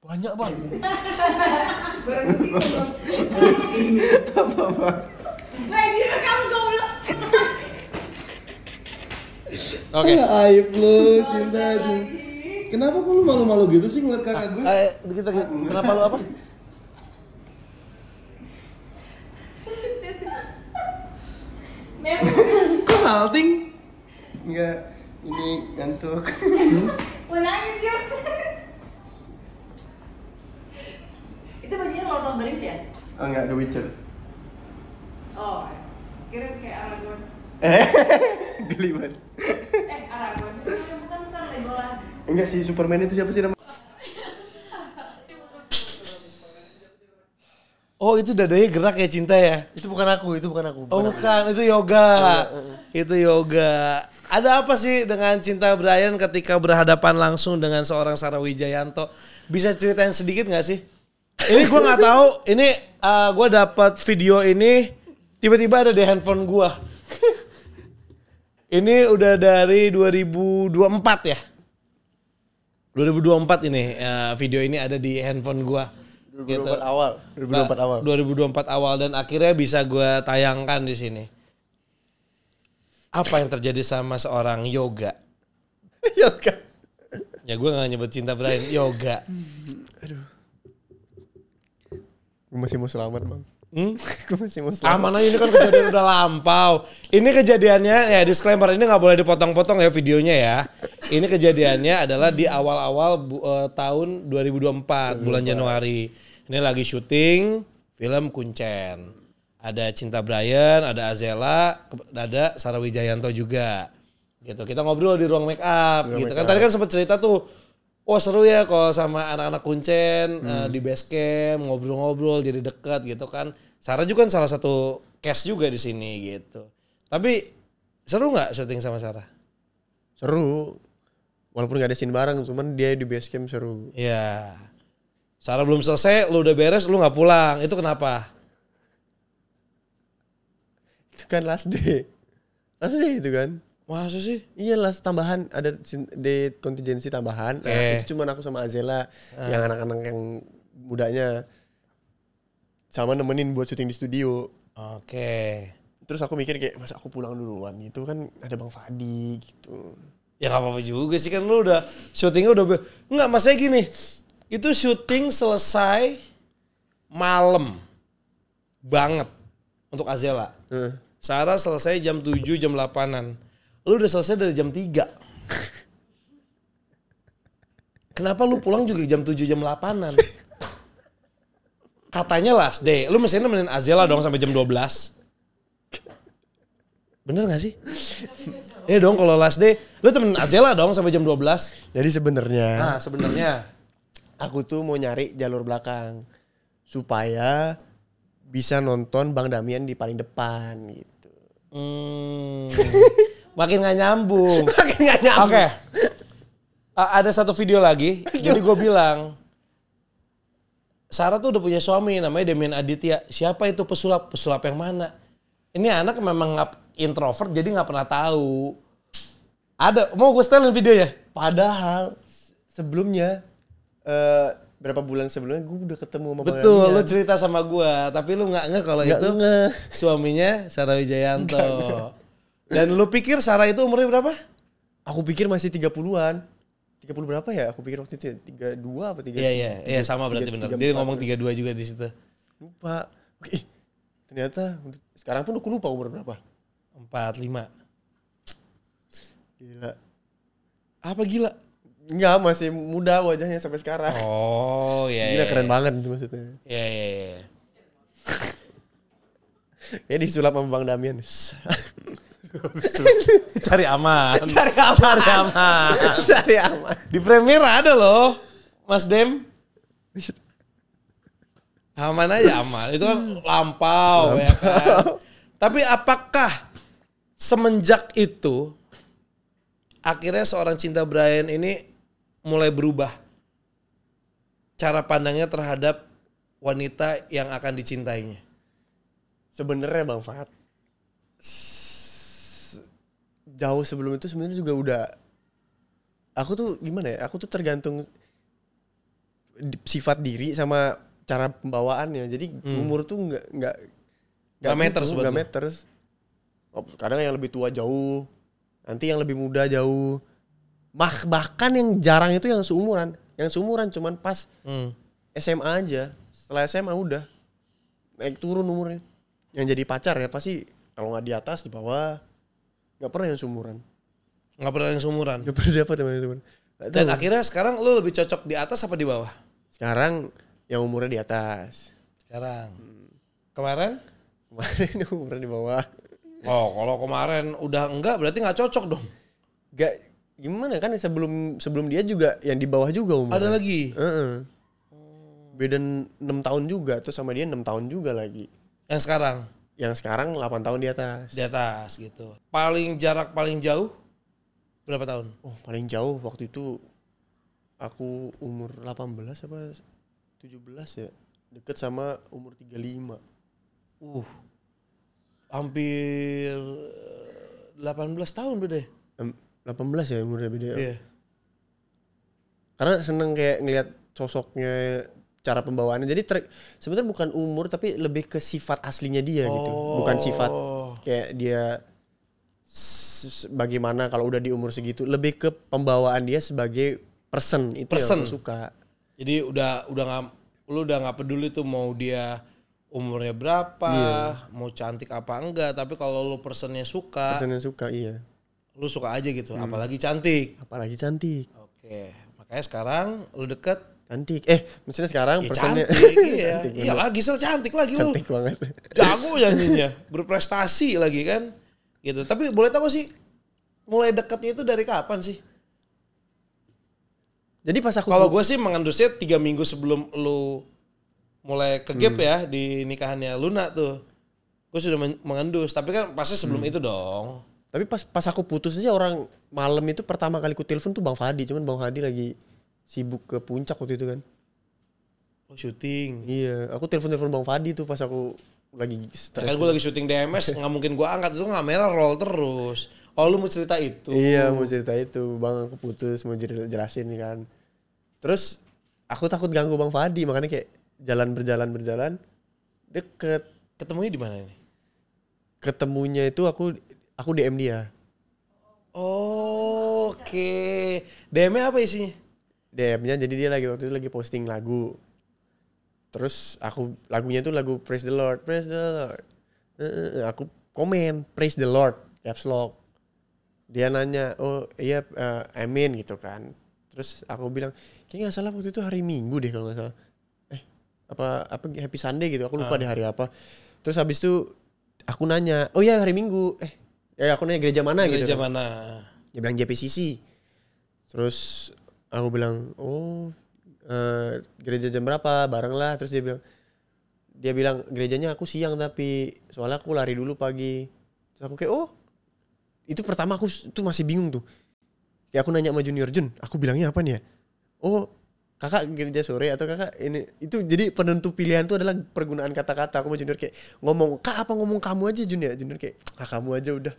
Banyak bang. Nah ini rekam goblok. Oke. Aib lu, cinta itu. Kenapa kok lu malu-malu gitu sih ngeliat kakak gue? Kita kenapa lu apa? Kok salting? Enggak, ini ngantuk. Mau nangis yuk. Itu bajunya Lord of the Rings ya? Oh enggak, The Witcher. Oh, kira kayak Aragorn. Geli banget. Aragorn. Bukan Legolas. Enggak sih, Superman itu siapa sih namanya? Oh itu dadanya gerak ya cinta ya? Itu bukan aku. Oh bukan, itu yoga. Itu yoga. Ada apa sih dengan Cinta Bryan ketika berhadapan langsung dengan seorang Sarah Wijayanto? Bisa ceritain sedikit gak sih? Ini gue nggak tahu. Ini gue dapat video ini tiba-tiba ada di handphone gue. Ini udah dari 2024 ya. 2024 ini video ini ada di handphone gue. 2024 awal. 2024 awal dan akhirnya bisa gue tayangkan di sini. Apa yang terjadi sama seorang yoga? Yoga. Ya gue gak nyebut Cinta Bryan, yoga. Aduh. Gue masih mau selamat bang. Gue masih mau selamat. Aman aja ini kan kejadian udah lampau. Ini kejadiannya ya disclaimer ini gak boleh dipotong-potong ya videonya ya. Ini kejadiannya adalah di awal-awal tahun 2024 bulan Januari. Ini lagi syuting film Kuncen. Ada Cinta Bryan, ada Azela, ada Sarah Wijayanto juga. Gitu. Kita ngobrol di ruang make up gitu kan. Tadi kan sempat cerita tuh, wah seru ya kalau sama anak-anak Kuncen di base camp ngobrol-ngobrol jadi dekat gitu kan. Sarah juga kan salah satu cast juga di sini gitu. Tapi seru nggak syuting sama Sarah? Seru. Walaupun gak ada scene bareng, cuman dia di base camp seru. Iya. Sarah belum selesai, lu udah beres, lu nggak pulang. Itu kenapa? Itu kan last day. Last day itu kan. Masa sih? Iya last tambahan, ada day kontingensi tambahan. Nah, itu cuma aku sama Azela yang anak-anak yang mudanya sama nemenin buat syuting di studio. Oke. Terus aku mikir kayak masa aku pulang duluan, itu kan ada Bang Fadi gitu. Ya gak apa-apa juga sih kan lu udah syutingnya udah enggak masanya gini. Itu syuting selesai malam banget untuk Azela. Sarah selesai jam 7 jam 8-an. Lu udah selesai dari jam 3. Kenapa lu pulang juga jam 7 jam 8-an? Katanya last day. Lu mestinya nemenin Azela dong sampai jam 12. Bener gak sih? Dong kalau last day, lu temenin Azela dong sampai jam 12. Jadi sebenarnya Aku tuh mau nyari jalur belakang supaya bisa nonton Bang Damian di paling depan gitu. Makin gak nyambung. Oke. Ada satu video lagi. Jadi gue bilang, Sarah tuh udah punya suami namanya Demian Aditya. Siapa itu pesulap? Pesulap yang mana? Ini anak memang introvert jadi gak pernah tahu. Ada, mau gue setelin videonya? Padahal sebelumnya berapa bulan sebelumnya gue udah ketemu sama Bang Betul, Damian. lu cerita sama gue, tapi lu nggak kalau itu suaminya Sarah Wijayanto. Dan lu pikir Sarah itu umurnya berapa? Aku pikir masih 30-an. 30 berapa ya? Aku pikir waktu itu 32 apa 3? Iya, sama berarti benar. Dia ngomong 32 juga di situ. Lupa. Ternyata sekarang pun aku lupa umur berapa. 45. Gila. Apa gila? Enggak, masih muda wajahnya sampai sekarang. Oh, iya. Gila keren banget itu maksudnya. Iya. Ya disulap sama Bang Damian. Cari aman. Cari aman. Di Premiere ada loh. Mas Dem? Aman aja aman. Itu kan lampau ya kan. Tapi apakah semenjak itu akhirnya seorang Cinta Brian ini mulai berubah cara pandangnya terhadap wanita yang akan dicintainya? Sebenarnya Bang Fat, jauh sebelum itu sebenarnya juga udah, aku tuh gimana ya, aku tuh tergantung sifat diri sama cara pembawaannya. Jadi umur tuh nggak matters buat nggak lu. matters. Kadang yang lebih tua jauh, nanti yang lebih muda jauh. Bahkan yang jarang itu yang seumuran cuman pas SMA aja. Setelah SMA udah naik turun umurnya. Yang jadi pacar ya pasti kalau nggak di atas di bawah, nggak pernah yang seumuran. Nggak pernah yang seumuran. Nggak pernah dapat yang seumuran. Nggak Dan tahu. akhirnya sekarang lu lebih cocok di atas apa di bawah? Sekarang yang umurnya di atas. Sekarang. Kemarin? Kemarin yang umurnya di bawah. Oh, kalau kemarin udah enggak berarti nggak cocok dong. Gak gimana kan sebelum dia juga yang di bawah juga umurnya. Ada lagi. Beda 6 tahun juga, terus sama dia 6 tahun juga lagi. Yang sekarang Yang sekarang 8 tahun di atas. di atas gitu. Jarak paling jauh berapa tahun? Oh, paling jauh waktu itu aku umur 18 apa 17 ya. Deket sama umur 35. Hampir 18 tahun beda. 18 ya umurnya beda. Iya. Karena seneng kayak ngelihat sosoknya, cara pembawaannya. Jadi sebenarnya bukan umur tapi lebih ke sifat aslinya dia gitu. Bukan sifat kayak dia bagaimana kalau udah di umur segitu. Lebih ke pembawaan dia sebagai person itu yang aku suka. Jadi lu udah nggak peduli tuh mau dia umurnya berapa, mau cantik apa enggak, tapi kalau lu personnya suka, Iya. lu suka aja gitu, apalagi cantik. Oke, makanya sekarang lu deket. Cantik. Maksudnya sekarang Ya, personnya cantik, iya. cantik Iya lagi cantik lagi lu. Cantik banget. Jago nyanyinya, berprestasi lagi kan. Gitu. Tapi boleh tahu sih mulai deketnya itu dari kapan sih? Jadi pas aku Kalau gue sih mengendusnya 3 minggu sebelum lu mulai ke gap ya di nikahannya Luna tuh. Gue sudah mengendus, tapi kan pasti sebelum itu dong. Tapi pas aku putus aja orang malam itu pertama kali ku telepon tuh Bang Fadi, cuman Bang Fadi lagi sibuk ke puncak waktu itu kan. Oh, syuting. Iya, aku telepon Bang Fadi tuh pas aku lagi stres. Kan gue lagi syuting DMS, nggak mungkin gue angkat itu kamera roll terus. Oh, lu mau cerita itu? Iya, mau cerita itu. Bang aku putus mau jelasin kan. Terus aku takut ganggu Bang Fadi, makanya kayak berjalan deket. Ketemunya di mana ini? Ketemunya itu aku DM dia. Oh, oke. DM-nya apa isinya? DM-nya jadi dia waktu itu lagi posting lagu. Terus lagunya tuh lagu Praise the Lord. Aku komen Praise the Lord, caps lock. Dia nanya, "Oh, iya amin" gitu kan. Terus aku bilang, "Kayaknya nggak salah waktu itu hari Minggu deh kalau nggak salah." Apa Happy Sunday gitu. Aku lupa di hari apa. Terus habis itu aku nanya, "Oh iya hari Minggu." Aku nanya gereja mana gitu. Gereja kan. mana? Dia bilang JPCC. Terus aku bilang, "Oh, gereja jam berapa?" Bareng lah. Terus dia bilang gerejanya aku siang tapi soalnya aku lari dulu pagi. Terus aku kayak, "Oh." Itu pertama aku tuh masih bingung tuh. Kayak aku nanya sama Junior, "Jun, aku bilangnya apa nih ya?" "Oh, kakak gereja sore atau kakak ini." Itu jadi penentu pilihan tuh adalah pergunaan kata-kata. Aku sama Junior kayak ngomong, "Kak apa ngomong kamu aja Jun ya?" Junior kayak, "Kamu aja udah."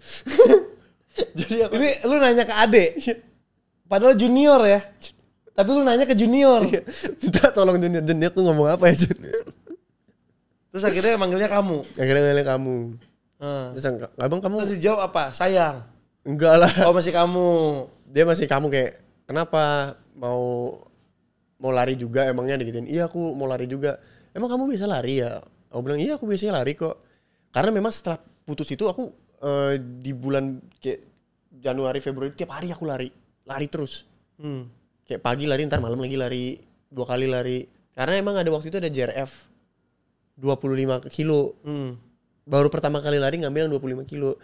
Jadi aku Ini lu nanya ke adek. Padahal junior ya. Tapi lu nanya ke junior. minta tolong Junior, Jun aku ngomong apa ya Jun? Terus akhirnya manggilnya kamu. Akhirnya ngeliat kamu. Terus abang kamu Terus dijawab apa? Sayang. enggak lah. Oh, masih kamu. Dia masih kamu kayak kenapa mau lari juga emangnya digituin. "Iya aku mau lari juga." "Emang kamu bisa lari ya?" Aku bilang, "Iya aku biasanya lari kok." Karena memang setelah putus itu aku di bulan kayak Januari Februari tiap hari aku lari terus. Kayak pagi lari, ntar malam lagi lari, 2 kali lari. Karena emang ada waktu itu ada JRF 25 kilo. Baru pertama kali lari ngambil yang 25 kilo.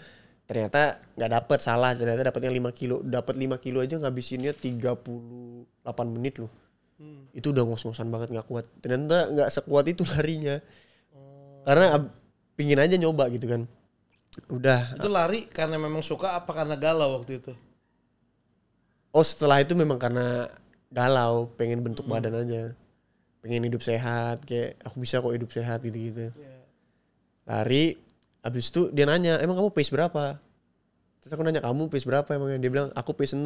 Ternyata nggak dapet, salah. Ternyata dapetnya 5 kilo. Dapat 5 kilo aja ngabisinnya 38 menit loh. Itu udah ngos-ngosan banget gak kuat. Ternyata gak sekuat itu larinya. Karena pingin aja nyoba gitu kan. Udah. Itu lari karena memang suka apa karena galau waktu itu? Oh setelah itu memang karena galau. Pengen bentuk badan aja. Pengen hidup sehat. Kayak aku bisa kok hidup sehat gitu-gitu. Lari. Habis itu dia nanya, emang kamu pace berapa? Terus aku nanya, kamu pace berapa emang? Dia bilang, aku pace 6.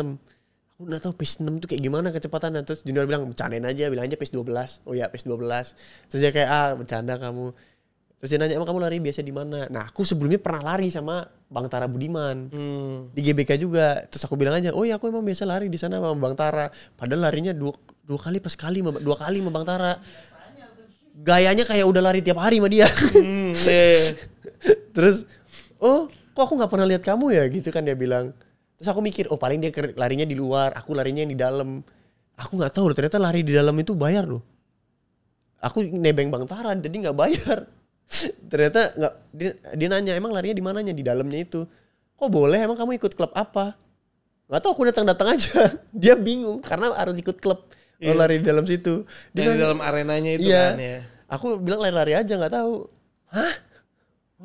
Aku gak tahu pace 6 tuh kayak gimana kecepatannya. Terus junior bilang, bercandain aja, bilang aja pace 12. Oh ya pace 12. Terus dia kayak, bercanda kamu. Terus dia nanya, emang kamu lari biasa di mana? Nah aku sebelumnya pernah lari sama Bang Tara Budiman. Di GBK juga. Terus aku bilang aja, oh ya aku emang biasa lari di sana sama Bang Tara. Padahal larinya dua kali sama Bang Tara. Gayanya kayak udah lari tiap hari sama dia. Terus, oh kok aku gak pernah lihat kamu ya gitu kan dia bilang. Terus aku mikir, oh paling dia larinya di luar, aku larinya yang di dalam. Aku gak tahu ternyata lari di dalam itu bayar loh. Aku nebeng Bang Tara jadi gak bayar. Ternyata gak, dia nanya emang larinya di mananya, di dalamnya itu. Kok boleh, emang kamu ikut klub apa? Gak tahu, aku datang aja. Dia bingung karena harus ikut klub. Kalau lari di dalam situ. Dia di dalam arenanya itu kan ya. Aku bilang lari-lari aja gak tahu. Hah?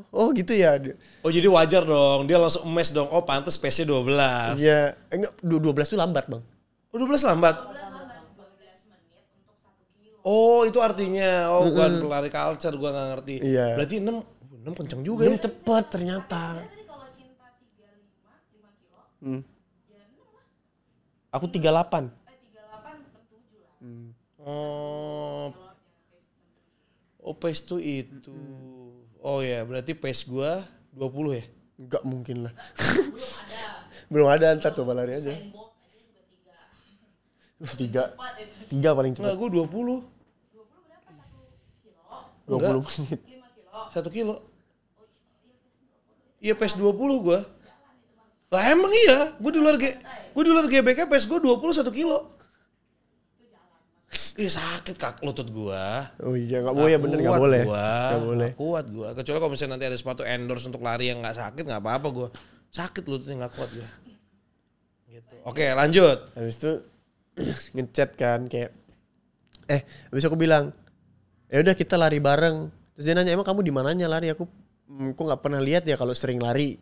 Oh gitu ya. Oh jadi wajar dong, dia langsung emes dong. Oh pantes pace-nya 12. Iya, enggak 12 tuh lambat, Bang. Oh 12 lambat? 12 menit untuk 1 kilo. Oh itu artinya, bukan pelari culture, gua gak ngerti. Iya. Berarti 6 kenceng juga ya? Cepet ternyata. Tadi kalau cinta 35 kilo, ya 6 lah. Aku 38. 38 per 7 lah. Oh pace tuh itu. Oh ya, berarti pace gua 20 ya? Enggak mungkin lah. Belum ada, ntar coba lari aja. Usain Bolt aja juga 3. 3. Cepat itu. 3 paling cepat. Enggak, gua 20. 20 berapa? 1 kilo? 20 5 menit. kilo? 1 kilo. Iya pace 20 gua. Lah emang iya, gua di luar GBK pace gua 20 1 kilo. Ih sakit kak lutut gua. Oh iya, enggak boleh, bener enggak boleh. Enggak boleh. Kuat gua. Kecuali kalau misalnya nanti ada sepatu endorse untuk lari yang enggak sakit enggak apa-apa gua. Sakit lututnya enggak kuat gua. Gitu. Oke, lanjut. Habis itu ngechat kan kayak habis aku bilang, "Ya udah kita lari bareng." Terus dia nanya, "Emang kamu di mananya lari?" Aku enggak pernah lihat ya kalau sering lari.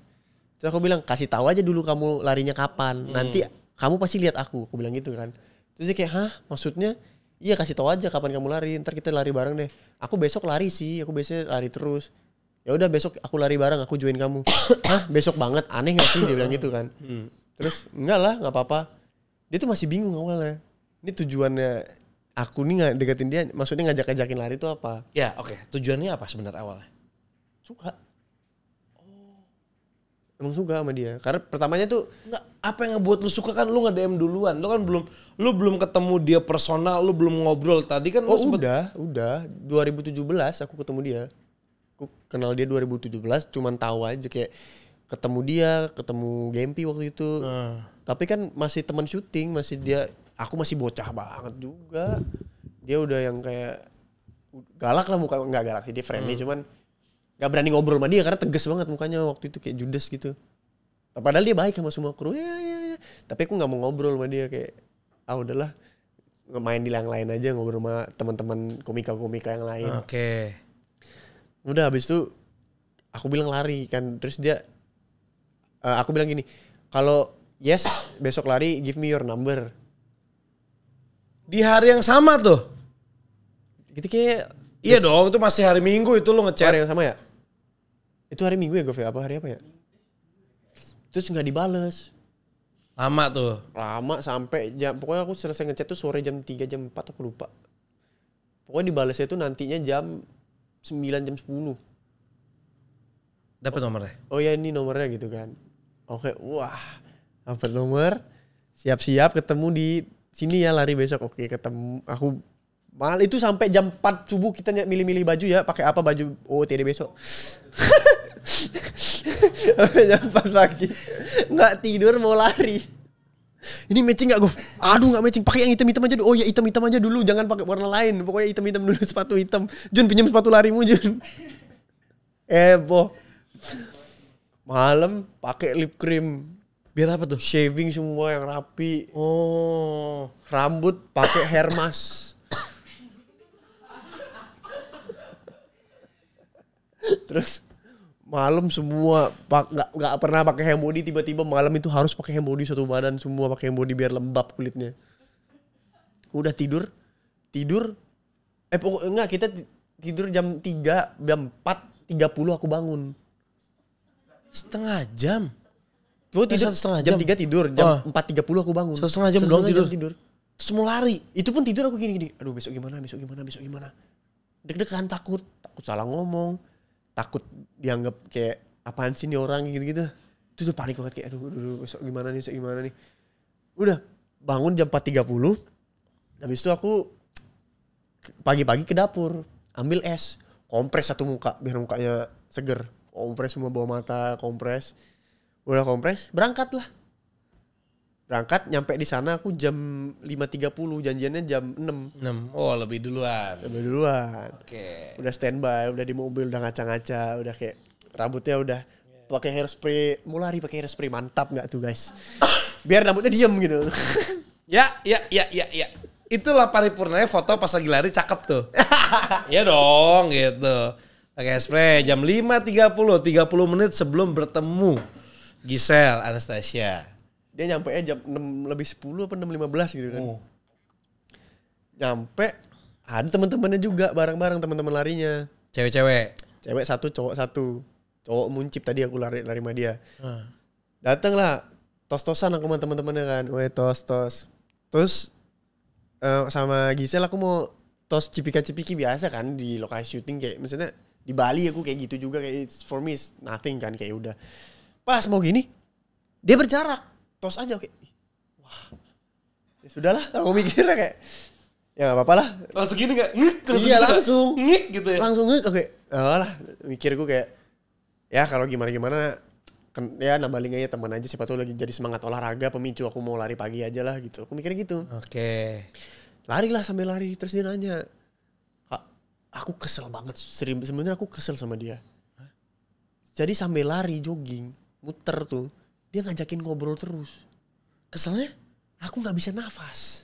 Terus aku bilang, "Kasih tahu aja dulu kamu larinya kapan. Nanti kamu pasti lihat aku." Aku bilang gitu kan. Terus dia kayak, "Hah? Maksudnya?" Iya kasih tahu aja kapan kamu lari, ntar kita lari bareng deh. Aku besok lari sih, aku biasanya lari terus. Ya udah besok aku lari bareng, aku join kamu. Hah besok banget, aneh gak sih dia bilang gitu kan. Terus enggak lah, nggak apa-apa. Dia tuh masih bingung awalnya. Ini tujuannya aku nih nggak deketin dia, maksudnya ngajak-ngajakin lari itu apa? Ya oke. Tujuannya apa sebenarnya awalnya? Suka. Emang suka sama dia. Karena pertamanya tuh Enggak, apa yang ngebuat lu suka kan lu nge-DM duluan. Lu belum ketemu dia personal, lu belum ngobrol. Tadi kan lu sempet udah 2017 aku ketemu dia. Aku kenal dia 2017, cuman tahu aja kayak ketemu Gempi waktu itu. Tapi kan masih teman syuting, aku masih bocah banget juga. Dia udah yang kayak galak lah muka, enggak galak sih dia friendly cuman gak berani ngobrol sama dia karena tegas banget mukanya waktu itu kayak judes gitu. Padahal dia baik sama semua kru ya. Tapi aku nggak mau ngobrol sama dia kayak udahlah main di yang lain aja ngobrol sama teman-teman komika yang lain. Oke. Udah habis itu aku bilang lari kan terus dia aku bilang gini kalau yes besok lari give me your number. Di hari yang sama tuh. Gitu kayak Iya dong, itu masih hari Minggu itu lu ngechat. hari yang sama ya? Itu hari Minggu ya Gov ya? Apa hari apa ya? Terus gak dibales. Lama tuh. Lama sampai jam, pokoknya aku selesai ngechat tuh sore jam 3 jam 4 aku lupa. Pokoknya dibalesnya tuh nantinya jam 9 jam 10. Dapat nomornya? Oh ya ini nomornya gitu kan. Oke, wah dapat nomor. Siap-siap ketemu di sini ya lari besok. Oke ketemu aku. Mal itu sampai jam 4 subuh kita milih-milih baju ya, pakai apa baju OOTD besok. Jam 4 pagi. Enggak tidur mau lari. Ini matching enggak, Gue? Aduh enggak matching, pakai yang hitam-hitam aja dulu. Oh ya hitam-hitam aja dulu, jangan pakai warna lain. Pokoknya hitam-hitam dulu sepatu hitam. Jun pinjam sepatu larimu, Jun. Boh. Malam pakai lip cream. Biar apa tuh? Shaving semua yang rapi. Oh. Rambut pakai hair mask. Terus malam semua nggak pernah pakai hand body, tiba-tiba malam itu harus pakai hand body satu badan semua, pakai hand body biar lembab kulitnya. Udah tidur enggak, kita tidur jam 3, jam 4.30 aku bangun. Setengah jam. Gue tidur setengah jam jam. 3 tidur, jam 4.30 aku bangun. Setengah jam doang tidur. Terus mau lari. Itu pun tidur aku gini. Aduh besok gimana. Deg-degan, takut salah ngomong. Takut dianggap kayak apaan sih nih orang gitu-gitu. Itu tuh panik banget kayak aduh besok gimana nih. Udah bangun jam 4.30. Habis itu aku pagi-pagi ke dapur. Ambil es. Kompres satu muka biar mukanya seger. Kompres semua bawah mata, kompres. Udah kompres, berangkat, nyampe di sana aku jam 5.30, janjiannya jam 6. Oh, lebih duluan. Oke. Udah standby, udah di mobil, udah ngaca-ngaca, udah kayak rambutnya udah pakai hairspray, mau lari pakai hairspray, mantap nggak tuh guys? Biar rambutnya diem gitu. Ya. Itulah paripurnanya foto pas lagi lari cakep tuh. Iya dong gitu. Pakai spray jam 5.30, 30 menit sebelum bertemu Giselle Anastasia. Dia nyampe jam 6:10 apa 6:15 gitu kan. Nyampe ada teman-temannya juga bareng-bareng, teman-teman larinya. Cewek-cewek. Cewek satu, cowok satu. Cowok muncip tadi aku lari sama dia. Datang lah tos-tosan aku sama teman-temannya kan. Weh tos. Terus sama Giselle aku mau tos cipika-cipiki biasa kan di lokasi syuting, kayak misalnya di Bali aku kayak gitu juga, kayak it's for me it's nothing kan, kayak udah. Pas mau gini dia berjarak, tos aja kayak wah. Ya sudahlah, aku mikirnya kayak ya gak apa-apa lah. Langsung gini gak? Ngik, iya langsung ngik gitu ya. Langsung ngik, oke. Lah, mikirku kayak ya kalau gimana ya nambah link aja teman aja, siapa tahu lagi jadi semangat olahraga, pemicu aku mau lari pagi aja lah gitu. Aku mikirnya gitu. Oke. Lari lah sambil lari, terus dia nanya, Kak, aku kesel banget. Sebenarnya aku kesel sama dia. Jadi sambil lari jogging, muter tuh, dia ngajakin ngobrol terus. Keselnya? Aku nggak bisa nafas.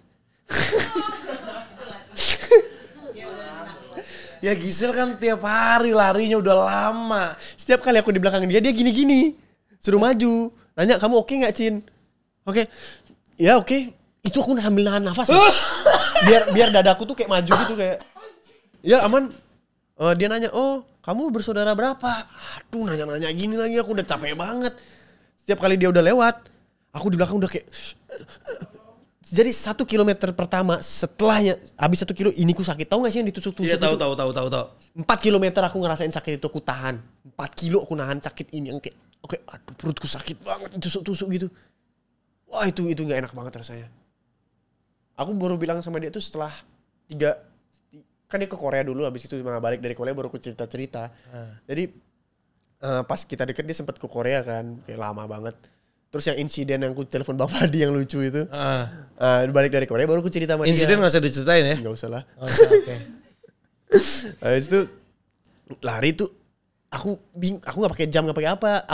Ya Giselle kan tiap hari larinya udah lama. Setiap kali aku di belakang dia gini-gini. Suruh maju. Nanya, kamu oke gak, Cin? Oke. Ya oke. Itu aku sambil nahan nafas. biar dadaku tuh kayak maju gitu kayak. Ya aman. Dia nanya, oh kamu bersaudara berapa? Aduh nanya-nanya gini lagi, aku udah capek banget. Setiap kali dia udah lewat, aku di belakang udah kayak. Jadi 1 kilometer pertama setelahnya, habis 1 kilo ini ku sakit. Tahu gak sih yang ditusuk-tusuk? Iya tahu. 4 kilometer aku ngerasain sakit itu, aku tahan. 4 kilo aku nahan sakit ini yang kayak, oke, aduh perutku sakit banget ditusuk-tusuk gitu. Wah itu nggak enak banget rasanya. Aku baru bilang sama dia tuh setelah 3, kan dia ke Korea dulu, habis itu balik dari Korea baru aku cerita-cerita. Jadi pas kita deket dia sempat ke Korea kan, kayak lama banget. Terus yang insiden yang aku telepon Bang Fadi yang lucu itu. Balik dari Korea baru aku cerita sama dia. Insiden gak usah diceritain ya? Gak usah lah. Oke. Habis itu lari tuh aku gak pakai jam, gak pakai apa.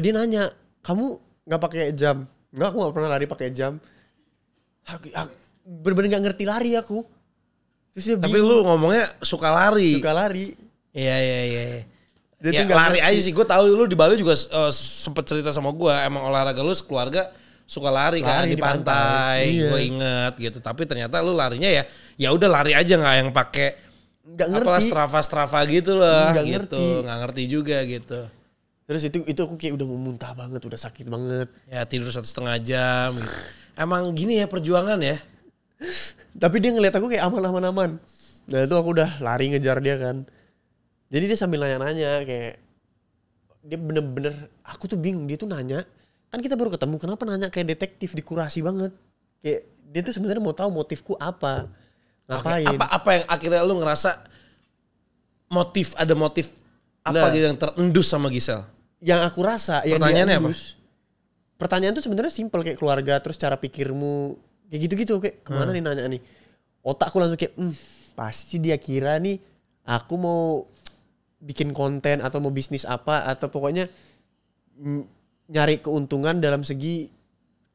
Dia nanya, kamu gak pakai jam? Enggak, aku gak pernah lari pakai jam. Aku bener-bener gak ngerti lari aku. Terus dia Tapi lu ngomongnya suka lari. suka lari. Iya. Dia Ya, tuh lari ngerti. aja sih. Gue tahu lu di Bali juga sempet cerita sama gue. Emang olahraga lu sekeluarga suka lari kan Lari di di pantai. pantai. Iya. Gue inget gitu. Tapi ternyata lu larinya ya udah lari aja, nggak yang pakai Gak ngerti. apalah Strava gitu lah Nggak gitu. ngerti. Nggak ngerti juga gitu. Terus itu aku kayak udah mau muntah banget, udah sakit banget. Ya tidur 1,5 jam. Gitu. Emang gini ya perjuangan ya. Tapi dia ngeliat aku kayak aman. Nah itu aku udah lari ngejar dia kan. Jadi dia sambil nanya-nanya kayak, dia bener-bener, aku tuh bingung, dia tuh nanya, kan kita baru ketemu, kenapa nanya kayak detektif, dikurasi banget. Kayak dia tuh sebenarnya mau tahu motifku apa, ngapain. Oke, apa yang akhirnya lu ngerasa ada motif apa Nah. gitu yang terendus sama Giselle? Yang aku rasa, yang Pertanyaannya dia endus, pertanyaan tuh sebenarnya simpel, kayak keluarga, terus cara pikirmu, kayak gitu-gitu, kayak kemana nih nanya nih. Otakku langsung kayak, pasti dia kira nih aku mau bikin konten atau mau bisnis apa, atau pokoknya nyari keuntungan dalam segi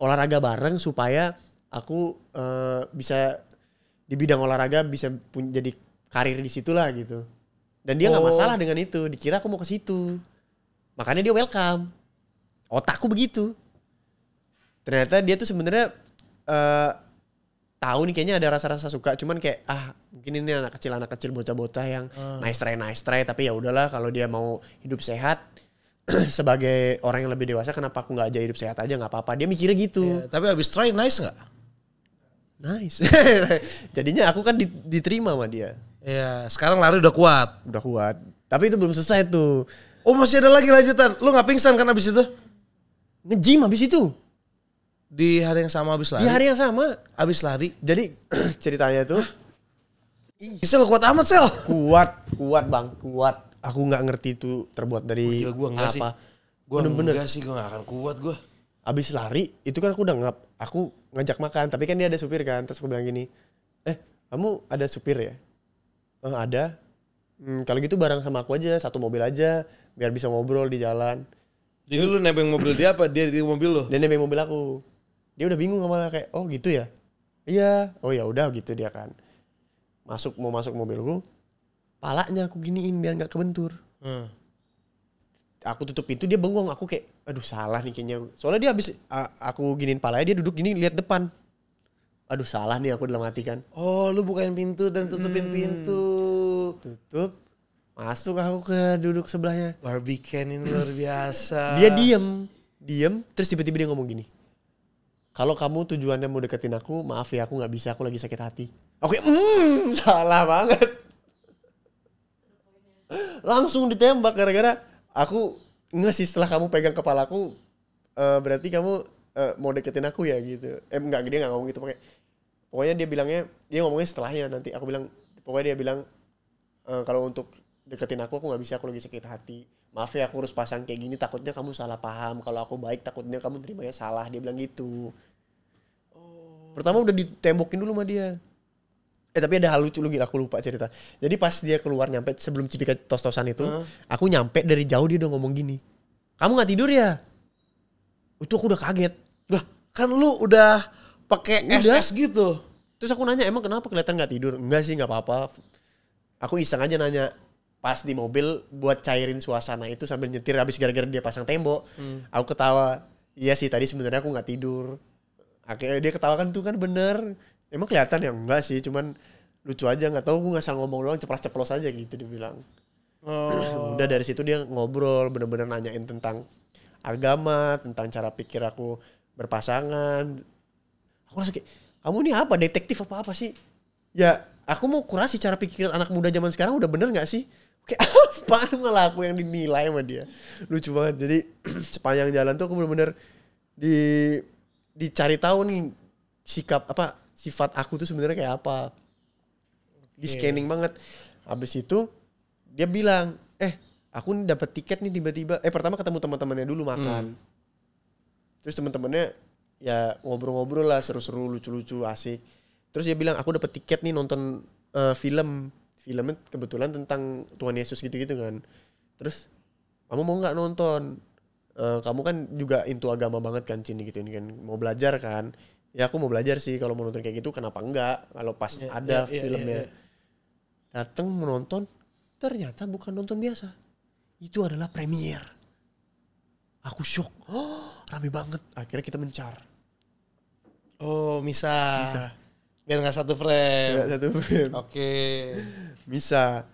olahraga bareng supaya aku bisa di bidang olahraga bisa jadi karir di situ lah gitu. Dan dia nggak masalah dengan itu. Dikira aku mau ke situ. Makanya dia welcome. Otakku begitu. Ternyata dia tuh sebenarnya tahu nih kayaknya ada rasa-rasa suka. Cuman kayak mungkin ini anak kecil bocah-bocah yang nice try. Tapi ya udahlah kalau dia mau hidup sehat. Sebagai orang yang lebih dewasa kenapa aku gak aja hidup sehat aja gak apa-apa. Dia mikirnya gitu. Tapi abis try nice gak? Nice. Jadinya aku kan diterima sama dia. Iya, sekarang lari udah kuat. Udah kuat. Tapi itu belum selesai tuh. Oh masih ada lagi lanjutan. Lu gak pingsan kan abis itu? Nge-gym abis itu. Di hari yang sama abis lari? Di hari yang sama. Abis lari? Jadi ceritanya tuh. Sel kuat amat Sel. Kuat bang, kuat. Aku nggak ngerti itu terbuat dari gua enggak apa. Gue bener-bener enggak sih, gue gak akan kuat gue. Abis lari itu kan aku udah aku ngajak makan. Tapi kan dia ada supir kan. Terus aku bilang gini, kamu ada supir ya? Ada. Kalau gitu bareng sama aku aja, satu mobil aja, biar bisa ngobrol di jalan. Jadi lu nebeng mobil dia apa? Dia di mobil lu? Dia nebeng mobil aku. Dia udah bingung sama kayak, oh gitu ya? Iya. Oh ya udah gitu dia kan. Mau masuk mobilku, palanya aku giniin biar nggak kebentur. Aku tutup pintu, dia bengong. Aku kayak, aduh salah nih kayaknya. Soalnya dia habis aku giniin palanya, dia duduk gini lihat depan. Aduh salah nih aku dalam hati kan. Oh lu bukain pintu dan tutupin pintu. Tutup. Masuk aku ke duduk sebelahnya. Barbican ini luar biasa. Dia diem. Terus tiba-tiba dia ngomong gini. Kalau kamu tujuannya mau deketin aku, maaf ya aku gak bisa, aku lagi sakit hati. Oke, salah banget. Langsung ditembak gara-gara aku sih setelah kamu pegang kepalaku, berarti kamu mau deketin aku ya gitu. Enggak, dia gak ngomong gitu. Pokoknya dia ngomongnya setelahnya nanti. Pokoknya dia bilang, kalau untuk deketin aku gak bisa, aku lagi sakit hati. Maaf ya aku harus pasang kayak gini, takutnya kamu salah paham. Kalau aku baik takutnya kamu terimanya salah. Dia bilang gitu. Pertama udah ditembokin dulu sama dia. Tapi ada hal lucu lagi, aku lupa cerita. Jadi pas dia keluar nyampe sebelum Cipika tos-tosan itu, aku nyampe dari jauh dia udah ngomong gini. Kamu gak tidur ya? Itu aku udah kaget. Lah kan lu udah pakai SS gitu. Terus aku nanya, emang kenapa kelihatan gak tidur? Enggak sih, gak apa-apa. Aku iseng aja nanya. Pas di mobil buat cairin suasana itu sambil nyetir habis gara-gara dia pasang tembok. Aku ketawa. Iya sih tadi sebenarnya aku gak tidur. Akhirnya dia ketawa kan tuh kan bener. Emang kelihatan ya? Enggak sih, cuman lucu aja, gak tahu, aku gak asal ngomong doang, ceplos-ceplos aja gitu dia bilang. Udah dari situ dia ngobrol, bener-bener nanyain tentang agama, tentang cara pikir aku berpasangan. Aku rasa kayak, kamu ini apa? Detektif apa sih? Ya, aku mau kurasi cara pikir anak muda zaman sekarang udah bener gak sih? Kayak apa malah aku yang dinilai sama dia. Lucu banget. Jadi sepanjang jalan tuh aku bener-bener dicari tahu nih sifat aku tuh sebenarnya kayak apa. Di scanning banget. Habis itu dia bilang, aku nih dapat tiket nih tiba-tiba. Pertama ketemu teman-temannya dulu makan. Terus teman-temannya ya ngobrol-ngobrol lah, seru-seru, lucu-lucu, asik. Terus dia bilang, aku dapat tiket nih nonton film. Filmnya kebetulan tentang Tuhan Yesus gitu-gitu kan. Terus kamu mau nggak nonton? Kamu kan juga into agama banget kan, Cin, gitu kan. Mau belajar kan? Ya aku mau belajar sih, kalau mau nonton kayak gitu kenapa enggak? Kalau pas ada filmnya. Datang menonton, ternyata bukan nonton biasa. Itu adalah premier. Aku shock. Rame banget. Akhirnya kita mencar. Oh, bisa. Biar gak satu frame. Oke. Bisa.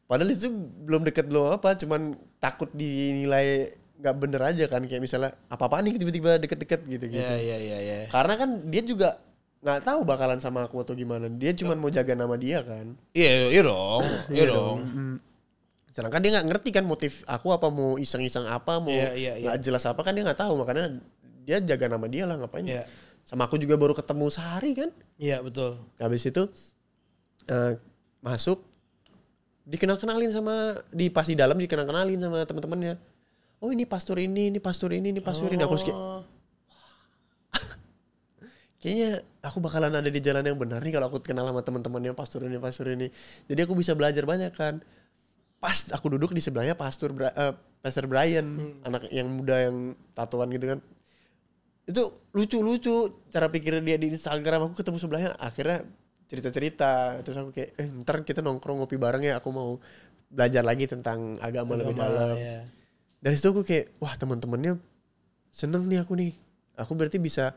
Padahal itu belum deket belum apa. Cuman takut dinilai gak bener aja kan. Kayak misalnya apa-apaan nih tiba-tiba deket-deket gitu-gitu. Iya. Karena kan dia juga gak tahu bakalan sama aku atau gimana. Dia cuma mau jaga nama dia kan. Iya dong. Iya dong. Sedangkan dia gak ngerti kan motif aku apa, mau iseng-iseng apa, mau gak jelas apa kan dia gak tahu. Makanya dia jaga nama dia lah, ngapain. Iya. Sama aku juga baru ketemu sehari kan. Iya betul. Habis itu masuk, dikenal-kenalin sama, pas di dalam dikenal-kenalin sama teman-temannya. Oh ini pastor ini pastor ini. Aku kayak, kayaknya aku bakalan ada di jalan yang benar nih kalau aku kenal sama teman-temannya pastor ini. Jadi aku bisa belajar banyak kan. Pas aku duduk di sebelahnya Pastor Brian, anak yang muda yang tatoan gitu kan. Itu lucu-lucu cara pikir dia di Instagram. Aku ketemu sebelahnya, akhirnya cerita-cerita. Terus aku kayak, ntar kita nongkrong ngopi bareng ya, aku mau belajar lagi tentang agama lebih dalam. Ya. Dari situ aku kayak wah teman-temannya seneng nih aku nih. Aku berarti bisa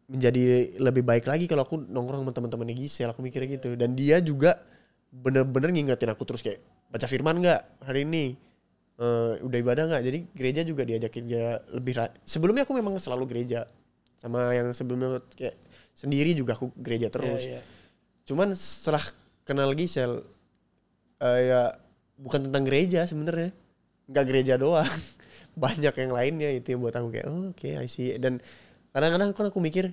menjadi lebih baik lagi kalau aku nongkrong sama teman-temannya Gisel. Aku mikirnya gitu. Dan dia juga bener-bener ngingetin aku terus kayak baca firman nggak hari ini, udah ibadah nggak. Jadi gereja juga diajakin dia lebih. Sebelumnya aku memang selalu gereja, sama yang sebelumnya kayak sendiri juga aku gereja terus. Cuman setelah kenal Gisel, ya bukan tentang gereja sebenarnya, nggak gereja doang, banyak yang lainnya itu yang buat aku kayak oke, I see. Dan kadang-kadang kan aku mikir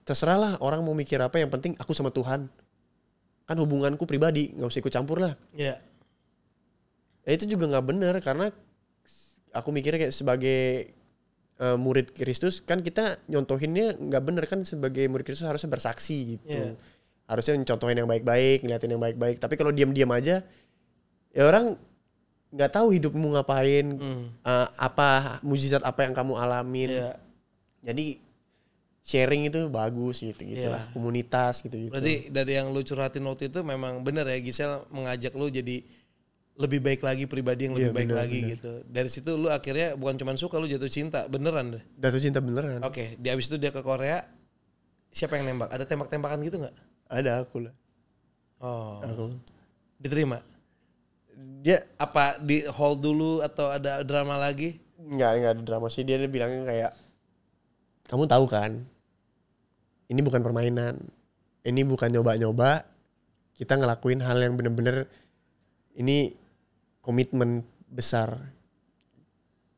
terserah lah orang mau mikir apa, yang penting aku sama Tuhan. Kan hubunganku pribadi, nggak usah ikut campur lah. Iya. Ya itu juga nggak benar, karena aku mikirnya kayak sebagai murid Kristus kan kita nyontohinnya nggak bener kan. Sebagai murid Kristus harusnya bersaksi gitu. Yeah. Harusnya contohin yang baik-baik, ngeliatin yang baik-baik. Tapi kalau diam-diam aja, ya orang nggak tahu hidupmu ngapain, apa mujizat apa yang kamu alamin. Yeah. Jadi sharing itu bagus gitu-gitulah, komunitas gitu-gitu. Berarti dari yang lu curhatin waktu itu memang benar ya, Gisel mengajak lu jadi lebih baik lagi, pribadi yang lebih baik lagi gitu. Dari situ lu akhirnya bukan cuma suka, lu jatuh cinta beneran deh. Jatuh cinta beneran. Oke, di abis itu dia ke Korea, siapa yang nembak? Ada tembak-tembakan gitu nggak? Ada, aku lah. Oh. Aku. Diterima? Dia apa di hold dulu atau ada drama lagi? Enggak ada drama sih. Dia bilangnya kayak, kamu tahu kan, ini bukan permainan, ini bukan nyoba-nyoba, kita ngelakuin hal yang bener-bener ini komitmen besar.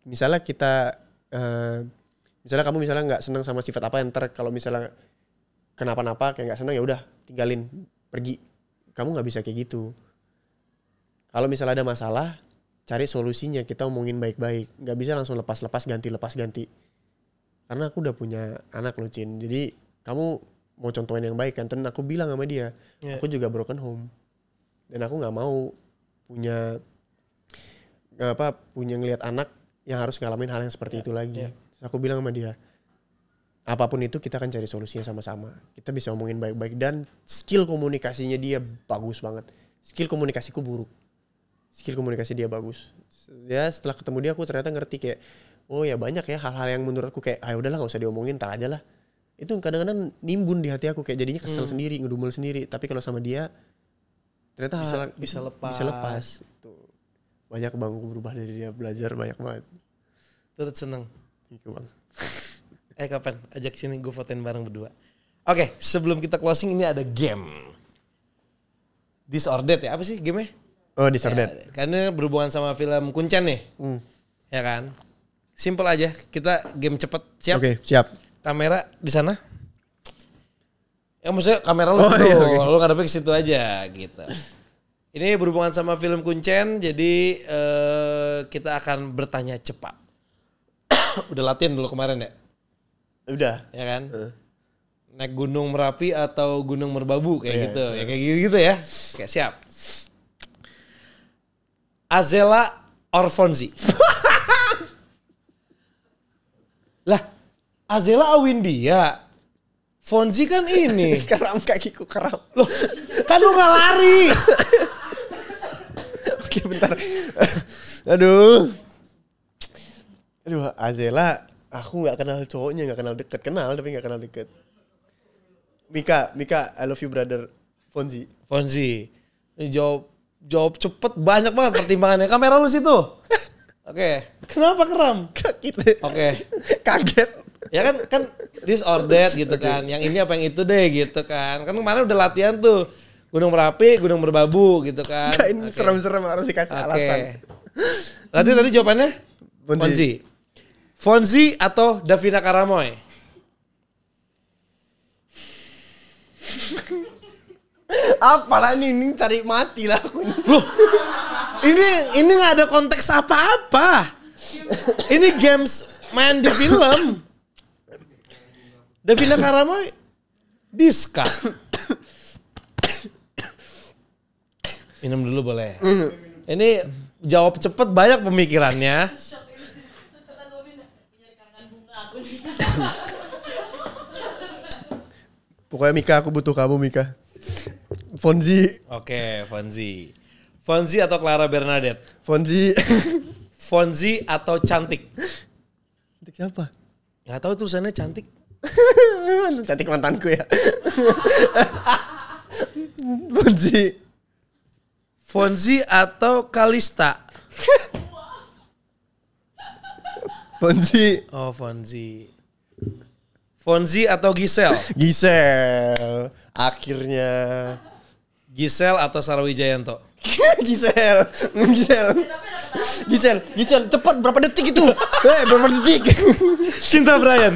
Misalnya kita, misalnya kamu misalnya nggak senang sama sifat apa, yang ntar kalau misalnya kenapa-napa kayak nggak senang, ya udah tinggalin, pergi. Kamu nggak bisa kayak gitu. Kalau misalnya ada masalah, cari solusinya, kita omongin baik-baik. Nggak bisa langsung lepas-lepas ganti. Karena aku udah punya anak loh, Cin. Jadi kamu mau contohin yang baik kan. Dan aku bilang sama dia, aku juga broken home. Dan aku gak mau punya ngelihat anak yang harus ngalamin hal yang seperti itu lagi. Aku bilang sama dia, apapun itu kita akan cari solusinya sama-sama. Kita bisa ngomongin baik-baik. Dan skill komunikasinya dia bagus banget. Skill komunikasiku buruk. Skill komunikasi dia bagus. Ya setelah ketemu dia aku ternyata ngerti kayak, oh ya banyak ya hal-hal yang menurutku kayak, ayo udahlah gak usah diomongin, ntar aja lah. Itu kadang-kadang nimbun di hati aku, kayak jadinya kesel sendiri, ngedumel sendiri. Tapi kalau sama dia ternyata bisa lepas. Tuh. Banyak bang, aku berubah dari dia, belajar banyak banget. Turut seneng. Gitu bang. Kapan? Ajak sini gue fotoin bareng berdua. Oke, sebelum kita closing ini ada game. Disordered ya, apa sih game-nya? Oh, Disordered. Ya, karena berhubungan sama film Kuncen nih. Ya kan? Simple aja, kita game cepet. Siap? Oke, siap. Kamera di sana. Ya maksudnya kamera lu situ, lu ngadepin ke situ aja gitu. Ini berhubungan sama film Kuncen, jadi kita akan bertanya cepat. Udah latihan dulu kemarin ya? Udah. Ya kan? Naik Gunung Merapi atau Gunung Merbabu kayak gitu. Ya kayak gitu ya. Oke, siap. Azela or Fonzi? Lah, Azela Awindia. Fonzi kan ini. Keram kakiku keram. Loh, kan lu gak lari. Oke, bentar. Aduh, Azela, aku gak kenal cowoknya, gak kenal deket. Kenal tapi gak kenal deket. Mika, I love you brother. Fonzi. Ini jawab cepet, banyak banget pertimbangannya. Kamera lu situ. Oke. Kenapa keram? Oke. Kaget. Ya kan disordered gitu kan. Yang ini apa yang itu deh gitu kan. Kan kemarin udah latihan tuh. Gunung Merapi, Gunung Merbabu gitu kan. Ini serem-serem harus dikasih alasan. Tadi jawabannya? Fonzi atau Davina Karamoy? Apalah ini cari mati lah aku. Loh, ini nggak ada konteks apa-apa. Ini games main di film. Davina Karamoy, Diska. Minum dulu boleh. Ini jawab cepet, banyak pemikirannya. Pokoknya Mika, aku butuh kamu Mika. Fonzi. Oke, Fonzi. Fonzi atau Clara Bernadette? Fonzi. Fonzi atau Cantik? Cantik siapa? Nggak tahu tulisannya Cantik. Cantik mantanku ya. Fonzi. Fonzi atau Kalista? Fonzi. Oh, Fonzi. Fonzi atau Giselle? Giselle. Akhirnya. Giselle atau Sarah Wijayanto? Giselle. Giselle. Cepat berapa detik itu? Berapa detik? Cinta Brian.